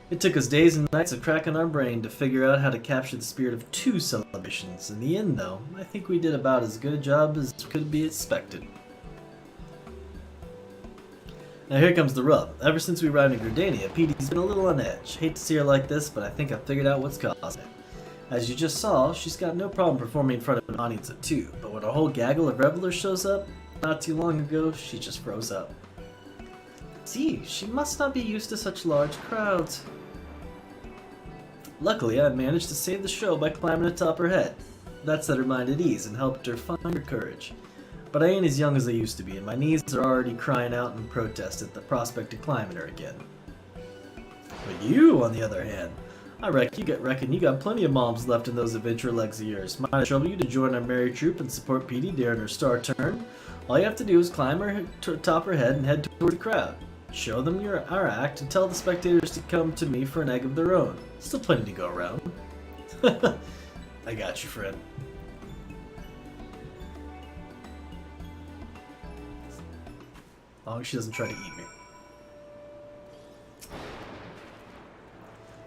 Speaker 1: It took us days and nights of cracking our brain to figure out how to capture the spirit of 2 celebrations. In the end, though, I think we did about as good a job as could be expected. Now here comes the rub. Ever since we arrived in Gridania, Petey's been a little on edge. Hate to see her like this, but I think I've figured out what's causing it. As you just saw, she's got no problem performing in front of an audience of 2, but when a whole gaggle of revelers shows up, not too long ago, she just froze up. See, she must not be used to such large crowds. Luckily, I managed to save the show by climbing atop her head. That set her mind at ease and helped her find her courage. But I ain't as young as I used to be, and my knees are already crying out in protest at the prospect of climbing her again. But you, on the other hand, reckon you got plenty of moms left in those adventure legs of yours. Might I trouble you to join our merry troop and support Petey during her star turn? All you have to do is climb her top her head and head toward the crowd. Show them our act and tell the spectators to come to me for an egg of their own. Still plenty to go around. I got you, friend. As long as she doesn't try to eat me.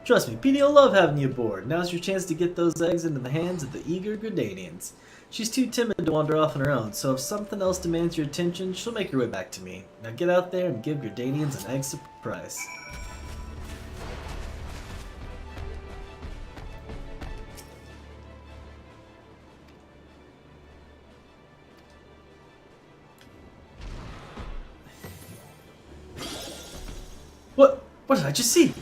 Speaker 1: Trust me, Petey will love having you aboard. Now's your chance to get those eggs into the hands of the eager Gridanians. She's too timid to wander off on her own, so if something else demands your attention, she'll make her way back to me. Now get out there and give Gridanians an egg surprise. What did I just see?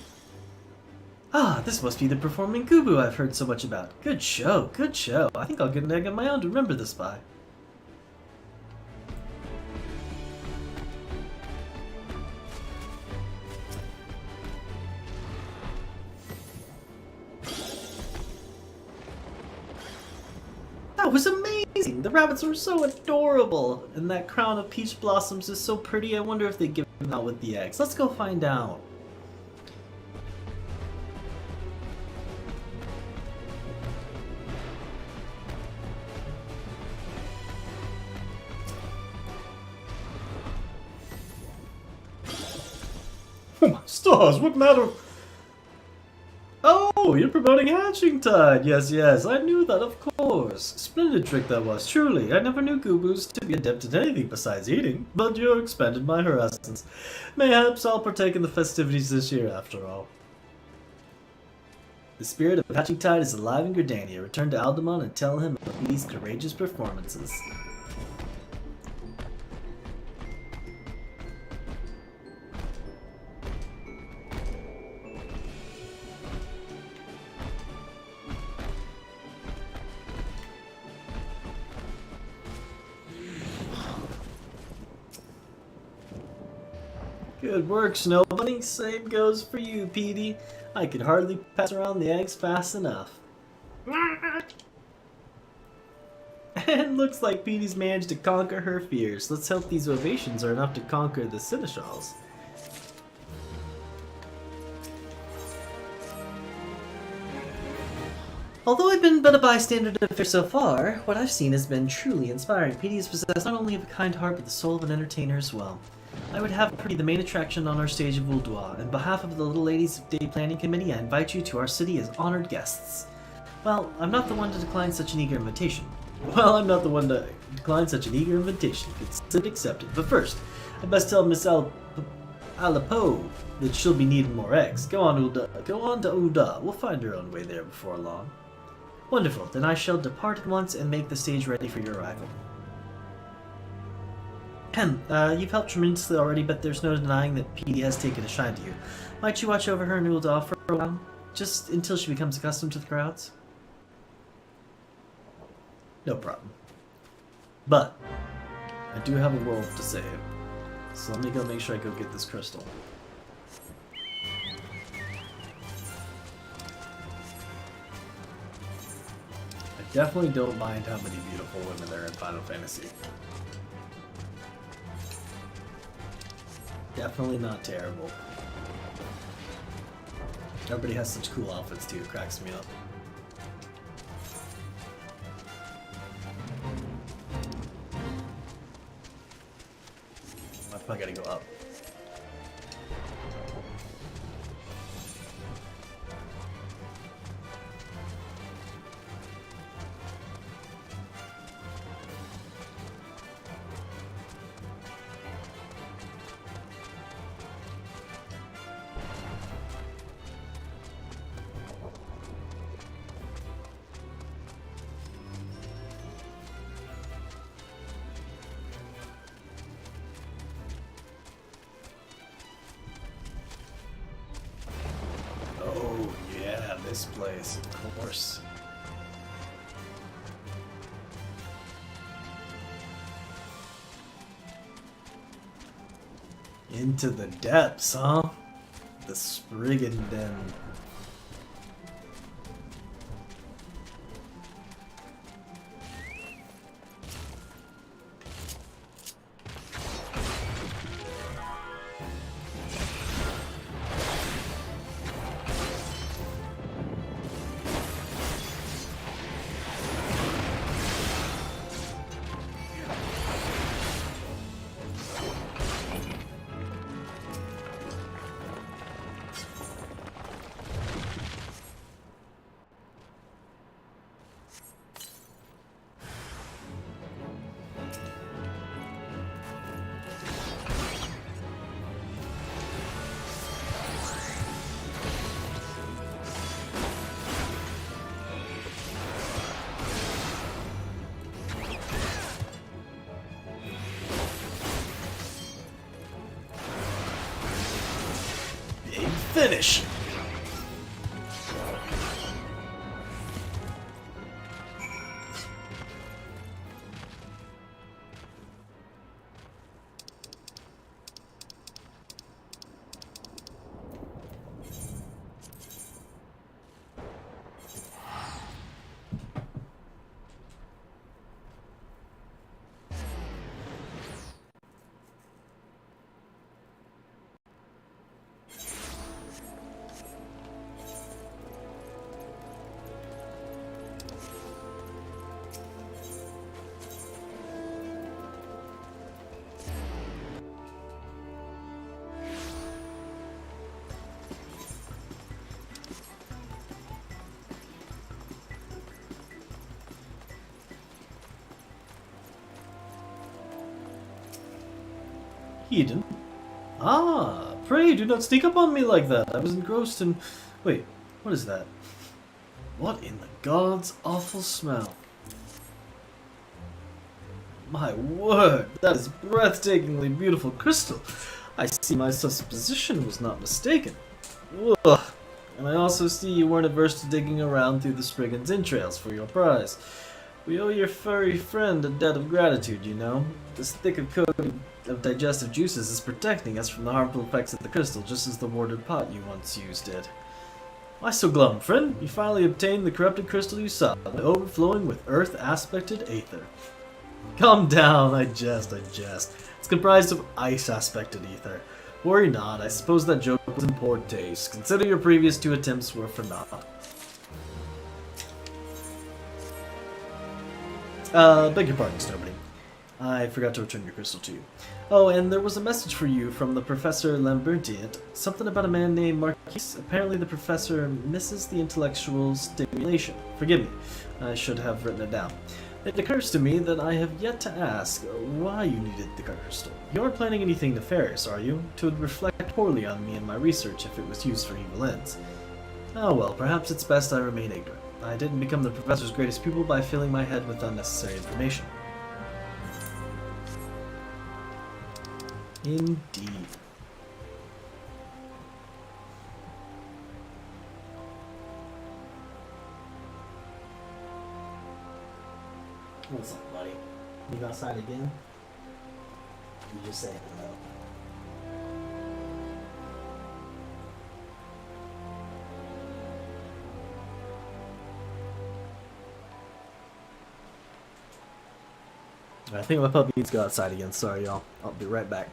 Speaker 1: Ah, this must be the performing Gubu I've heard so much about. Good show, good show. I think I'll get an egg of my own to remember this by. That was amazing! The rabbits were so adorable! And that crown of peach blossoms is so pretty. I wonder if they give them out with the eggs. Let's go find out. Oh my stars, what matter? Oh, you're promoting Hatching Tide. Yes, I knew that, of course. Splendid trick that was, truly. I never knew Gubus to be adept at anything besides eating, but you expanded my horizons. Mayhaps I'll partake in the festivities this year after all. The spirit of Hatching Tide is alive in Gridania. Return to Aldemon and tell him of these courageous performances. Good work, Snow Bunny. Same goes for you, Petey. I could hardly pass around the eggs fast enough. And looks like Petey's managed to conquer her fears. Let's hope these ovations are enough to conquer the Seneschals. Although I've been but a bystander to the fair so far, what I've seen has been truly inspiring. Petey is possessed not only of a kind heart, but the soul of an entertainer as well. I would have her be the main attraction on our stage of Ul'Dua. On behalf of the Little Ladies Day Planning Committee, I invite you to our city as honored guests. Well, I'm not the one to decline such an eager invitation. Consider accepted. But first, I best tell Miss Alipo that she'll be needing more eggs. Go on to Ul'Da. We'll find her own way there before long. Wonderful. Then I shall depart at once and make the stage ready for your arrival. You've helped tremendously already, but there's no denying that Petey has taken a shine to you. Might you watch over her in Ul'Da for a while? Just until she becomes accustomed to the crowds? No problem. But, I do have a world to save. So let me go make sure I go get this crystal. I definitely don't mind how many beautiful women there are in Final Fantasy. Definitely not terrible. Everybody has such cool outfits too, it cracks me up. I probably gotta go up. This place, of course. Into the depths, huh? The Spriggan Den. finish! Eden? Ah, pray do not sneak up on me like that. I was engrossed in... Wait, what is that? What in the God's awful smell? My word, that is breathtakingly beautiful crystal. I see my supposition was not mistaken. Ugh. And I also see you weren't averse to digging around through the Spriggan's entrails for your prize. We owe your furry friend a debt of gratitude, you know. This thick coating of digestive juices is protecting us from the harmful effects of the crystal, just as the watered pot you once used did. Why so glum, friend? You finally obtained the corrupted crystal you sought, overflowing with earth-aspected aether. Calm down, I jest. It's comprised of ice-aspected ether. Worry not, I suppose that joke was in poor taste. Consider your previous 2 attempts were for naught. Beg your pardon, Snowbody. I forgot to return your crystal to you. Oh, and there was a message for you from the Professor Lambertian. Something about a man named Marquise. Apparently the professor misses the intellectual stimulation. Forgive me, I should have written it down. It occurs to me that I have yet to ask why you needed the crystal. You aren't planning anything nefarious, are you? It would reflect poorly on me and my research if it was used for evil ends. Oh well, perhaps it's best I remain ignorant. I didn't become the professor's greatest pupil by filling my head with unnecessary information. Indeed. What's up, buddy? You outside again? You just say hello. I think my puppy needs to go outside again. Sorry, y'all. I'll be right back.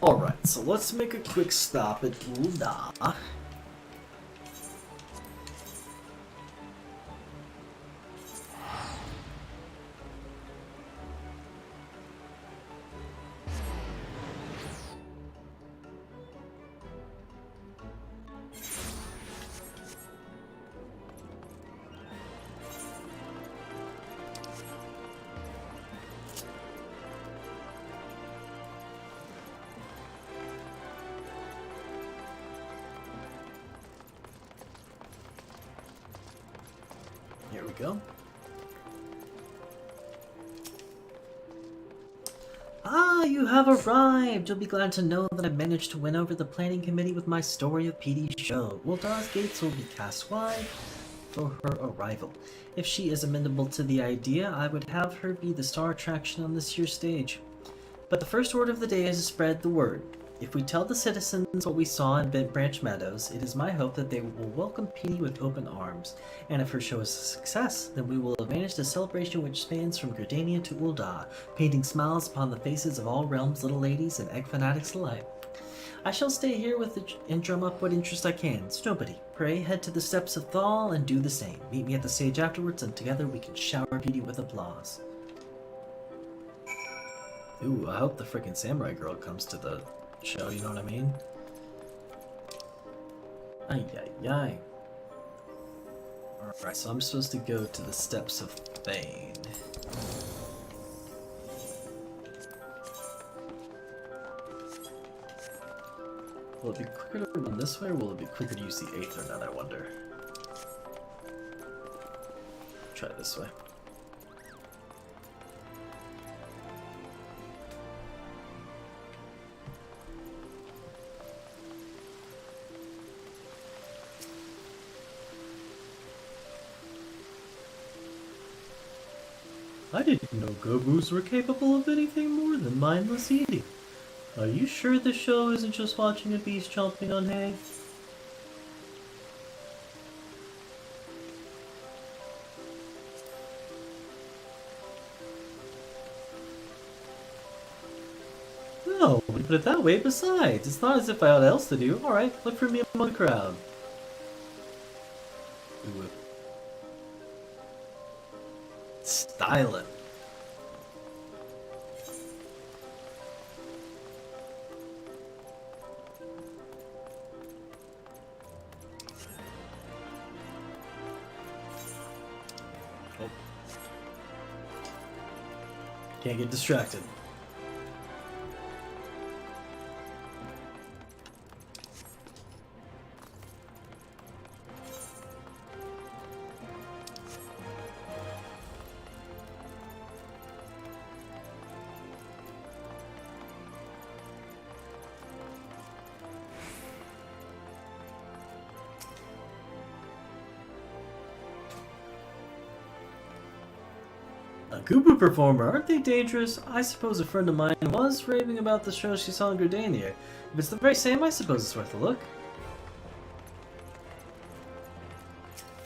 Speaker 1: Alright, so let's make a quick stop at Ulda. Here we go.
Speaker 2: Ah, you have arrived! You'll be glad to know that I managed to win over the planning committee with my story of PD's show. Wilda's gates will be cast wide for her arrival. If she is amenable to the idea, I would have her be the star attraction on this year's stage. But the first order of the day is to spread the word. If we tell the citizens what we saw in Bent Branch Meadows, it is my hope that they will welcome Petey with open arms. And if her show is a success, then we will advantage the celebration which spans from Gridania to Ulda, painting smiles upon the faces of all realms, little ladies, and egg fanatics alike. I shall stay here and drum up what interest I can. So nobody, pray head to the steps of Thal and do the same. Meet me at the stage afterwards, and together we can shower Petey with applause.
Speaker 1: Ooh, I hope the freaking samurai girl comes to the show, you know what I mean? Ay, ay, ay. Alright, so I'm supposed to go to the steps of Thane. Will it be quicker to run this way, or will it be quicker to use the Aether Net, I wonder? Try this way. I didn't know Gobus were capable of anything more than mindless eating. Are you sure the show isn't just watching a beast chomping on hay? No, when you put it that way, besides, it's not as if I had else to do. Alright, look for me among the crowd. Dial it. Oh. Can't get distracted. A Goobu performer, aren't they dangerous? I suppose a friend of mine was raving about the show she saw in Gridania. If it's the very same, I suppose it's worth a look.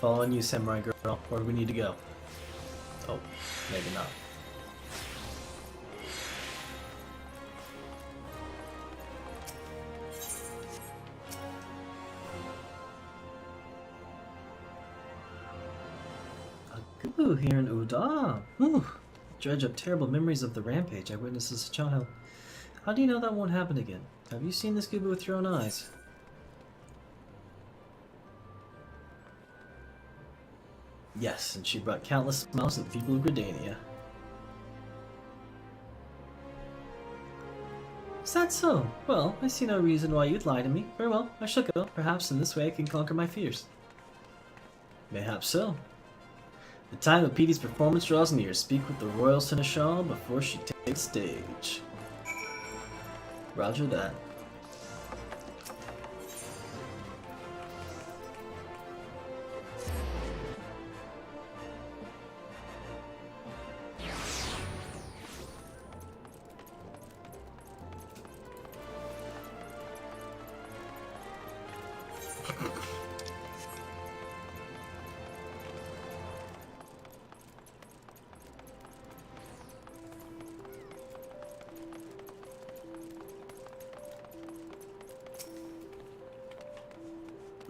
Speaker 1: Following you, samurai girl. Where do we need to go? Oh, maybe not. Ooh, here in Uda. Ooh, dredge up terrible memories of the rampage I witnessed as a child. How do you know that won't happen again? Have you seen this Gooba with your own eyes? Yes, and she brought countless smiles to the people of Gridania. Is that so? Well, I see no reason why you'd lie to me. Very well, I shall go. Perhaps in this way I can conquer my fears. Mayhaps so. The time of Petey's performance draws near. Speak with the royal seneschal before she takes stage. Roger that.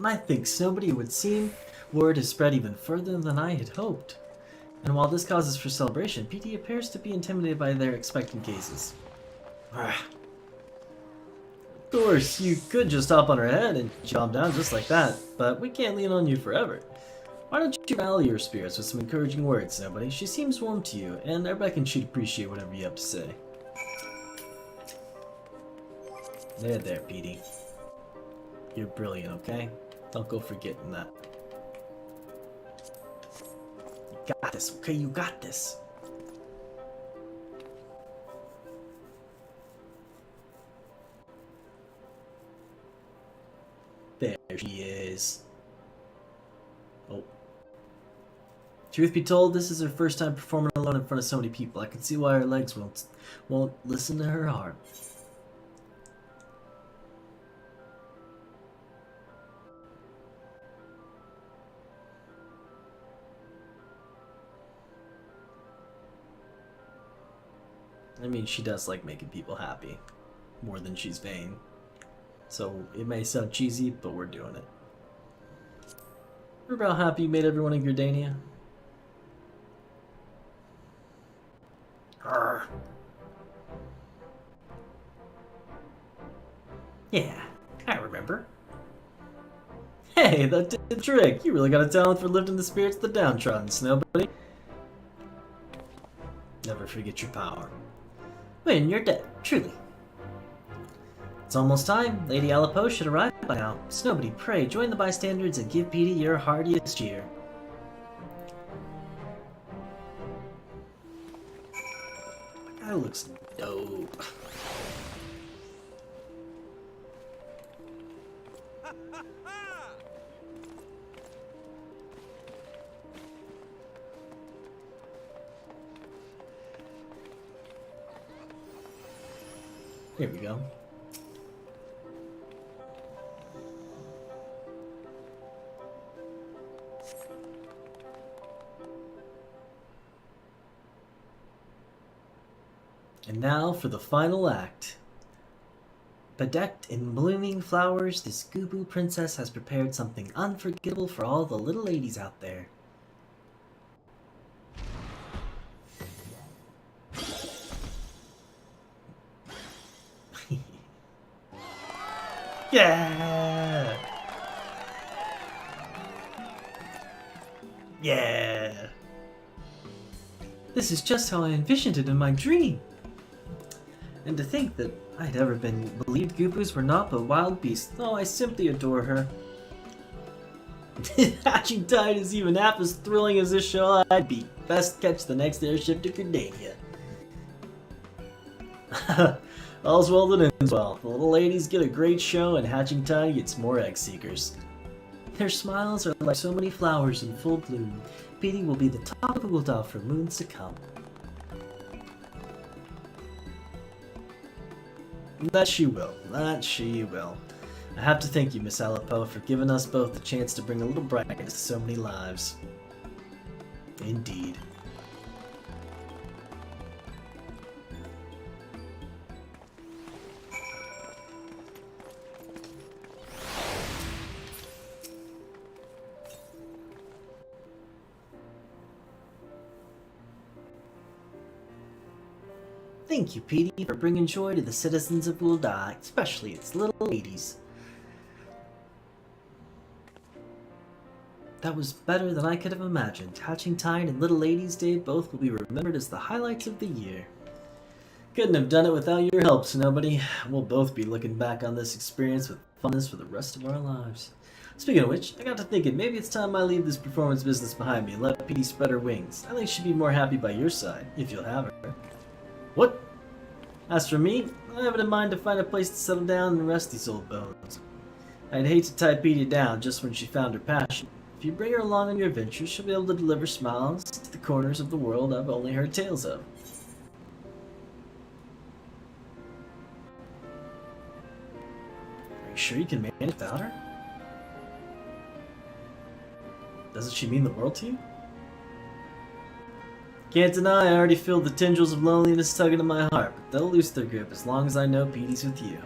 Speaker 1: I think nobody would seem word has spread even further than I had hoped. And while this causes for celebration, PT appears to be intimidated by their expectant gazes. Of course, you could just hop on her head and jump down just like that, but we can't lean on you forever. Why don't you rally your spirits with some encouraging words, nobody? She seems warm to you, and I reckon she'd appreciate whatever you have to say. There, Petey. You're brilliant, okay? Don't go forgetting that. You got this, okay? You got this. There she is. Oh. Truth be told, this is her first time performing alone in front of so many people. I can see why her legs won't listen to her heart. I mean, she does like making people happy, more than she's vain. So it may sound cheesy, but we're doing it. We're about happy you made everyone in Gridania. Arrgh. Yeah, I remember. Hey, that did the trick. You really got a talent for lifting the spirits of the downtrodden, Snowbuddy. Never forget your power. When you're dead, truly. It's almost time. Lady Alipo should arrive by now. Snowbuddy, pray join the bystanders and give Petey your heartiest cheer. That guy looks dope. Here we go. And now for the final act. Bedecked in blooming flowers, this Goobu princess has prepared something unforgettable for all the little ladies out there. Yeah! Yeah!
Speaker 2: This is just how I envisioned it in my dream. And to think that I'd ever been believed Goobus were not but wild beasts. Oh, I simply adore her. If Hatching Tide is even half as thrilling as this show, I'd be best catch the next airship to Gardania. All's well that ends well. The little ladies get a great show, and Hatching Tide gets more egg seekers. Their smiles are like so many flowers in full bloom. Petey will be the top of the world for moons to come.
Speaker 1: That she will. That she will. I have to thank you, Miss Alapo, for giving us both the chance to bring a little brightness to so many lives. Indeed.
Speaker 2: Thank you, Petey, for bringing joy to the citizens of Ul'dah, especially its little ladies. That was better than I could have imagined. Hatching Tide and Little Ladies Day both will be remembered as the highlights of the year.
Speaker 1: Couldn't have done it without your help, Snowbody. We'll both be looking back on this experience with funness for the rest of our lives. Speaking of which, I got to thinking, maybe it's time I leave this performance business behind me and let Petey spread her wings. I think she'd be more happy by your side, if you'll have her. What? As for me, I have it in mind to find a place to settle down and rest these old bones. I'd hate to tie Petey down just when she found her passion. If you bring her along on your adventures, she'll be able to deliver smiles to the corners of the world I've only heard tales of. Are you sure you can manage without her? Doesn't she mean the world to you? Can't deny I already feel the tendrils of loneliness tugging at my heart, but they'll loose their grip as long as I know Petey's with you.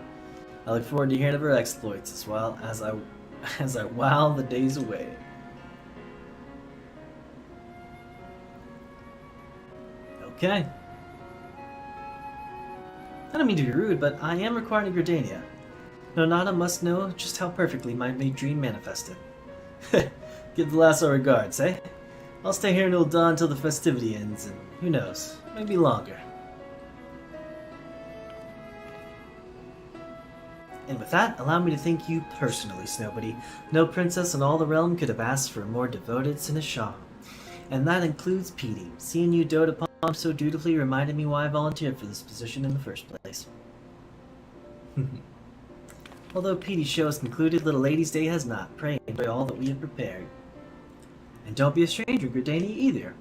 Speaker 1: I look forward to hearing of her exploits as well as I while the days away. Okay. I don't mean to be rude, but I am requiring Gardania. Nonata must know just how perfectly my dream manifested. Give the lasso regards, eh? I'll stay here in Ul'dah until the festivity ends, and who knows, maybe longer. And with that, allow me to thank you personally, Snowbody. No princess in all the realm could have asked for a more devoted Seneschal. And that includes Petey. Seeing you dote upon him so dutifully reminded me why I volunteered for this position in the first place. Although Petey's show is concluded, Little Ladies' Day has not. Pray enjoy all that we have prepared. And don't be a stranger, Gardania, either.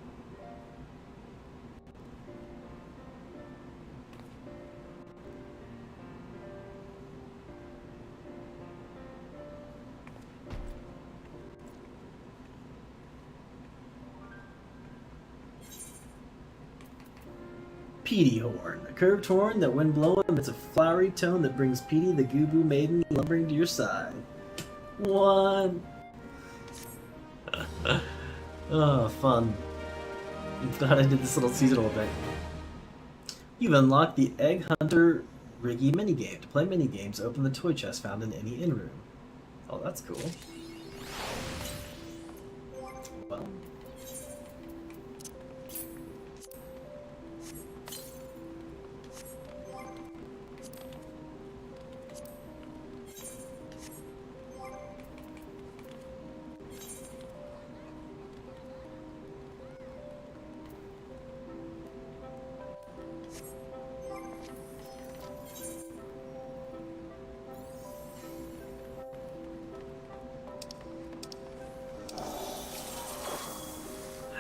Speaker 1: Petey horn, a curved horn that when blown emits a flowery tone that brings Petey the Gooboo maiden lumbering to your side. One. Oh, fun. I'm glad I did this little seasonal thing. You've unlocked the Egg Hunter Riggy minigame. To play minigames, open the toy chest found in any inn room. Oh, that's cool. Well.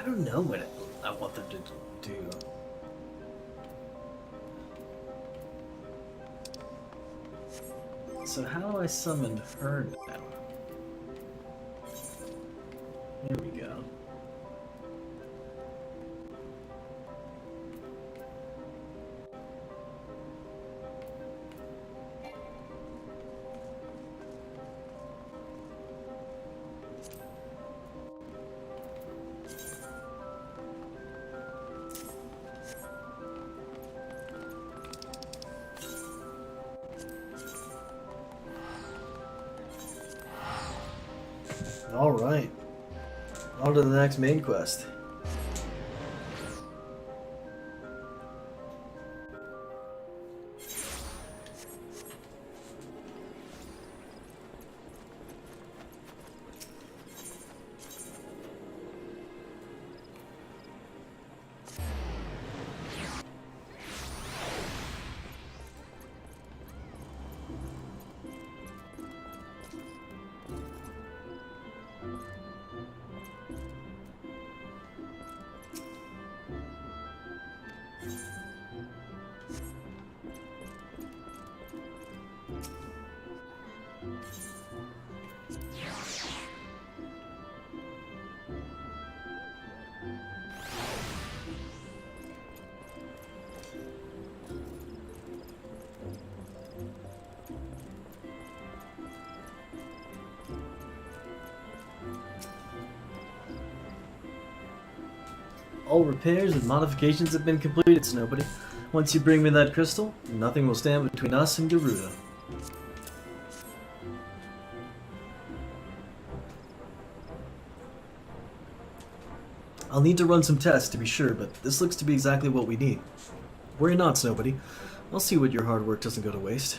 Speaker 1: I don't know what I want them to do. So how do I summon her now? Here we go. Alright. On to the next main quest. All repairs and modifications have been completed, Snowbody. Once you bring me that crystal, nothing will stand between us and Garuda. I'll need to run some tests to be sure, but this looks to be exactly what we need. Worry not, Snowbody. I'll see what your hard work doesn't go to waste.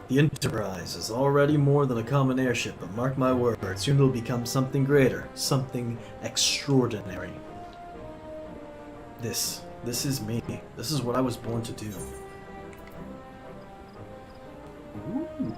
Speaker 1: The Enterprise is already more than a common airship, but mark my words, soon it'll become something greater, something extraordinary. This is me. This is what I was born to do. Ooh.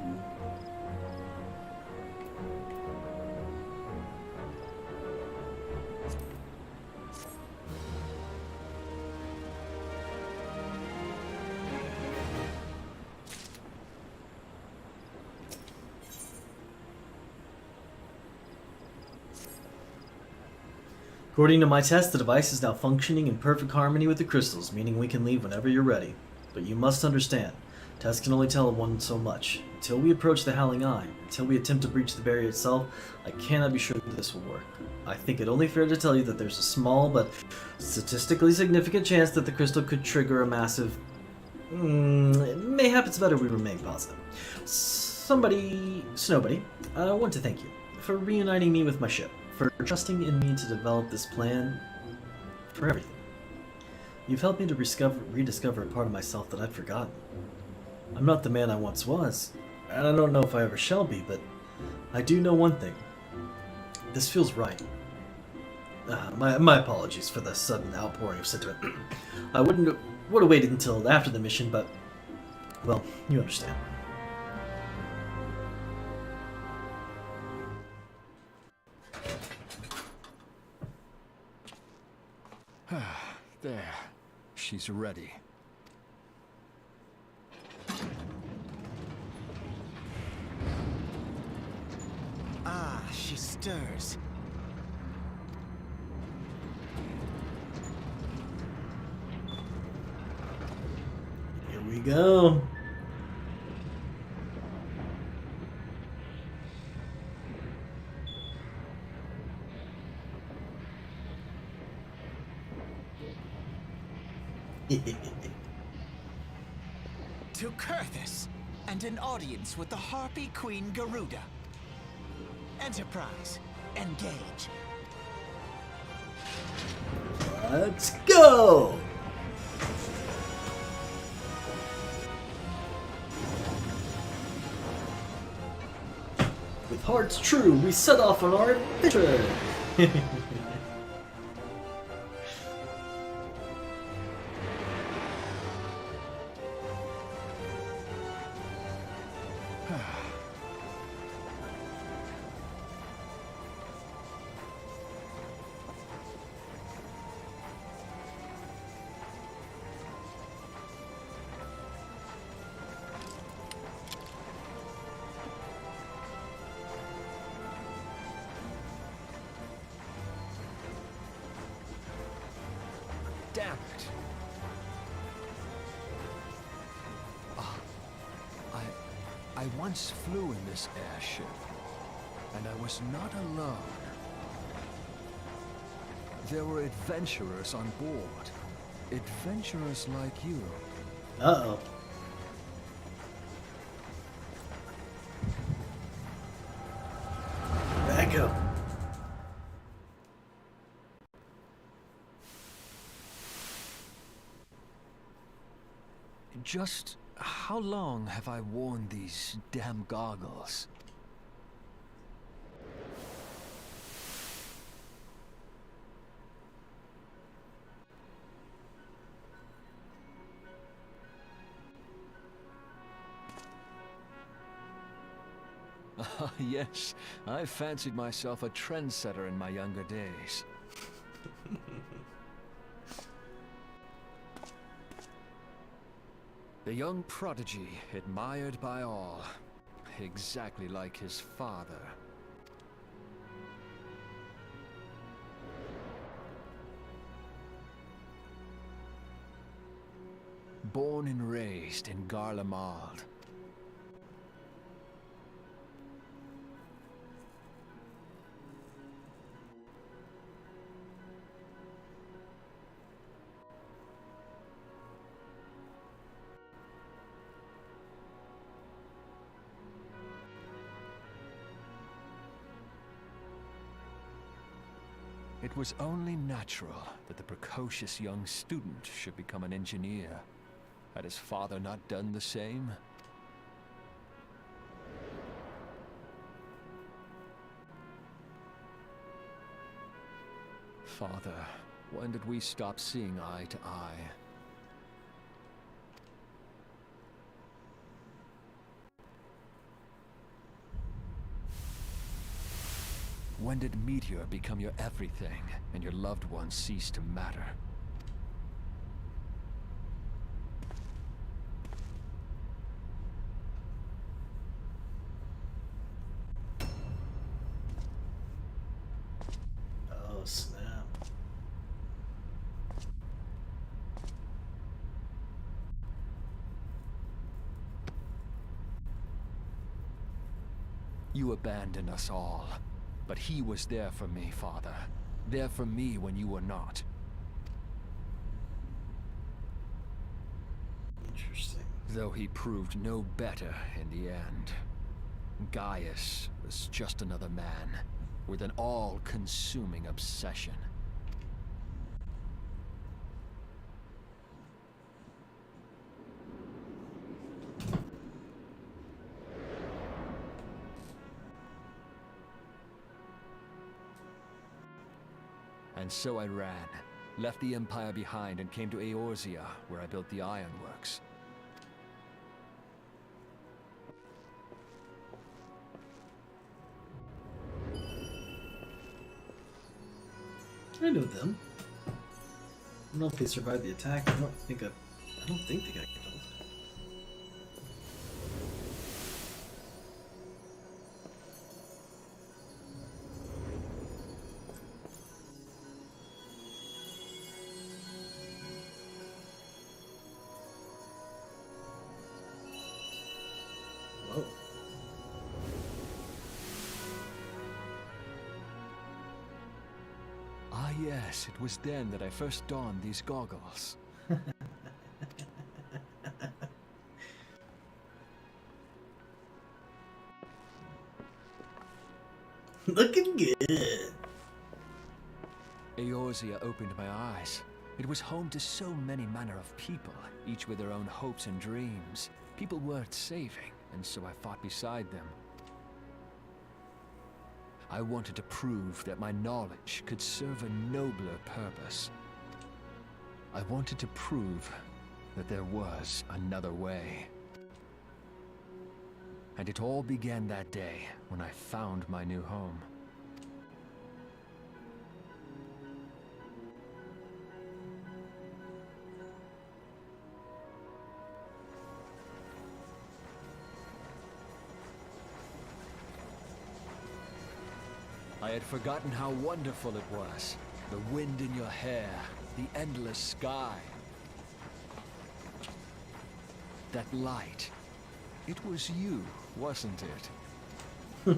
Speaker 1: According to my test, the device is now functioning in perfect harmony with the crystals, meaning we can leave whenever you're ready. But you must understand, tests can only tell one so much. Until we approach the Howling Eye, until we attempt to breach the barrier itself, I cannot be sure that this will work. I think it only fair to tell you that there's a small but statistically significant chance that the crystal could trigger a massive... mayhap it's better we remain positive. Snowbody, I want to thank you for reuniting me with my ship, for trusting in me to develop this plan, for everything. You've helped me to rediscover a part of myself that I'd forgotten. I'm not the man I once was, and I don't know if I ever shall be, but I do know one thing. This feels right. My apologies for the sudden outpouring of sentiment. I would have waited until after the mission, but, well, you understand.
Speaker 3: There. She's ready.
Speaker 4: Ah, she stirs.
Speaker 1: Here we go.
Speaker 4: To Kurthus, and an audience with the Harpy Queen Garuda. Enterprise, engage.
Speaker 1: Let's go! With hearts true, we set off on our adventure!
Speaker 3: Damn it. I once flew in this airship, and I was not alone. There were adventurers on board. Adventurers like you.
Speaker 1: Uh-oh. go.
Speaker 3: Just how long have I worn these damn goggles? Ah, yes. I fancied myself a trendsetter in my younger days. The young prodigy, admired by all. Exactly like his father. Born and raised in Garlemald. It was only natural that the precocious young student should become an engineer. Had his father not done the same? Father, when did we stop seeing eye to eye? When did Meteor become your everything, and your loved ones cease to matter?
Speaker 1: Oh, snap.
Speaker 3: You abandoned us all. But he was there for me, Father. There for me when you were not.
Speaker 1: Interesting.
Speaker 3: Though he proved no better in the end. Gaius was just another man, with an all-consuming obsession. And so I ran, left the Empire behind and came to Eorzea, where I built the ironworks.
Speaker 1: I know them. I don't know if they survived the attack. I don't think they got killed. Whoa.
Speaker 3: Ah yes, it was then that I first donned these goggles.
Speaker 1: Looking good.
Speaker 3: Eorzea opened my eyes. It was home to so many manner of people, each with their own hopes and dreams. People worth saving, and so I fought beside them. I wanted to prove that my knowledge could serve a nobler purpose. I wanted to prove that there was another way. And it all began that day when I found my new home. I had forgotten how wonderful it was. The wind in your hair, the endless sky. That light. It was you, wasn't it?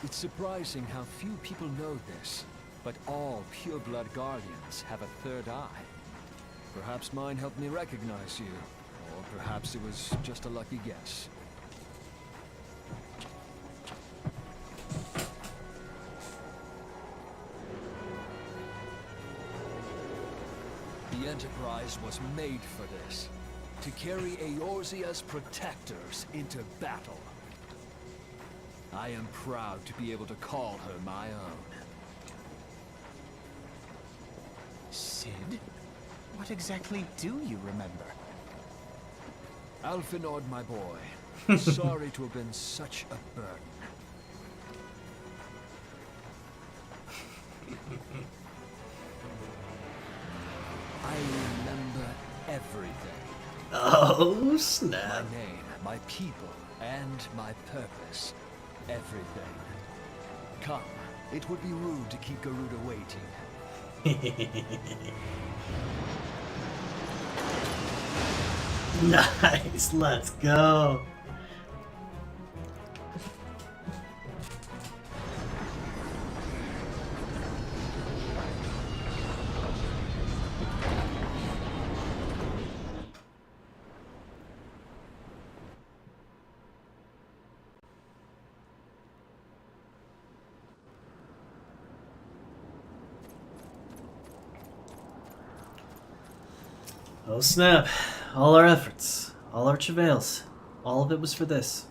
Speaker 3: It's surprising how few people know this, but all pureblood guardians have a third eye. Perhaps mine helped me recognize you, or perhaps it was just a lucky guess. Enterprise was made for this. To carry Eorzea's protectors into battle. I am proud to be able to call her my own.
Speaker 4: Sid? What exactly do you remember?
Speaker 3: Alphinaud, my boy. Sorry to have been such a burden. I remember everything.
Speaker 1: Oh, snap.
Speaker 3: My name, my people, and my purpose. Everything. Come, it would be rude to keep Garuda waiting.
Speaker 1: Nice, let's go. Oh snap. All our efforts, all our travails, all of it was for this.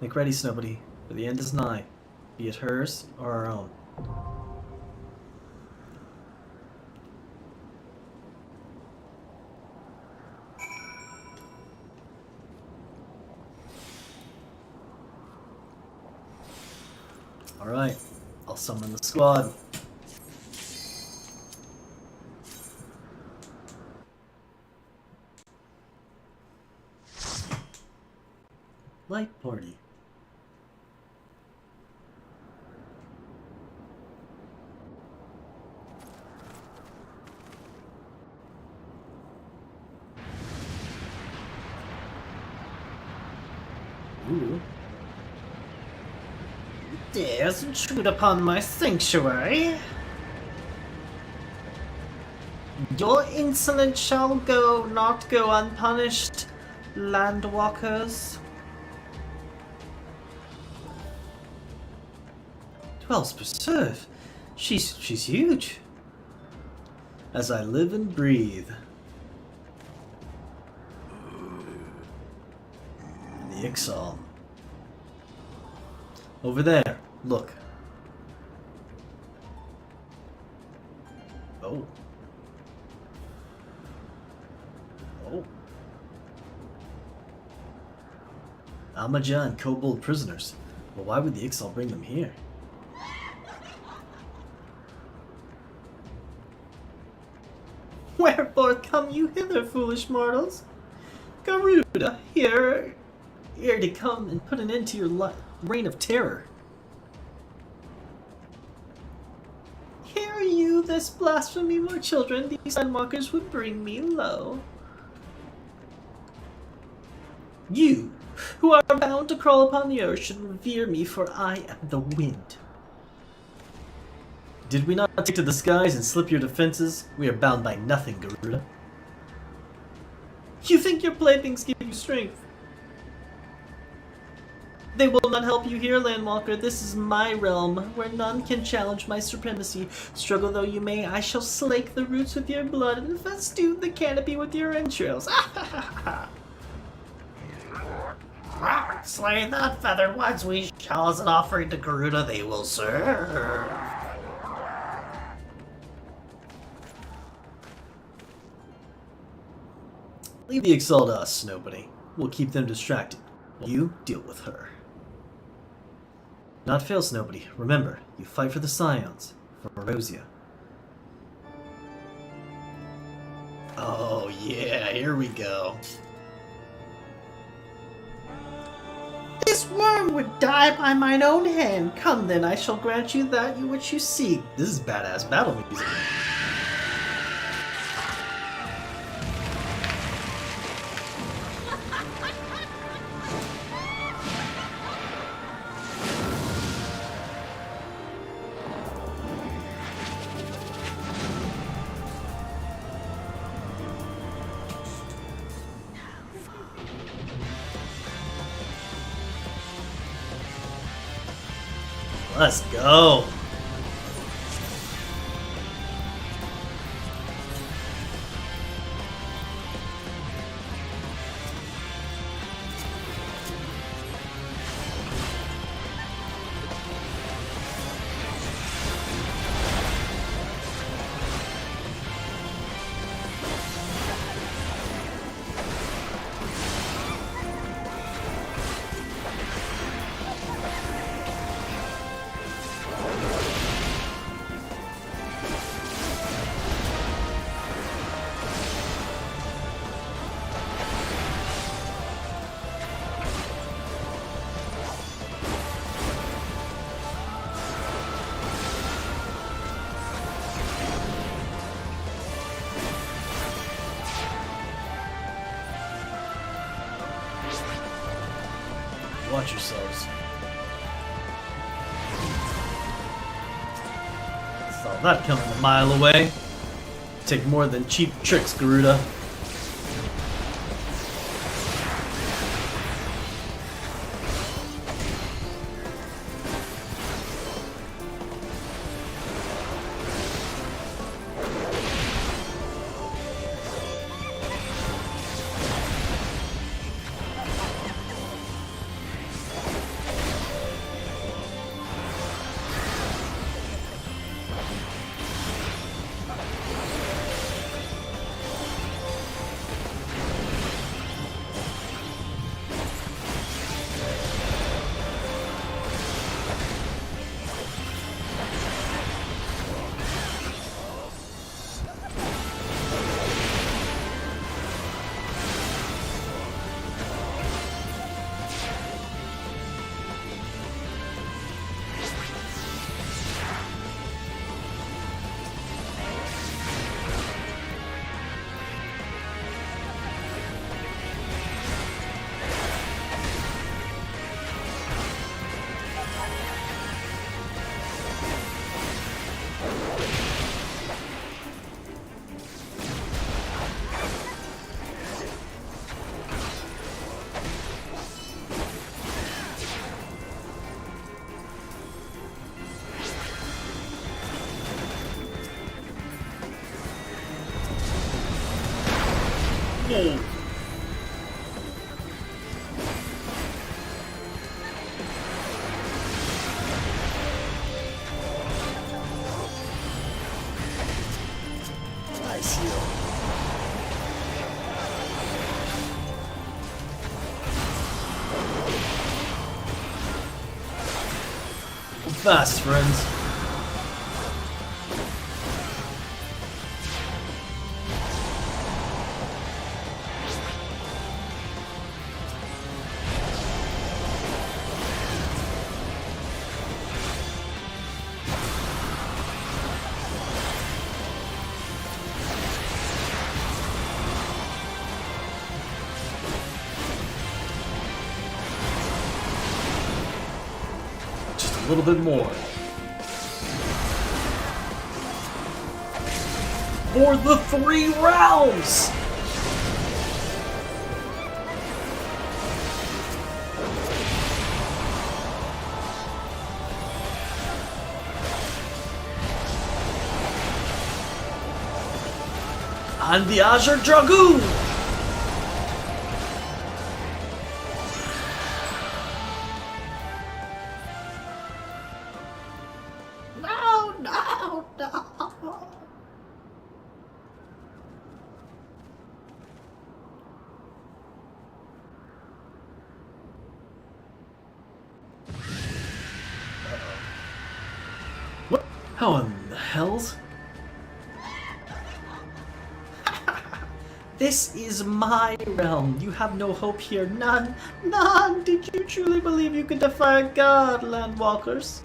Speaker 1: Make ready, Snowbody, for the end is nigh, be it hers or our own. Alright, I'll summon the squad. Light party. Ooh. Dares intrude upon my sanctuary. Your insolence shall not go unpunished, landwalkers. 12's preserve. She's huge. As I live and breathe. The Ixal. Over there. Look. Oh. Oh. Amaja and Kobold prisoners. But why would the Ixal bring them here? Wherefore come you hither, foolish mortals? Garuda, here to come and put an end to your reign of terror. Hear you this blasphemy, my children? These landwalkers would bring me low. You, who are bound to crawl upon the earth, should revere me, for I am the wind. Did we not take to the skies and slip your defenses? We are bound by nothing, Garuda. You think your playthings give you strength? They will not help you here, Landwalker. This is my realm, where none can challenge my supremacy. Struggle though you may, I shall slake the roots with your blood and festoon the canopy with your entrails. Slay that feathered ones we shall as an offering to Garuda they will serve. Leave the Ixal to us, Snowbody. We'll keep them distracted. You deal with her. Not fail, Snowbody. Remember, you fight for the Scions, for Eorzeia. Oh yeah, here we go. This worm would die by mine own hand. Come then, I shall grant you that which you seek. This is badass battle music. Let's go. about yourselves. Saw that coming a mile away. Take more than cheap tricks, Garuda. Whoa. Nice heal. Fast, friends. A little bit more. For the 3 rounds! And the Azure Dragoon! What? How in the hells? This is my realm. You have no hope here. None. None. Did you truly believe you could defy a god, landwalkers?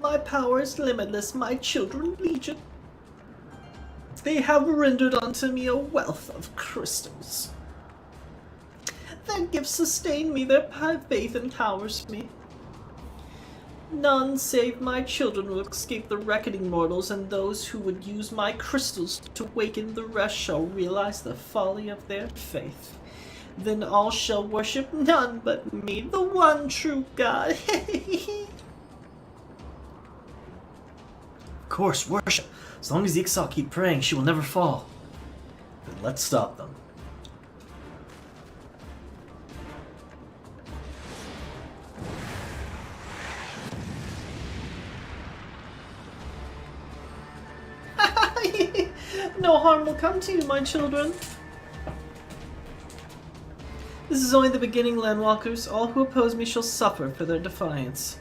Speaker 1: My power is limitless, my children legion. They have rendered unto me a wealth of crystals. Their gifts sustain me, their faith empowers me. None save my children will escape the reckoning mortals, and those who would use my crystals to awaken the rest shall realize the folly of their faith. Then all shall worship none but me, the one true God. Of course, worship. As long as the Ixal keep praying, she will never fall. Then let's stop them. No harm will come to you, my children. This is only the beginning, landwalkers. All who oppose me shall suffer for their defiance.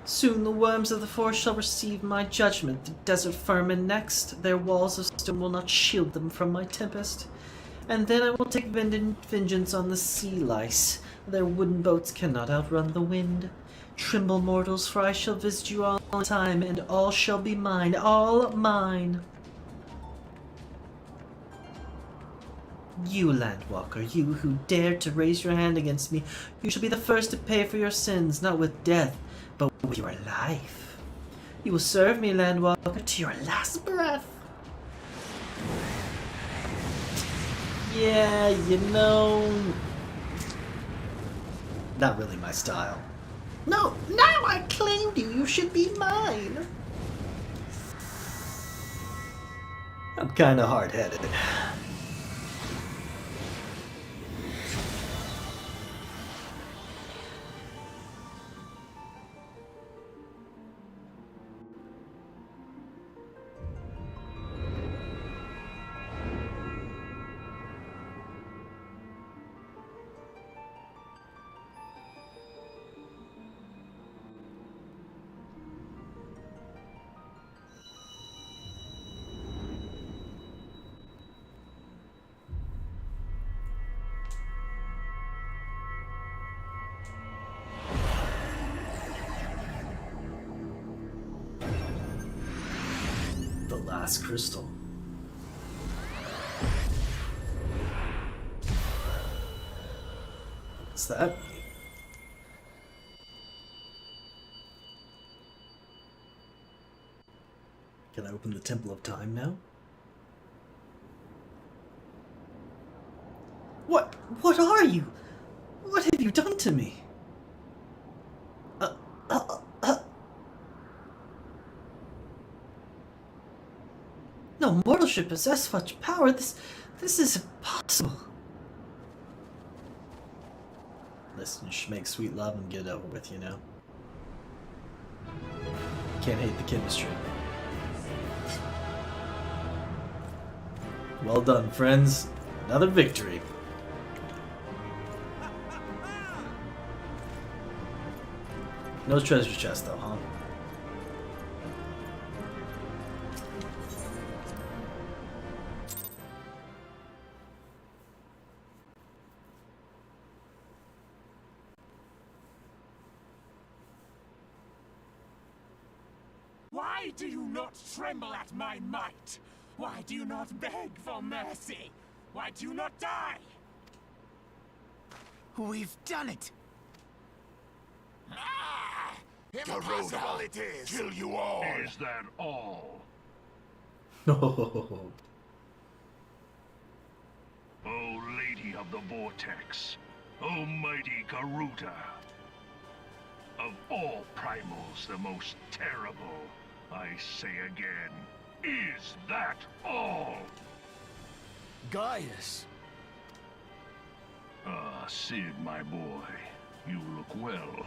Speaker 1: Soon the worms of the forest shall receive my judgment. The desert vermin next. Their walls of stone will not shield them from my tempest.
Speaker 2: And then I will take vengeance on the sea lice. Their wooden boats cannot outrun the wind. Tremble, mortals, for I shall visit you all the time, and all shall be mine, all mine. You, Landwalker, you who dared to raise your hand against me, you shall be the first to pay for your sins, not with death, but with your life. You will serve me, Landwalker, to your last breath. Yeah, you know... Not really my style. No, now I claimed you, you should be mine.
Speaker 1: I'm kinda hard-headed. The last crystal. What's that? Can I open the Temple of Time now?
Speaker 2: What are you? What have you done to me? No mortal should possess such power. This is impossible.
Speaker 1: Listen, just make sweet love and get it over with, you know? Can't hate the chemistry. Well done, friends. Another victory. No treasure chest, though, huh?
Speaker 4: Why do you not tremble at my might? Why do you not beg for mercy? Why do you not die? We've done it! Ah! Impossible it is!
Speaker 5: Kill you all! Is that all?
Speaker 1: No.
Speaker 5: O Lady of the Vortex, O mighty Garuda, of all primals the most terrible, I say again, is that all?
Speaker 3: Gaius!
Speaker 5: Ah, Sid, my boy, you look well.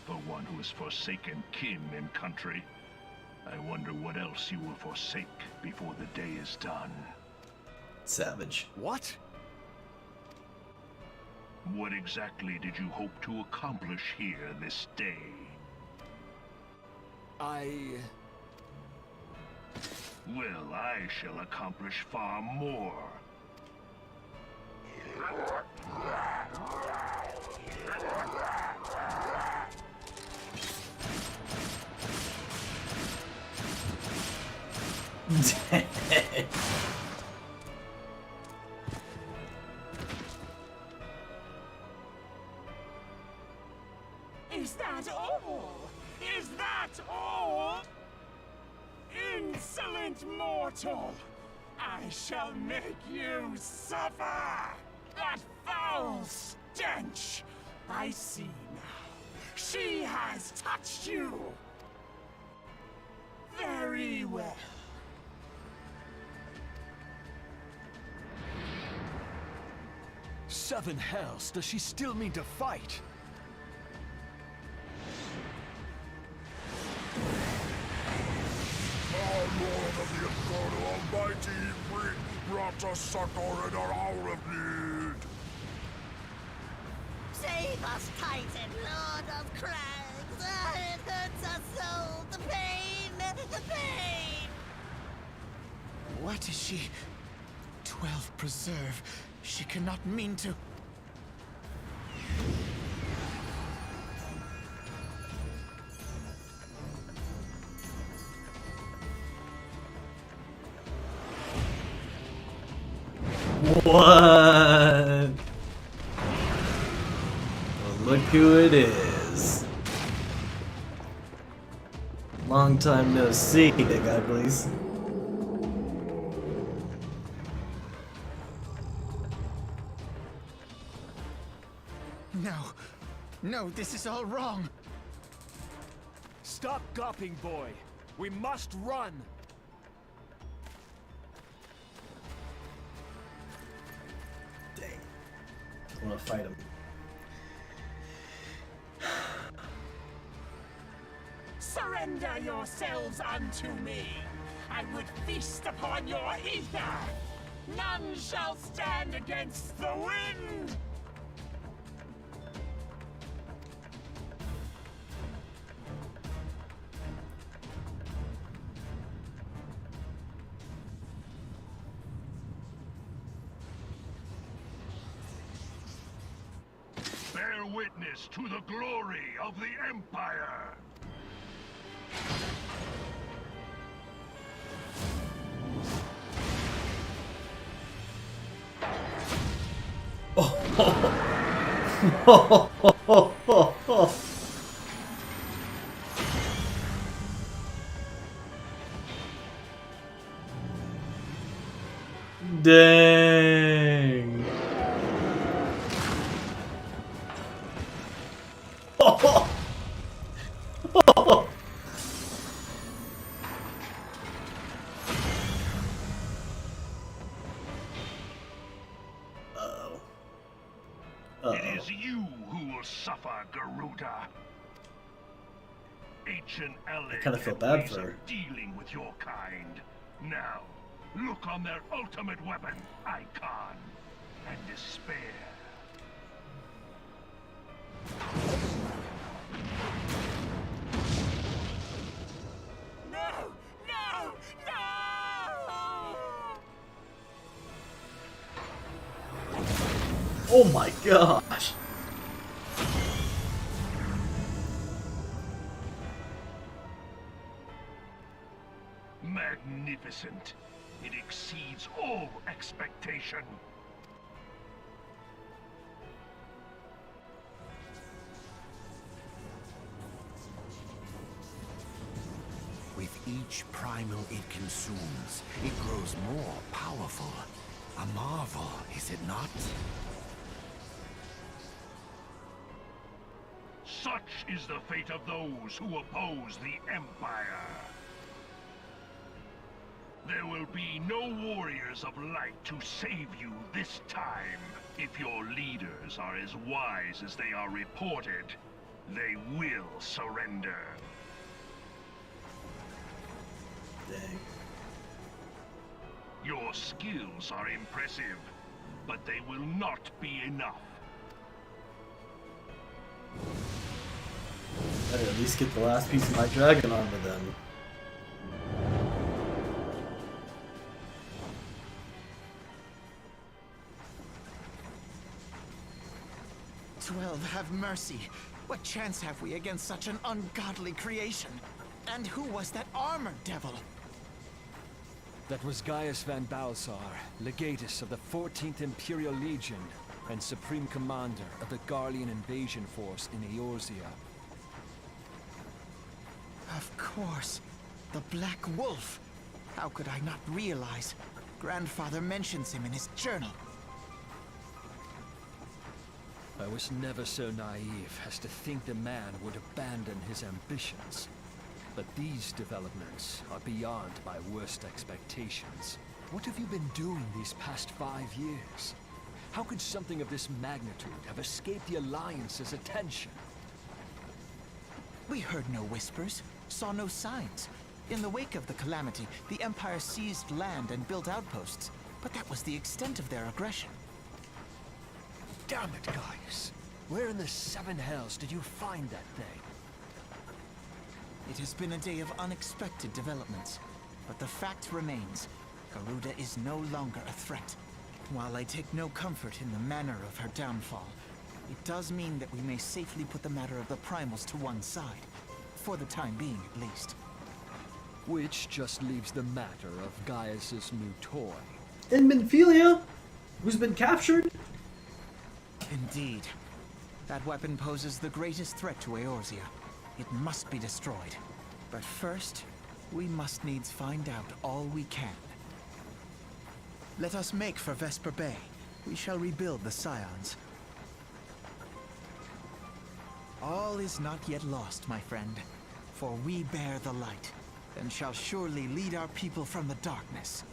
Speaker 5: For one who has forsaken kin and country, I wonder what else you will forsake before the day is done.
Speaker 1: Savage.
Speaker 3: What?
Speaker 5: What exactly did you hope to accomplish here this day? Well, I shall accomplish far more.
Speaker 4: Is that all? Is that all? Insolent mortal! I shall make you suffer! That foul stench! I see now. She has touched you! Very well.
Speaker 3: Seven hells, does she still mean to fight?
Speaker 5: Our Lord of the Infernal Almighty brought us succor in our hour of need.
Speaker 6: Save us, Titan, Lord of Crags! It hurts us so! The pain! The pain!
Speaker 4: What is she? 12 preserve. She cannot mean to.
Speaker 1: What? Well, look who it is. Long time no see, big uglies.
Speaker 4: No. No, this is all wrong.
Speaker 3: Stop gawping, boy. We must run.
Speaker 1: Dang. I wanna fight him.
Speaker 4: Surrender yourselves unto me. I would feast upon your ether. None shall stand against the wind.
Speaker 5: Bear witness to the glory of the Empire!
Speaker 1: Dang.
Speaker 5: It is you who will suffer, Garuda. Ancient allies
Speaker 1: kinda feel bad for her.
Speaker 5: dealing with your kind. Now, look on their ultimate weapon, Icon, and despair.
Speaker 4: No! No! No!
Speaker 1: Oh my gosh.
Speaker 5: Magnificent. It exceeds all expectation.
Speaker 7: With each primal it consumes, it grows more powerful. A marvel, is it not?
Speaker 5: Such is the fate of those who oppose the Empire. There will be no warriors of light to save you this time. If your leaders are as wise as they are reported, they will surrender.
Speaker 1: Dang.
Speaker 5: Your skills are impressive, but they will not be enough.
Speaker 1: Better at least get the last piece of my dragon armor then.
Speaker 4: 12, have mercy. What chance have we against such an ungodly creation? And who was that armored devil?
Speaker 3: That was Gaius van Balsar, legatus of the 14th Imperial Legion and Supreme Commander of the Garlean invasion force in Eorzea.
Speaker 4: Of course. The Black Wolf. How could I not realize? Grandfather mentions him in his journal.
Speaker 3: I was never so naive as to think the man would abandon his ambitions. But these developments are beyond my worst expectations. What have you been doing these past 5 years? How could something of this magnitude have escaped the Alliance's attention?
Speaker 4: We heard no whispers, saw no signs. In the wake of the calamity, the Empire seized land and built outposts. But that was the extent of their aggression.
Speaker 3: Damn it, Gaius! Where in the 7 hells did you find that thing?
Speaker 4: It has been a day of unexpected developments. But the fact remains, Garuda is no longer a threat.
Speaker 8: While I take no comfort in the manner of her downfall, it does mean that we may safely put the matter of the primals to one side. For the time being, at least.
Speaker 3: Which just leaves the matter of Gaius's new toy.
Speaker 2: And Minfilia, who's been captured.
Speaker 8: Indeed. That weapon poses the greatest threat to Eorzea. It must be destroyed. But first, we must needs find out all we can. Let us make for Vesper Bay. We shall rebuild the Scions. All is not yet lost, my friend. For we bear the light, and shall surely lead our people from the darkness.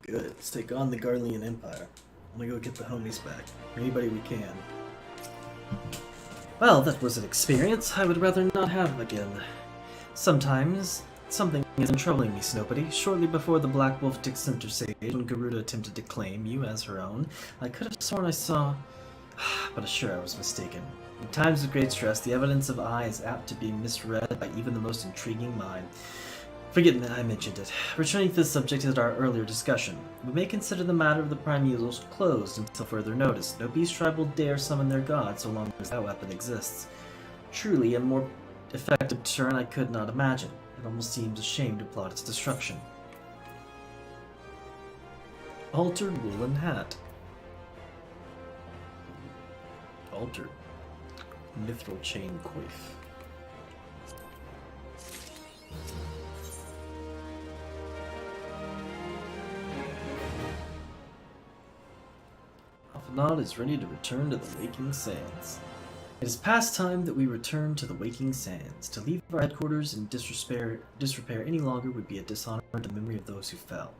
Speaker 1: Good. Let's take on the Garlean Empire. I'm gonna go get the homies back. Or anybody we can.
Speaker 2: Well, that was an experience I would rather not have again. Sometimes, something is troubling me, Snowbody. Shortly before the Black Wolf took center stage, when Garuda attempted to claim you as her own, I could have sworn I saw... but sure I was mistaken. In times of great stress, the evidence of eye is apt to be misread by even the most intriguing mind. Forgetting that I mentioned it. Returning to the subject of our earlier discussion, we may consider the matter of the Primevals closed until further notice. No beast tribe will dare summon their god so long as that weapon exists. Truly, a more effective deterrent I could not imagine. It almost seems a shame to plot its destruction. Altered woolen hat.
Speaker 1: Altered. Mithril chain coif.
Speaker 2: Alphanod is ready to return to the Waking Sands. It is past time that we return to the Waking Sands. To leave our headquarters in disrepair any longer would be a dishonor to the memory of those who fell.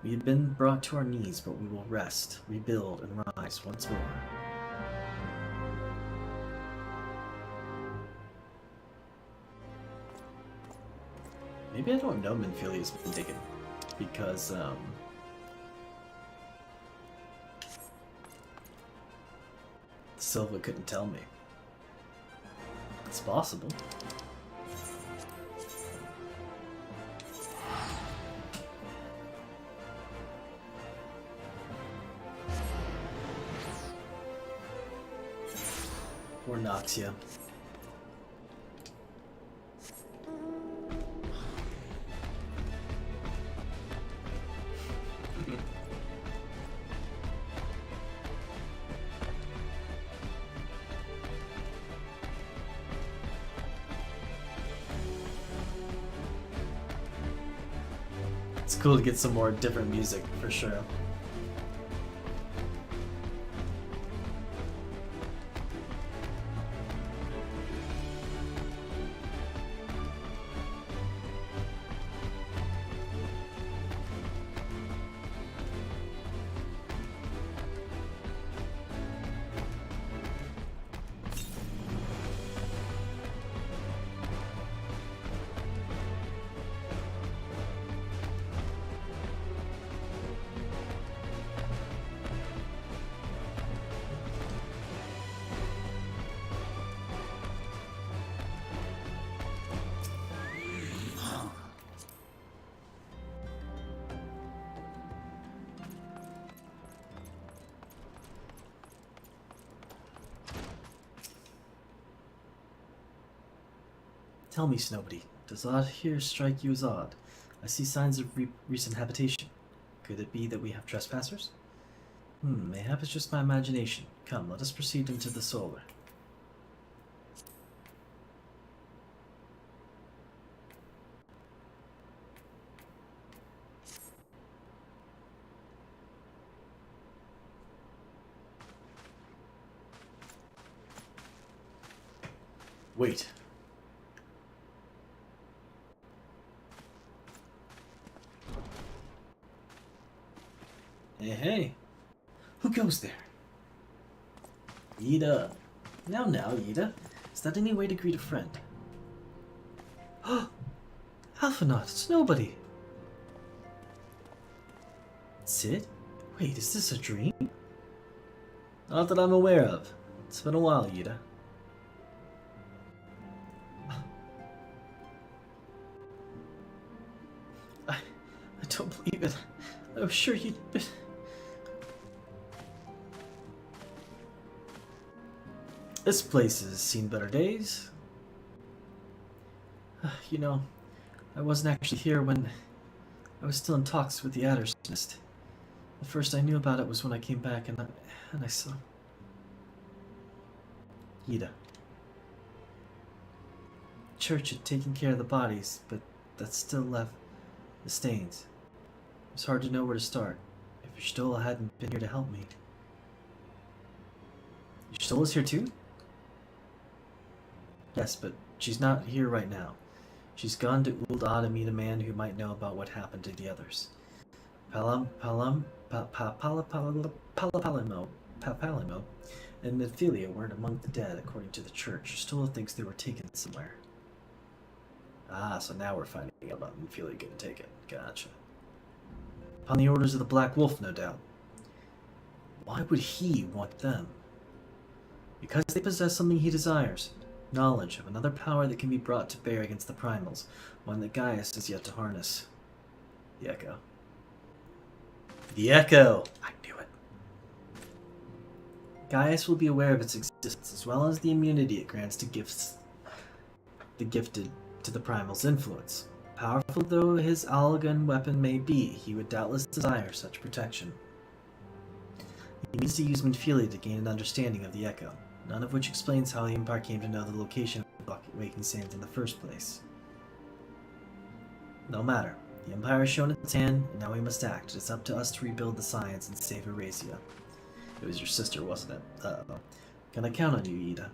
Speaker 2: We have been brought to our knees, but we will rest, rebuild, and rise once more.
Speaker 1: Maybe I don't know Minfilia's been taken. Because, Silva couldn't tell me.
Speaker 2: It's possible.
Speaker 1: Or Noxia.
Speaker 2: It's cool to get some more different music, for sure. Tell me, Snowbody, does aught here strike you as odd? I see signs of recent habitation. Could it be that we have trespassers? Mayhap it's just my imagination. Come, let us proceed into the solar.
Speaker 1: Wait.
Speaker 2: Hey, who goes there? Yida. Now, Yida. Is that any way to greet a friend? Alphanaut, it's nobody. Sid? Wait, is this a dream? Not that I'm aware of. It's been a while, Yida. I don't believe it. I was sure you'd been... This place has seen better days. You know, I wasn't actually here when I was still in talks with the Adder's Nest. The first I knew about it was when I came back and I saw... Ida. Church had taken care of the bodies, but that still left the stains. It was hard to know where to start, if Stola hadn't been here to help me. Stola's here too? Yes, but she's not here right now. She's gone to Ul'dah to meet a man who might know about what happened to the others. Papalimo and Nephilia weren't among the dead, according to the church. Stola thinks they were taken somewhere. Ah, so now we're finding out about Nephilia getting taken. Gotcha. Upon the orders of the Black Wolf, no doubt. Why would he want them? Because they possess something he desires. Knowledge of another power that can be brought to bear against the primals, one that Gaius has yet to harness. The Echo. The Echo! I knew it. Gaius will be aware of its existence, as well as the immunity it grants to the gifted to the primal's influence. Powerful though his Algan weapon may be, he would doubtless desire such protection. He needs to use Minfilia to gain an understanding of the Echo, none of which explains how the Empire came to know the location of the Waking Sands in the first place. No matter. The Empire has shown its hand, and now we must act. It's up to us to rebuild the science and save Eurasia. It was your sister, wasn't it? Uh-oh. Can I count on you, Ida?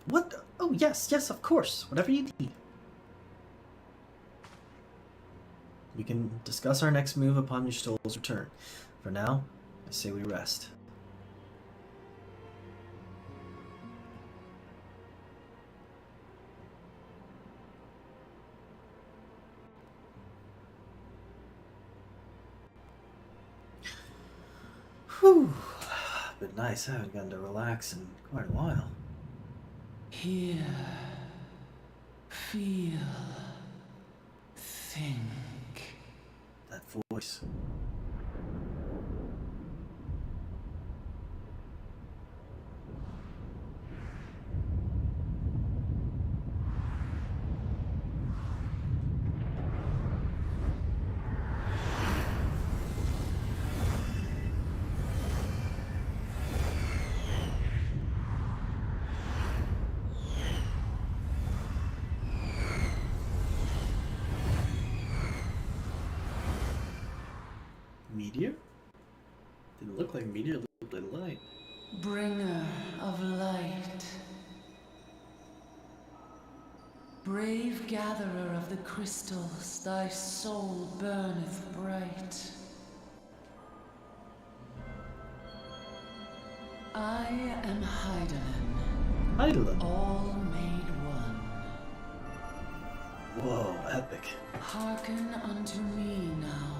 Speaker 2: What? Oh, yes, of course. Whatever you need. We can discuss our next move upon Y'shtol's return. For now, I say we rest. Whew. Been nice. I haven't gotten to relax in quite a while.
Speaker 9: Hear, feel, think.
Speaker 2: That voice. Meteor? Didn't look like a meteor, it looked like light.
Speaker 9: Bringer of light. Brave gatherer of the crystals, thy soul burneth bright. I am Hydaelyn.
Speaker 2: Hydaelyn?
Speaker 9: All made one.
Speaker 2: Whoa, epic.
Speaker 9: Hearken unto me now.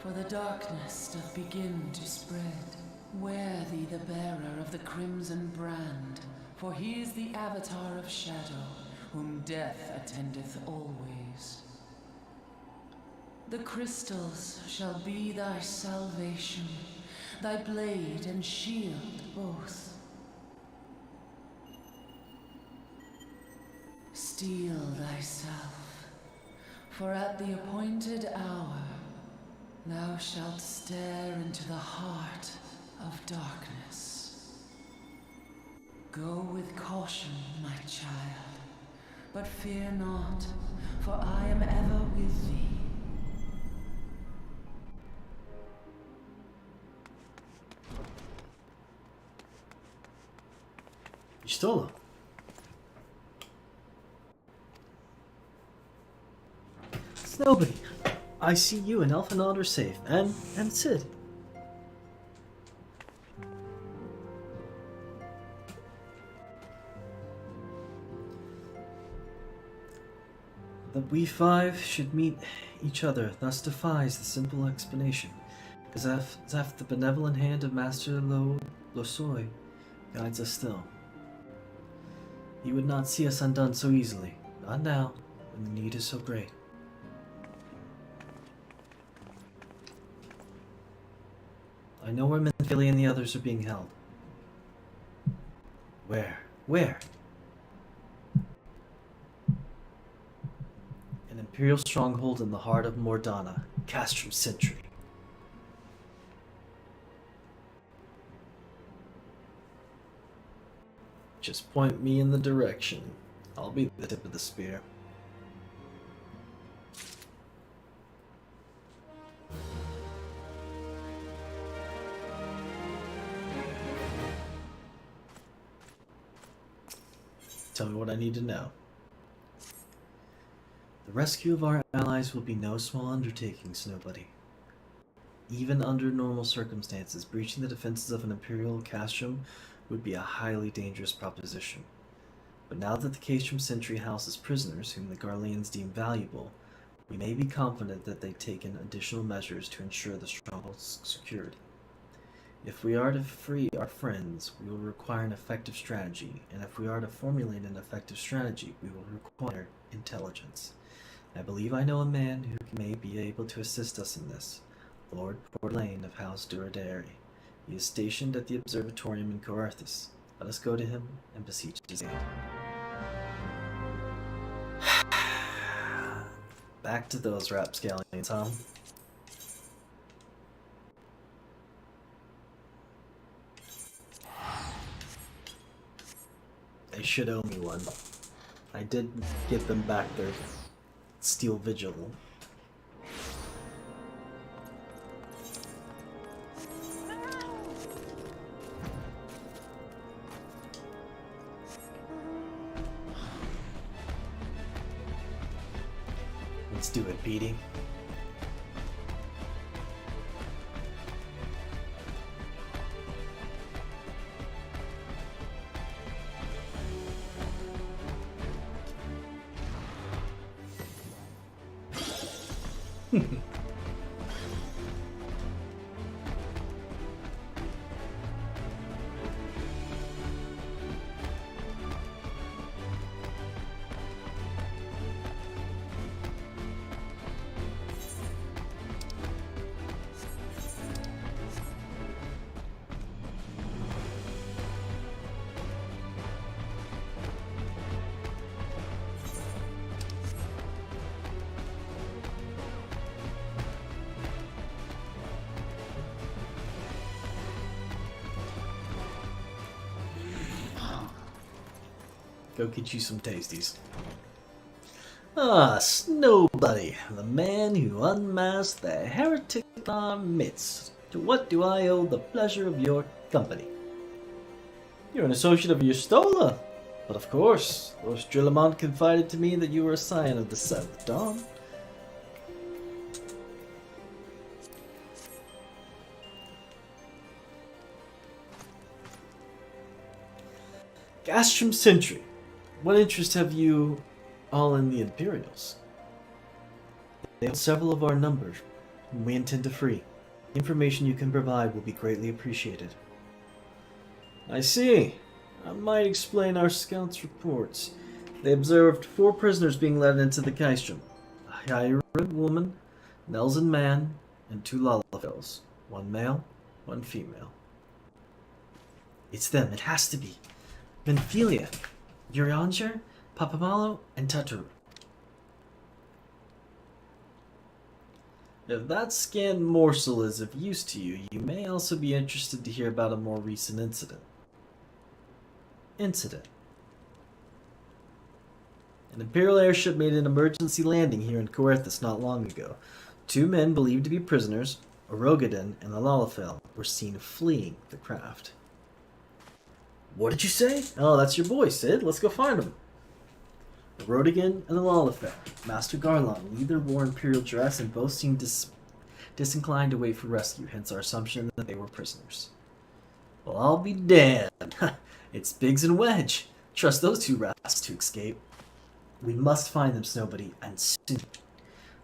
Speaker 9: For the darkness doth begin to spread. Wear thee the bearer of the crimson brand, for he is the avatar of shadow, whom death attendeth always. The crystals shall be thy salvation, thy blade and shield both. Steel thyself, for at the appointed hour thou shalt stare into the heart of darkness. Go with caution, my child, but fear not, for I am ever with thee.
Speaker 2: Y'shtola. It's nobody. I see you and Elfenald are safe, and Sid. That we five should meet each other thus defies the simple explanation. As if the benevolent hand of Master Losoi guides us still. He would not see us undone so easily, not now, when the need is so great. I know where Minfilia and the others are being held. Where? Where? An Imperial stronghold in the heart of Mordana, Castrum Sentry. Just point me in the direction. I'll be the tip of the spear. Tell me what I need to know. The rescue of our allies will be no small undertaking, Snowbuddy. Even under normal circumstances, breaching the defenses of an Imperial castrum would be a highly dangerous proposition. But now that the castrum sentry houses prisoners whom the Garleans deem valuable, we may be confident that they've taken additional measures to ensure the stronghold's security. If we are to free our friends, we will require an effective strategy, and if we are to formulate an effective strategy, we will require intelligence. I believe I know a man who may be able to assist us in this, Lord Portlain of House Duradary. He is stationed at the observatorium in Coerthas. Let us go to him and beseech his aid. Back to those rapscallions, huh? They should owe me one. I did give them back their steel vigil. Let's do it, Petey. Go get you some tasties. Ah, Snowbuddy, the man who unmasked the heretic in our midst. To what do I owe the pleasure of your company? You're an associate of Yustola. But of course, Lord Drillamont confided to me that you were a scion of the Seventh Dawn. Castrum Sentry. What interest have you all in the Imperials? They have several of our number, whom we intend to free. The information you can provide will be greatly appreciated. I see. I might explain our scouts' reports. They observed 4 prisoners being led into the Castrum. A Hyrule woman, an Elzen man, and 2 Lalafels. 1 male, 1 female. It's them, it has to be. Minfilia, Urianger, Papamalo, and Tataru. If that scant morsel is of use to you, you may also be interested to hear about a more recent incident. An Imperial airship made an emergency landing here in Coerthas not long ago. 2 men believed to be prisoners, Orogadin and the Lalafell, were seen fleeing the craft. What did you say? Oh, that's your boy, Sid. Let's go find him. The Rodigan and the Lalafell, Master Garlon, neither wore Imperial dress and both seemed disinclined to wait for rescue, hence our assumption that they were prisoners. Well, I'll be damned. It's Biggs and Wedge. Trust those 2 rats to escape. We must find them, Snowbuddy, and soon.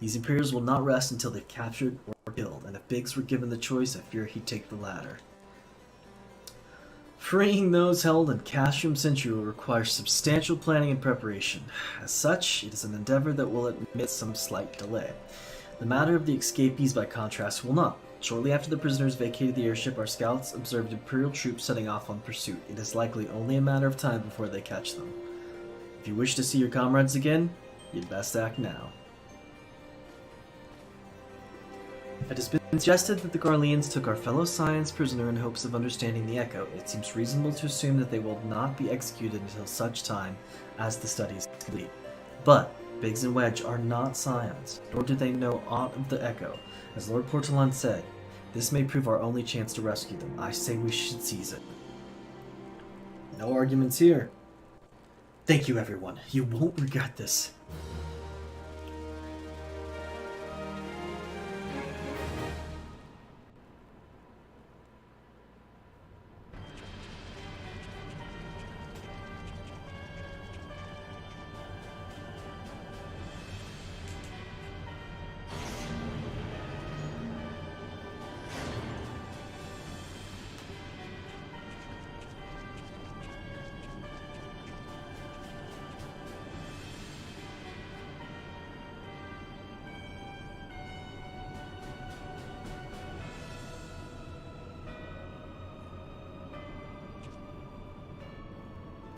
Speaker 2: These Imperials will not rest until they've captured or killed, and if Biggs were given the choice, I fear he'd take the latter. Freeing those held in Castrum Sentry will require substantial planning and preparation. As such, it is an endeavor that will admit some slight delay. The matter of the escapees, by contrast, will not. Shortly after the prisoners vacated the airship, our scouts observed Imperial troops setting off on pursuit. It is likely only a matter of time before they catch them. If you wish to see your comrades again, you'd best act now. It has been suggested that the Garleans took our fellow Science prisoner in hopes of understanding the Echo. It seems reasonable to assume that they will not be executed until such time as the study is complete. But Biggs and Wedge are not Scions, nor do they know aught of the Echo. As Lord Portolan said, this may prove our only chance to rescue them. I say we should seize it. No arguments here. Thank you, everyone. You won't regret this.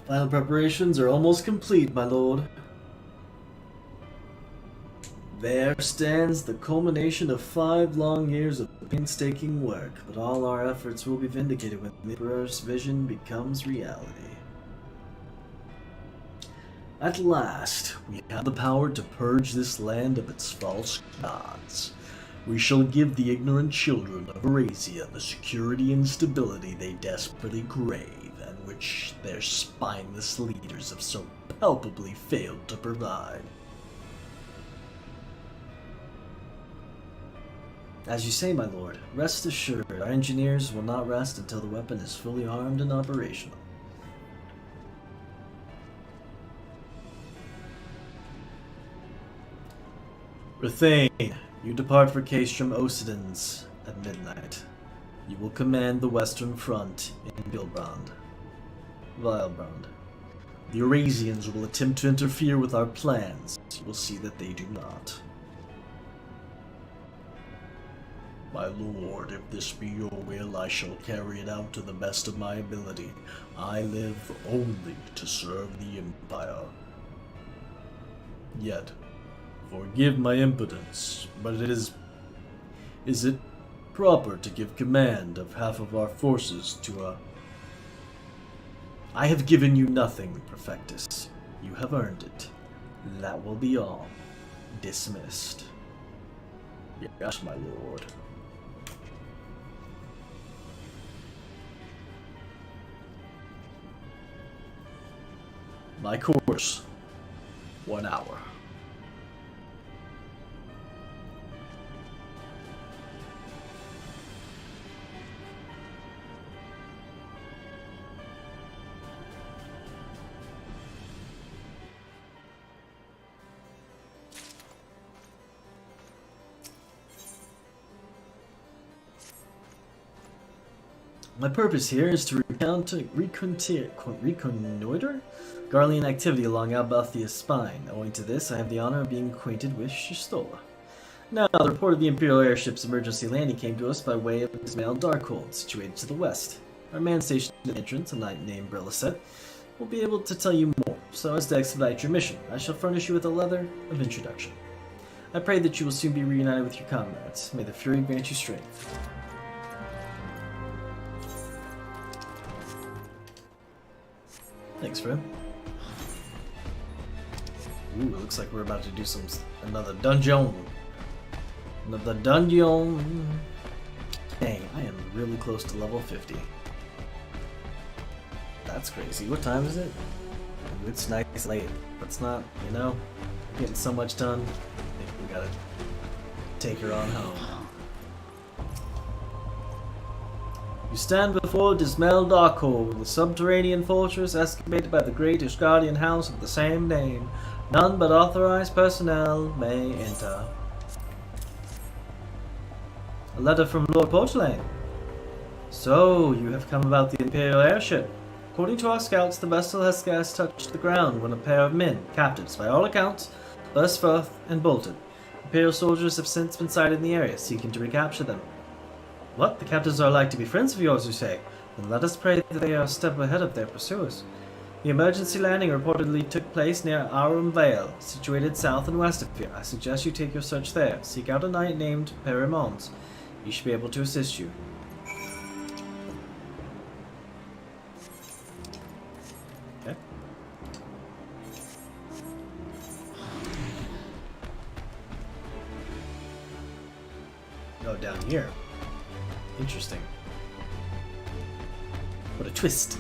Speaker 2: Final preparations are almost complete, my lord. There stands the culmination of 5 long years of painstaking work, but all our efforts will be vindicated when the Emperor's vision becomes reality. At last, we have the power to purge this land of its false gods. We shall give the ignorant children of Eurasia the security and stability they desperately crave, and which their spineless leaders have so palpably failed to provide. As you say, my lord, rest assured, our engineers will not rest until the weapon is fully armed and operational. Rathane, you depart for Caestrum Occidens at midnight. You will command the Western Front in Vilbrand. The Eurasians will attempt to interfere with our plans. You will see that they do not. My lord, if this be your will, I shall carry it out to the best of my ability. I live only to serve the Empire. Yet, forgive my impotence, but is it proper to give command of half of our forces to a... I have given you nothing, Perfectus. You have earned it. That will be all. Dismissed. Yes, my lord. My course. 1 hour. My purpose here is to reconnoiter Garlean activity along Albathia's spine. Owing to this, I have the honor of being acquainted with Shistola. Now, the report of the Imperial airship's emergency landing came to us by way of Ismail Darkhold, situated to the west. Our man stationed at the entrance, a knight named Brillaset, will be able to tell you more. So as to expedite your mission, I shall furnish you with a letter of introduction. I pray that you will soon be reunited with your comrades. May the Fury grant you strength. Thanks, friend. Ooh, it looks like we're about to do another dungeon. Another dungeon. Dang, I am really close to level 50. That's crazy. What time is it? Ooh, it's nice late. But it's not, you know, getting so much done. I think we gotta take her on home. You stand before Dismal Darkhold, the subterranean fortress excavated by the great Ishgardian house of the same name. None but authorized personnel may enter. A letter from Lord Portland. So, you have come about the Imperial airship. According to our scouts, the vessel has scarce touched the ground when a pair of men, captives by all accounts, burst forth and bolted. Imperial soldiers have since been sighted in the area, seeking to recapture them. What? The captives are like to be friends of yours, you say? Then let us pray that they are a step ahead of their pursuers. The emergency landing reportedly took place near Arum Vale, situated south and west of here. I suggest you take your search there. Seek out a knight named Perimons. He should be able to assist you. Okay. Oh, down here. Interesting. What a twist.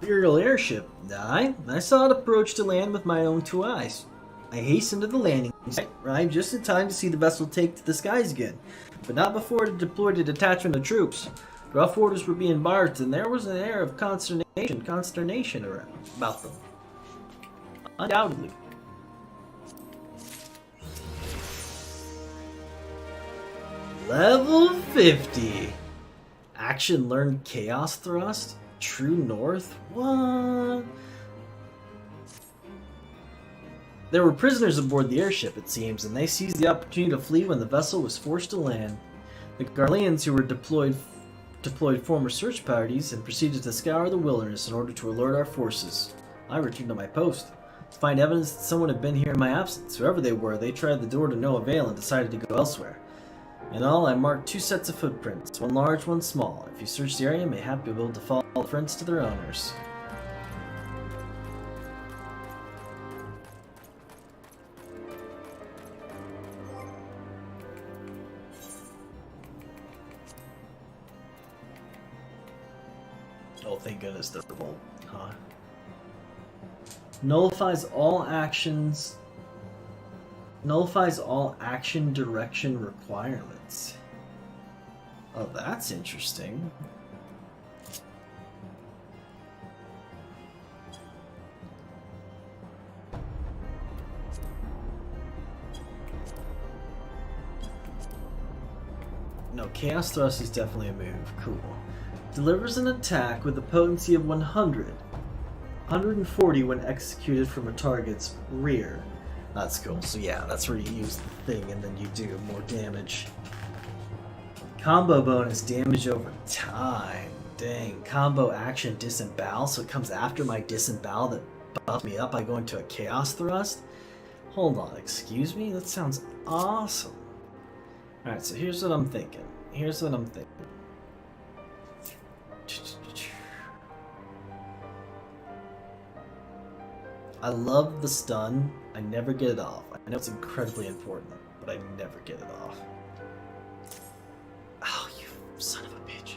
Speaker 2: Imperial airship. I saw it approach to land with my own two eyes. I hastened to the landing site, arrived just in time to see the vessel take to the skies again, but not before it deployed a detachment of troops. Rough orders were being barked, and there was an air of consternation around about them. Undoubtedly. Level 50. Action learned Chaos Thrust? True North? What? There were prisoners aboard the airship, it seems, and they seized the opportunity to flee when the vessel was forced to land. The Garleans, who were deployed former search parties and proceeded to scour the wilderness in order to alert our forces. I returned to my post to find evidence that someone had been here in my absence. Whoever they were, they tried the door to no avail and decided to go elsewhere. In all, I marked 2 sets of footprints, one large, one small. If you search the area, mayhap you'll be able to follow the prints to their owners. Oh, thank goodness the revolt, huh? Nullifies all actions. Nullifies all action direction requirements. Oh, that's interesting. No, Chaos Thrust is definitely a move. Cool. Delivers an attack with a potency of 100. 140 when executed from a target's rear. That's cool. So yeah, that's where you use the thing and then you do more damage. Combo bonus, damage over time. Dang. Combo action, disembowel. So it comes after my disembowel that buffs me up. I go into a Chaos Thrust. Hold on, excuse me? That sounds awesome. Alright, so here's what I'm thinking. I love the stun. I never get it off. I know it's incredibly important, but I never get it off. Oh, you son of a bitch.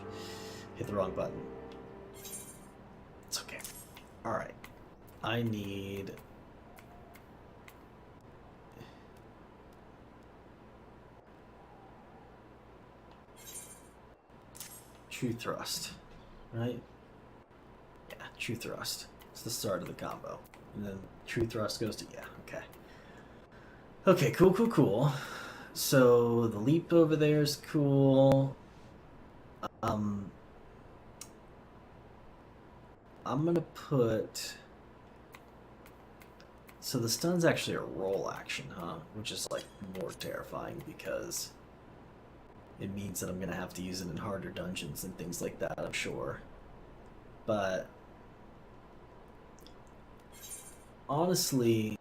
Speaker 2: Hit the wrong button. It's okay. Alright. I need... True Thrust. Right? Yeah, True Thrust. It's the start of the combo. And then True Thrust goes to... Yeah, okay. Okay, cool. So, the leap over there is cool. I'm gonna put... So the stun's actually a roll action, huh? Which is, like, more terrifying because it means that I'm gonna have to use it in harder dungeons and things like that, I'm sure. But... honestly...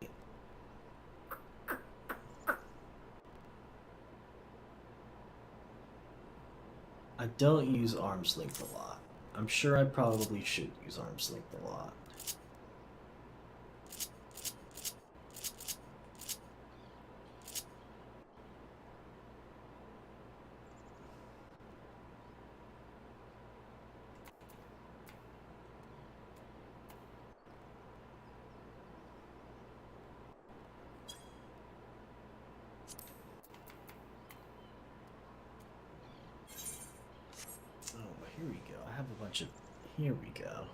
Speaker 2: I don't use arm's length a lot. I'm sure I probably should use arm's length a lot.
Speaker 1: bunch of... Here we go.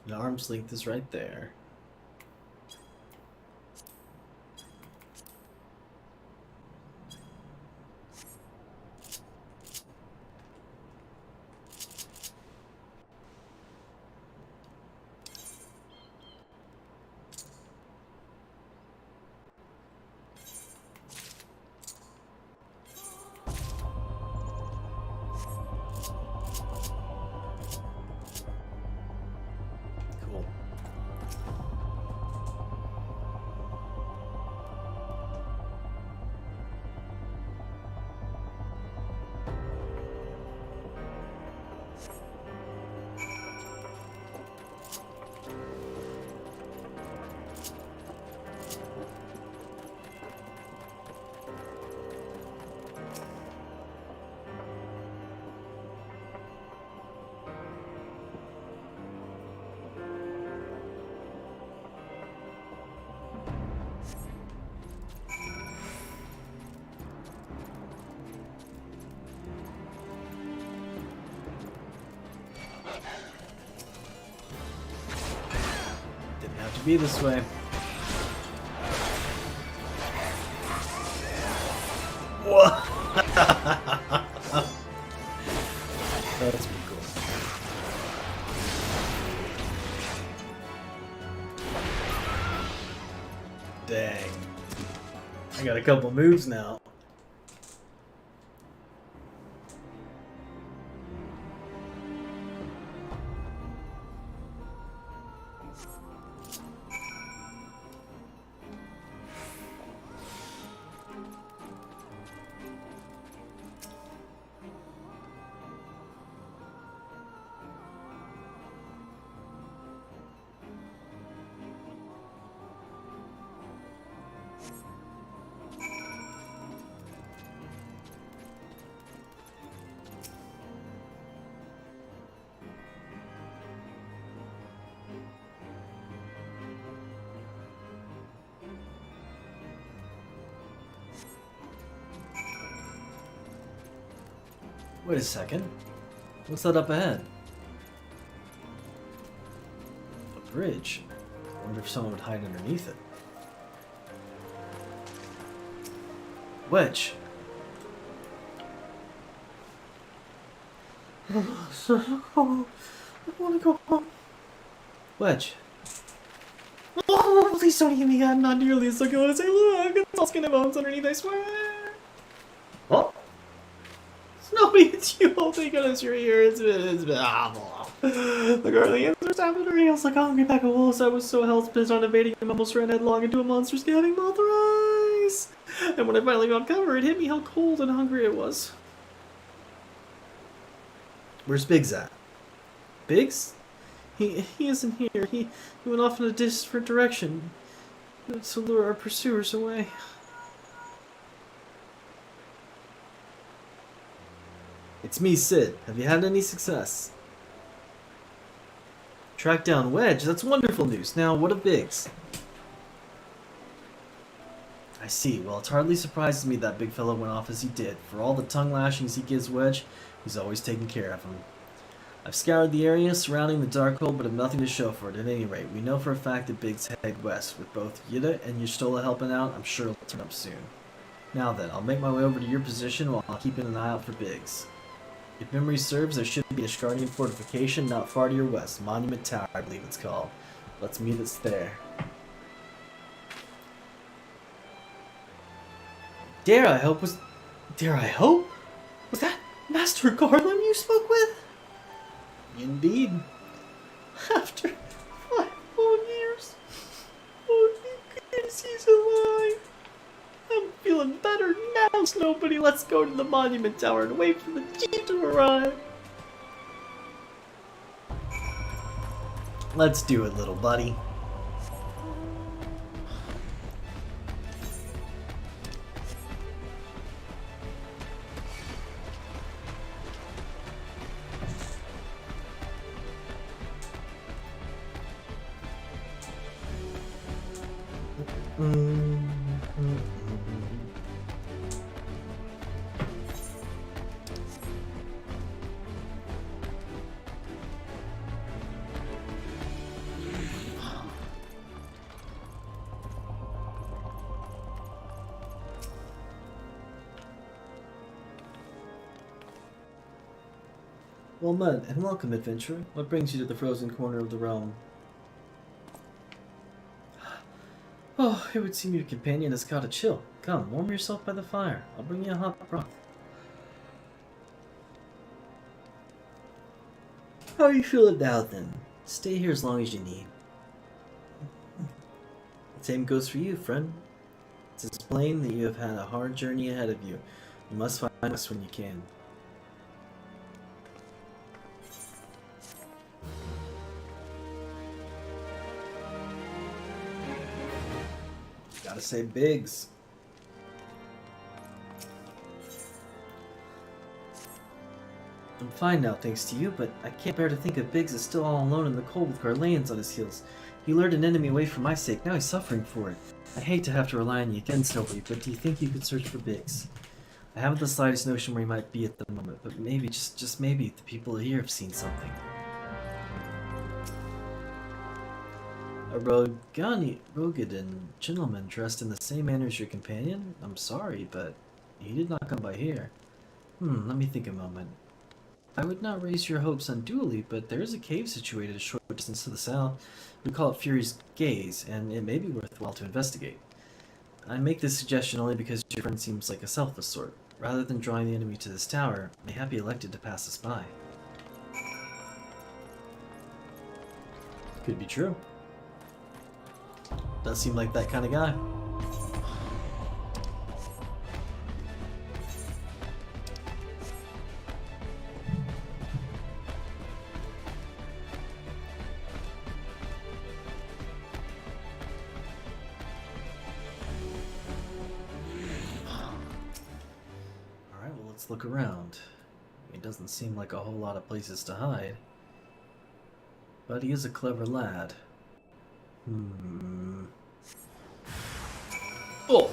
Speaker 1: An arm's length is right there. Cool. Didn't have to be this way. Whoa! That's pretty cool. Dang. I got a couple moves now. Wait a second. What's that up ahead? A bridge. I wonder if someone would hide underneath it. Wedge. I want to go home. Wedge. Oh, please don't eat me. I'm not nearly as good as I look. It's all skin and bones underneath, I swear. Oh. Nobody, it's you. Oh, thank goodness you're here. It's been awful. The Guardians are tapping her heels like a hungry pack of wolves. I was so hell-bent on evading him, almost ran headlong into a monster's gaping mouth or eyes. And when I finally got cover, it hit me how cold and hungry it was. Where's Biggs at? Biggs? He isn't here. He went off in a different direction to lure our pursuers away. It's me, Sid. Have you had any success? Track down Wedge? That's wonderful news. Now, what of Biggs? I see. Well, it hardly surprises me that big fellow went off as he did. For all the tongue lashings he gives Wedge, he's always taking care of him. I've scoured the area surrounding the Darkhold, but have nothing to show for it. At any rate, we know for a fact that Biggs headed west. With both Yida and Y'shtola helping out, I'm sure it'll turn up soon. Now then, I'll make my way over to your position while keeping an eye out for Biggs. If memory serves, there should be a Asgardian fortification not far to your west. Monument Tower, I believe it's called. Let's meet us there. Dare I hope? Was that Master Garland you spoke with? Indeed. After 5 whole years. Oh, thank goodness he's alive. I'm feeling better now, Snowbody. Let's go to the Monument Tower and wait for the Jeep to arrive. Let's do it, little buddy.
Speaker 2: Well met, and welcome, adventurer. What brings you to the frozen corner of the realm? Oh, it would seem your companion has caught a chill. Come, warm yourself by the fire. I'll bring you a hot broth. How are you feeling now, then? Stay here as long as you need. The same goes for you, friend. It's plain that you have had a hard journey ahead of you. You must find us when you can. Gotta say Biggs. I'm fine now, thanks to you, but I can't bear to think of Biggs is still all alone in the cold with Garleans on his heels. He lured an enemy away for my sake, now he's suffering for it. I hate to have to rely on you again, Sylvie, but do you think you could search for Biggs? I haven't the slightest notion where he might be at the moment, but maybe, just maybe, the people here have seen something. A Rogadan gentleman dressed in the same manner as your companion? I'm sorry, but he did not come by here. Let me think a moment. I would not raise your hopes unduly, but there is a cave situated a short distance to the south. We call it Fury's Gaze, and it may be worthwhile to investigate. I make this suggestion only because your friend seems like a selfless sort. Rather than drawing the enemy to this tower, mayhap he elected to pass us by. Could be true. Does seem like that kind of guy. Alright, well, let's look around. It doesn't seem like a whole lot of places to hide. But he is a clever lad. Oh!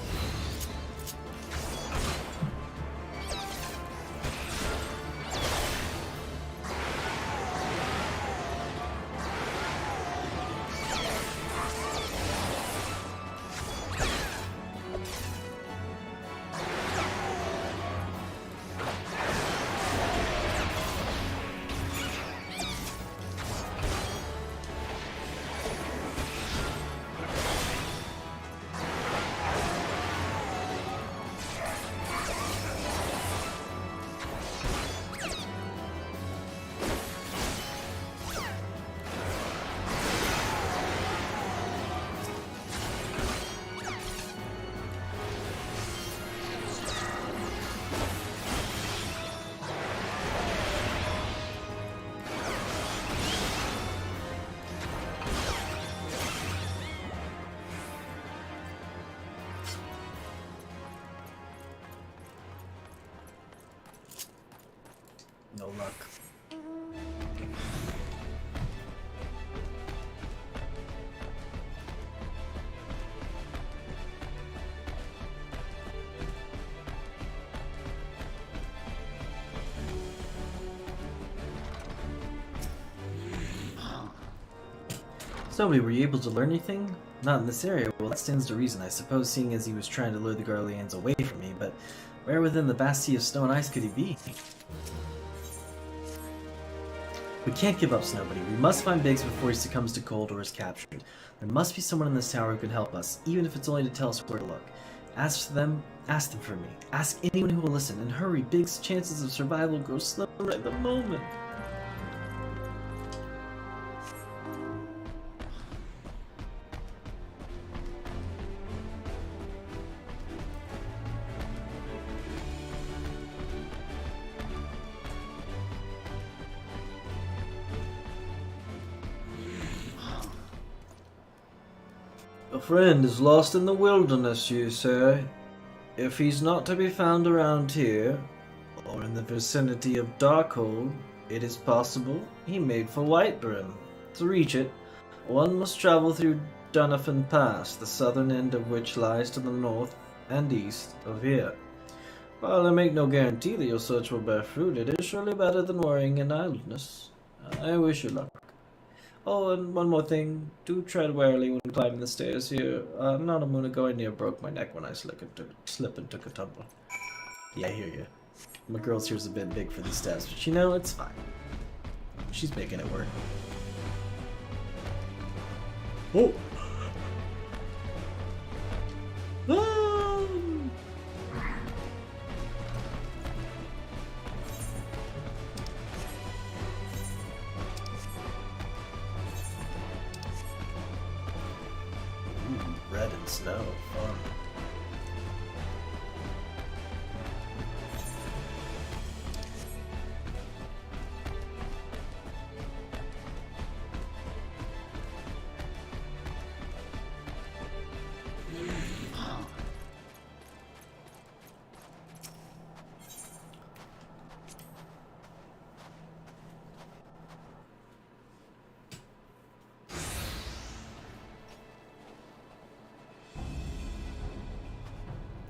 Speaker 2: No luck. So, were you able to learn anything? Not in this area. Well, that stands to reason, I suppose, seeing as he was trying to lure the Garleans away from me, but where within the vast sea of snow and ice could he be? We can't give up, Snowbody. We must find Biggs before he succumbs to cold or is captured. There must be someone in this tower who can help us, even if it's only to tell us where to look. Ask them for me. Ask anyone who will listen, and hurry. Biggs' chances of survival grow slower at the moment. A friend is lost in the wilderness, you say? If he's not to be found around here, or in the vicinity of Darkhold, it is possible he made for Whitebrim. To reach it, one must travel through
Speaker 1: Dunafin Pass, the southern end of which lies to the north and east of here. While I make no guarantee that your search will bear fruit, it is surely better than worrying in idleness. I wish you luck. Oh, and one more thing. Do tread warily when climbing the stairs here. Not a moon ago I near broke my neck when I slip and took a tumble. Yeah, I hear you. My girl's here's a bit big for these steps, but you know, it's fine. She's making it work. Oh! Ah! Ooh, red and snow, fun.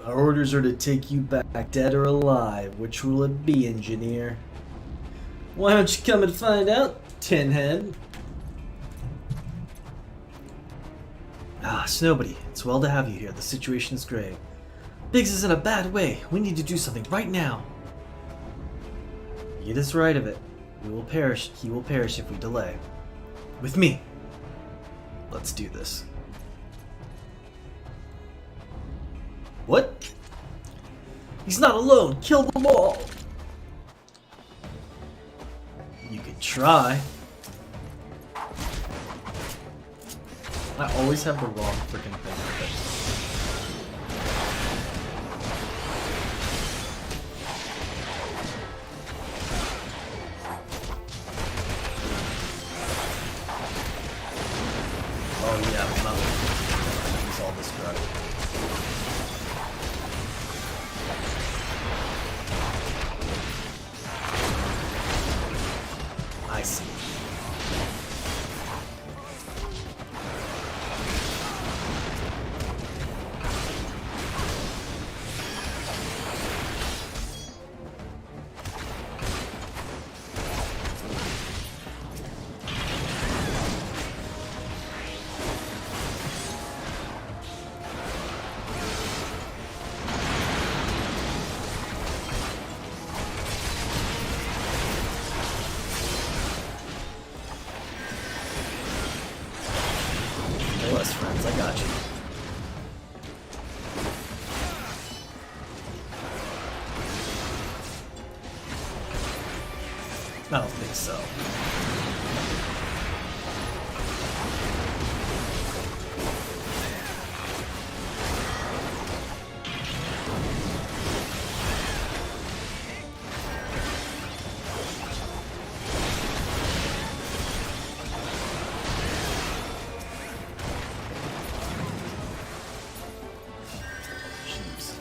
Speaker 1: Our orders are to take you back, dead or alive. Which will it be, engineer? Why don't you come and find out, Tinhead? Ah, Snowbody, it's well to have you here. The situation is grave. Biggs is in a bad way. We need to do something right now. It is right of it. We will perish. He will perish if we delay. With me. Let's do this. What? He's not alone. Kill them all. You could try. I always have the wrong freaking thing with it. Oh yeah, I'm not gonna use all this drug. I see. Plus friends, I got you. I don't think so. Jeez.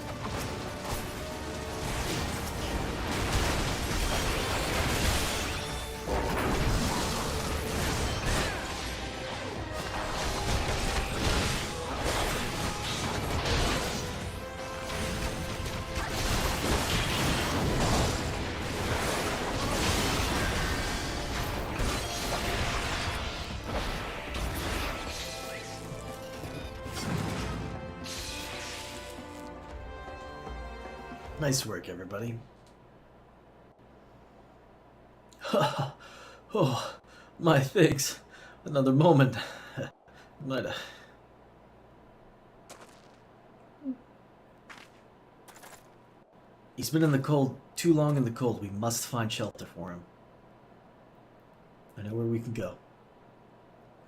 Speaker 1: Nice work, everybody. Oh, my thanks. Another moment. Might have. He's been in the cold, too long in the cold. We must find shelter for him. I know where we can go.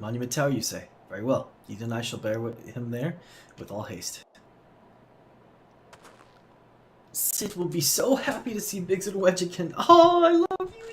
Speaker 1: Monument Tower, you say? Very well. Eden and I shall bear him there with all haste. Sid will be so happy to see Biggs and Wedge again. Oh, I love you.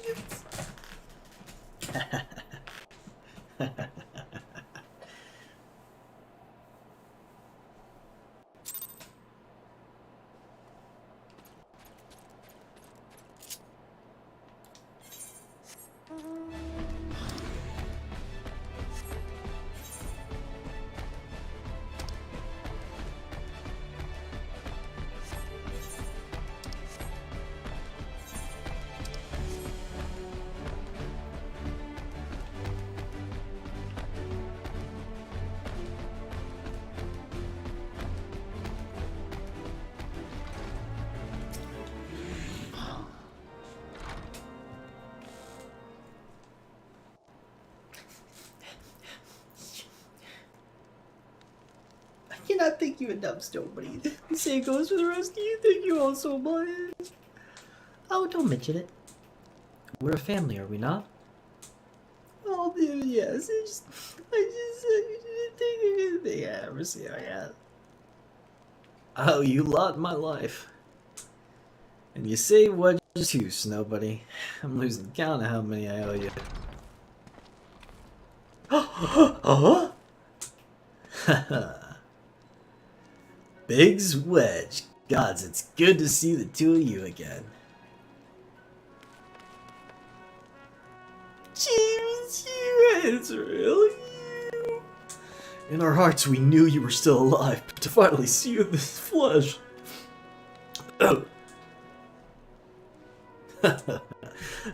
Speaker 2: cannot thank you enough, Snowbody. The same goes for the rest of you. Thank you all so much. Oh, don't mention it. We're a family, are we not? Oh, yes. Yeah, we'll see how I got. Oh, you lot in my life. And you say what too, Snowbody. I'm losing count of how many I owe you. Oh! Biggs Wedge. Gods, it's good to see the two of you again. James, it's really you. In our hearts, we knew you were still alive, but to finally see you in the flesh.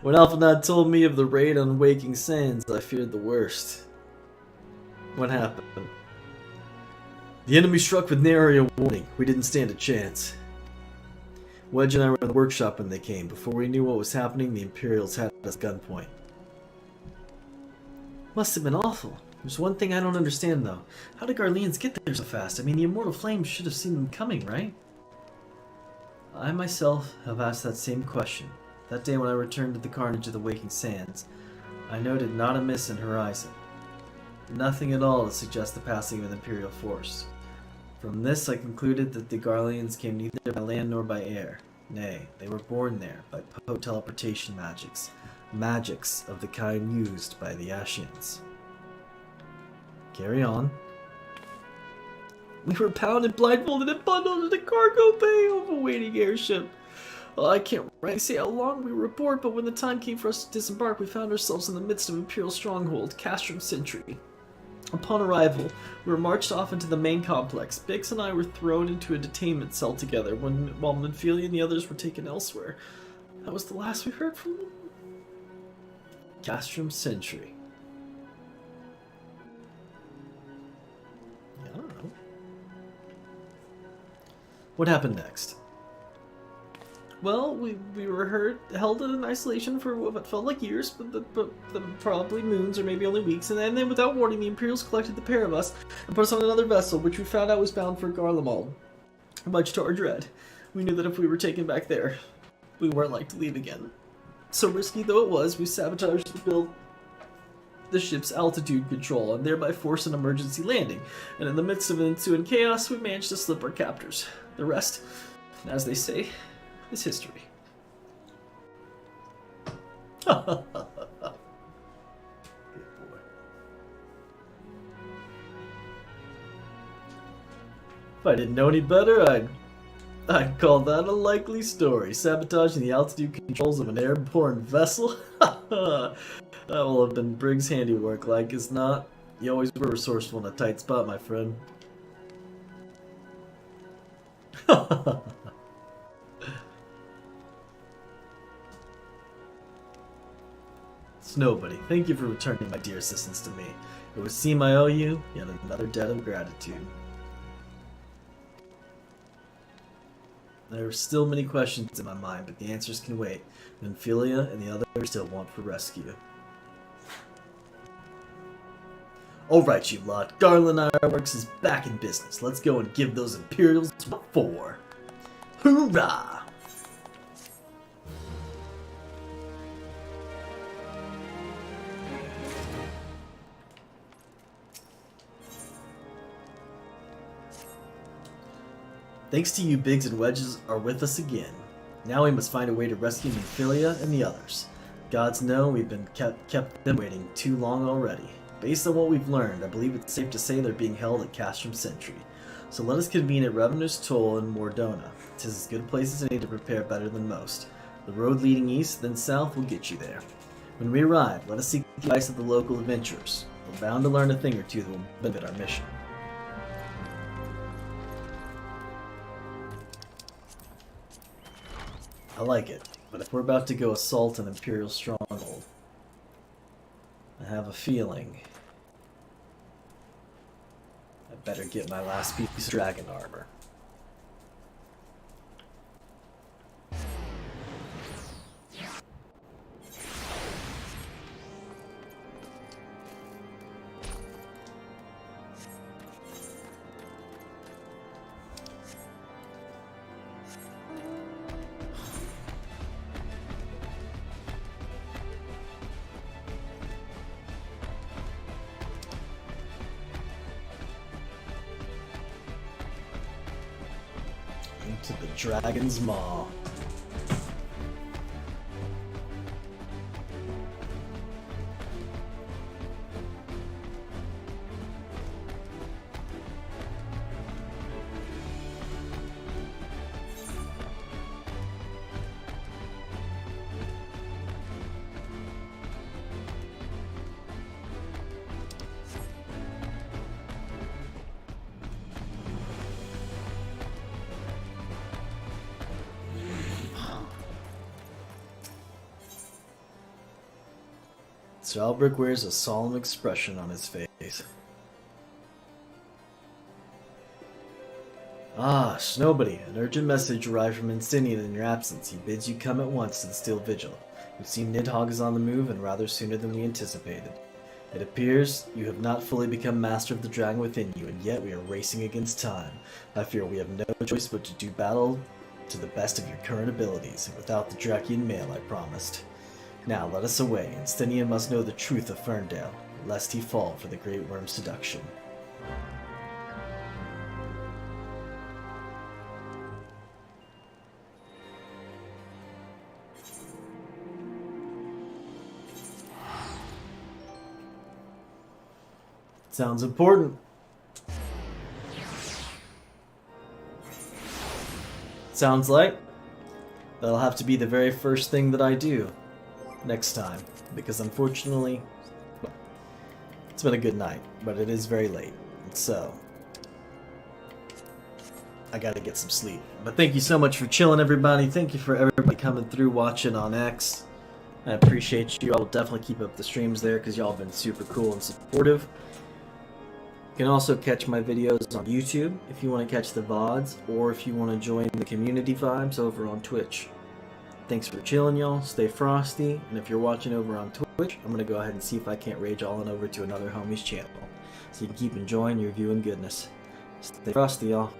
Speaker 2: When Alphanad told me of the raid on Waking Sands, I feared the worst. What happened? The enemy struck with nary a warning. We didn't stand a chance. Wedge and I were in the workshop when they came. Before we knew what was happening, the Imperials had us at gunpoint. Must have been awful. There's one thing I don't understand, though. How did Garleans get there so fast? I mean, the Immortal Flames should have seen them coming, right? I myself have asked that same question. That day when I returned to the carnage of the Waking Sands, I noted not a miss in horizon. Nothing at all to suggest the passing of an Imperial force. From this I concluded that the Garleans came neither by land nor by air. Nay, they were born there by potent teleportation magics. Magics of the kind used by the Ashians. Carry on. We were pounded, blindfolded, and bundled in the cargo bay of a waiting airship. Well, I can't rightly say how long we were aboard, but when the time came for us to disembark, we found ourselves in the midst of Imperial stronghold, Castrum Sentry. Upon arrival, we were marched off into the main complex. Biggs and I were thrown into a detainment cell together, while Minfilia and the others were taken elsewhere. That was the last we heard from them. Castrum Sentry. Yeah, I don't know. What happened next? Well, we were held in isolation for what felt like years, but probably moons or maybe only weeks, and then without warning, the Imperials collected the pair of us and put us on another vessel, which we found out was bound for Garlemald. Much to our dread, we knew that if we were taken back there, we weren't like to leave again. So risky though it was, we sabotaged the ship's altitude control and thereby forced an emergency landing, and in the midst of ensuing chaos, we managed to slip our captors. The rest, as they say, is history. Good boy. If I didn't know any better, I'd call that a likely story. Sabotaging the altitude controls of an airborne vessel? That will have been Briggs' handiwork, like as not. You always were resourceful in a tight spot, my friend. Snowbody, thank you for returning my dear assistance to me. It would seem I owe you yet another debt of gratitude. There are still many questions in my mind, but the answers can wait. Minfilia and the others still want for rescue. Alright, you lot. Garland Ironworks is back in business. Let's go and give those Imperials what for. Hoorah! Thanks to you, Biggs and Wedges are with us again. Now we must find a way to rescue Minfilia and the others. Gods know we've been kept them waiting too long already. Based on what we've learned, I believe it's safe to say they're being held at Castrum Sentry. So let us convene at Revenue's Toll in Mordona. 'Tis as good a place as any to prepare better than most. The road leading east, then south, will get you there. When we arrive, let us seek the advice of the local adventurers. We're bound to learn a thing or two that will benefit our mission. I like it, but if we're about to go assault an Imperial stronghold, I have a feeling I better get my last piece of dragon armor.
Speaker 1: to the Dragon's Maw. Sir Albrecht wears a solemn expression on his face. Ah, Snowbody, an urgent message arrived from Insignian in your absence. He bids you come at once to the Steel Vigil. It seems Nidhogg is on the move, and rather sooner than we anticipated. It appears you have not fully become master of the dragon within you, and yet we are racing against time. I fear we have no choice but to do battle to the best of your current abilities, and without the Drakian mail I promised. Now let us away, and Stinian must know the truth of Ferndale, lest he fall for the Great Worm's seduction. Sounds important. Sounds like that'll have to be the very first thing that I do next time, because unfortunately, well, it's been a good night, but it is very late, so I gotta get some sleep. But thank you so much for chilling, everybody. Thank you for everybody coming through, watching on X. I appreciate you. I will definitely keep up the streams there because y'all have been super cool and supportive. You can also catch my videos on YouTube if you want to catch the VODs, or if you want to join the community vibes over on Twitch. Thanks for chilling, y'all. Stay frosty, and if you're watching over on Twitch, I'm gonna go ahead and see if I can't rage all on over to another homie's channel, so you can keep enjoying your viewing goodness. Stay frosty, y'all.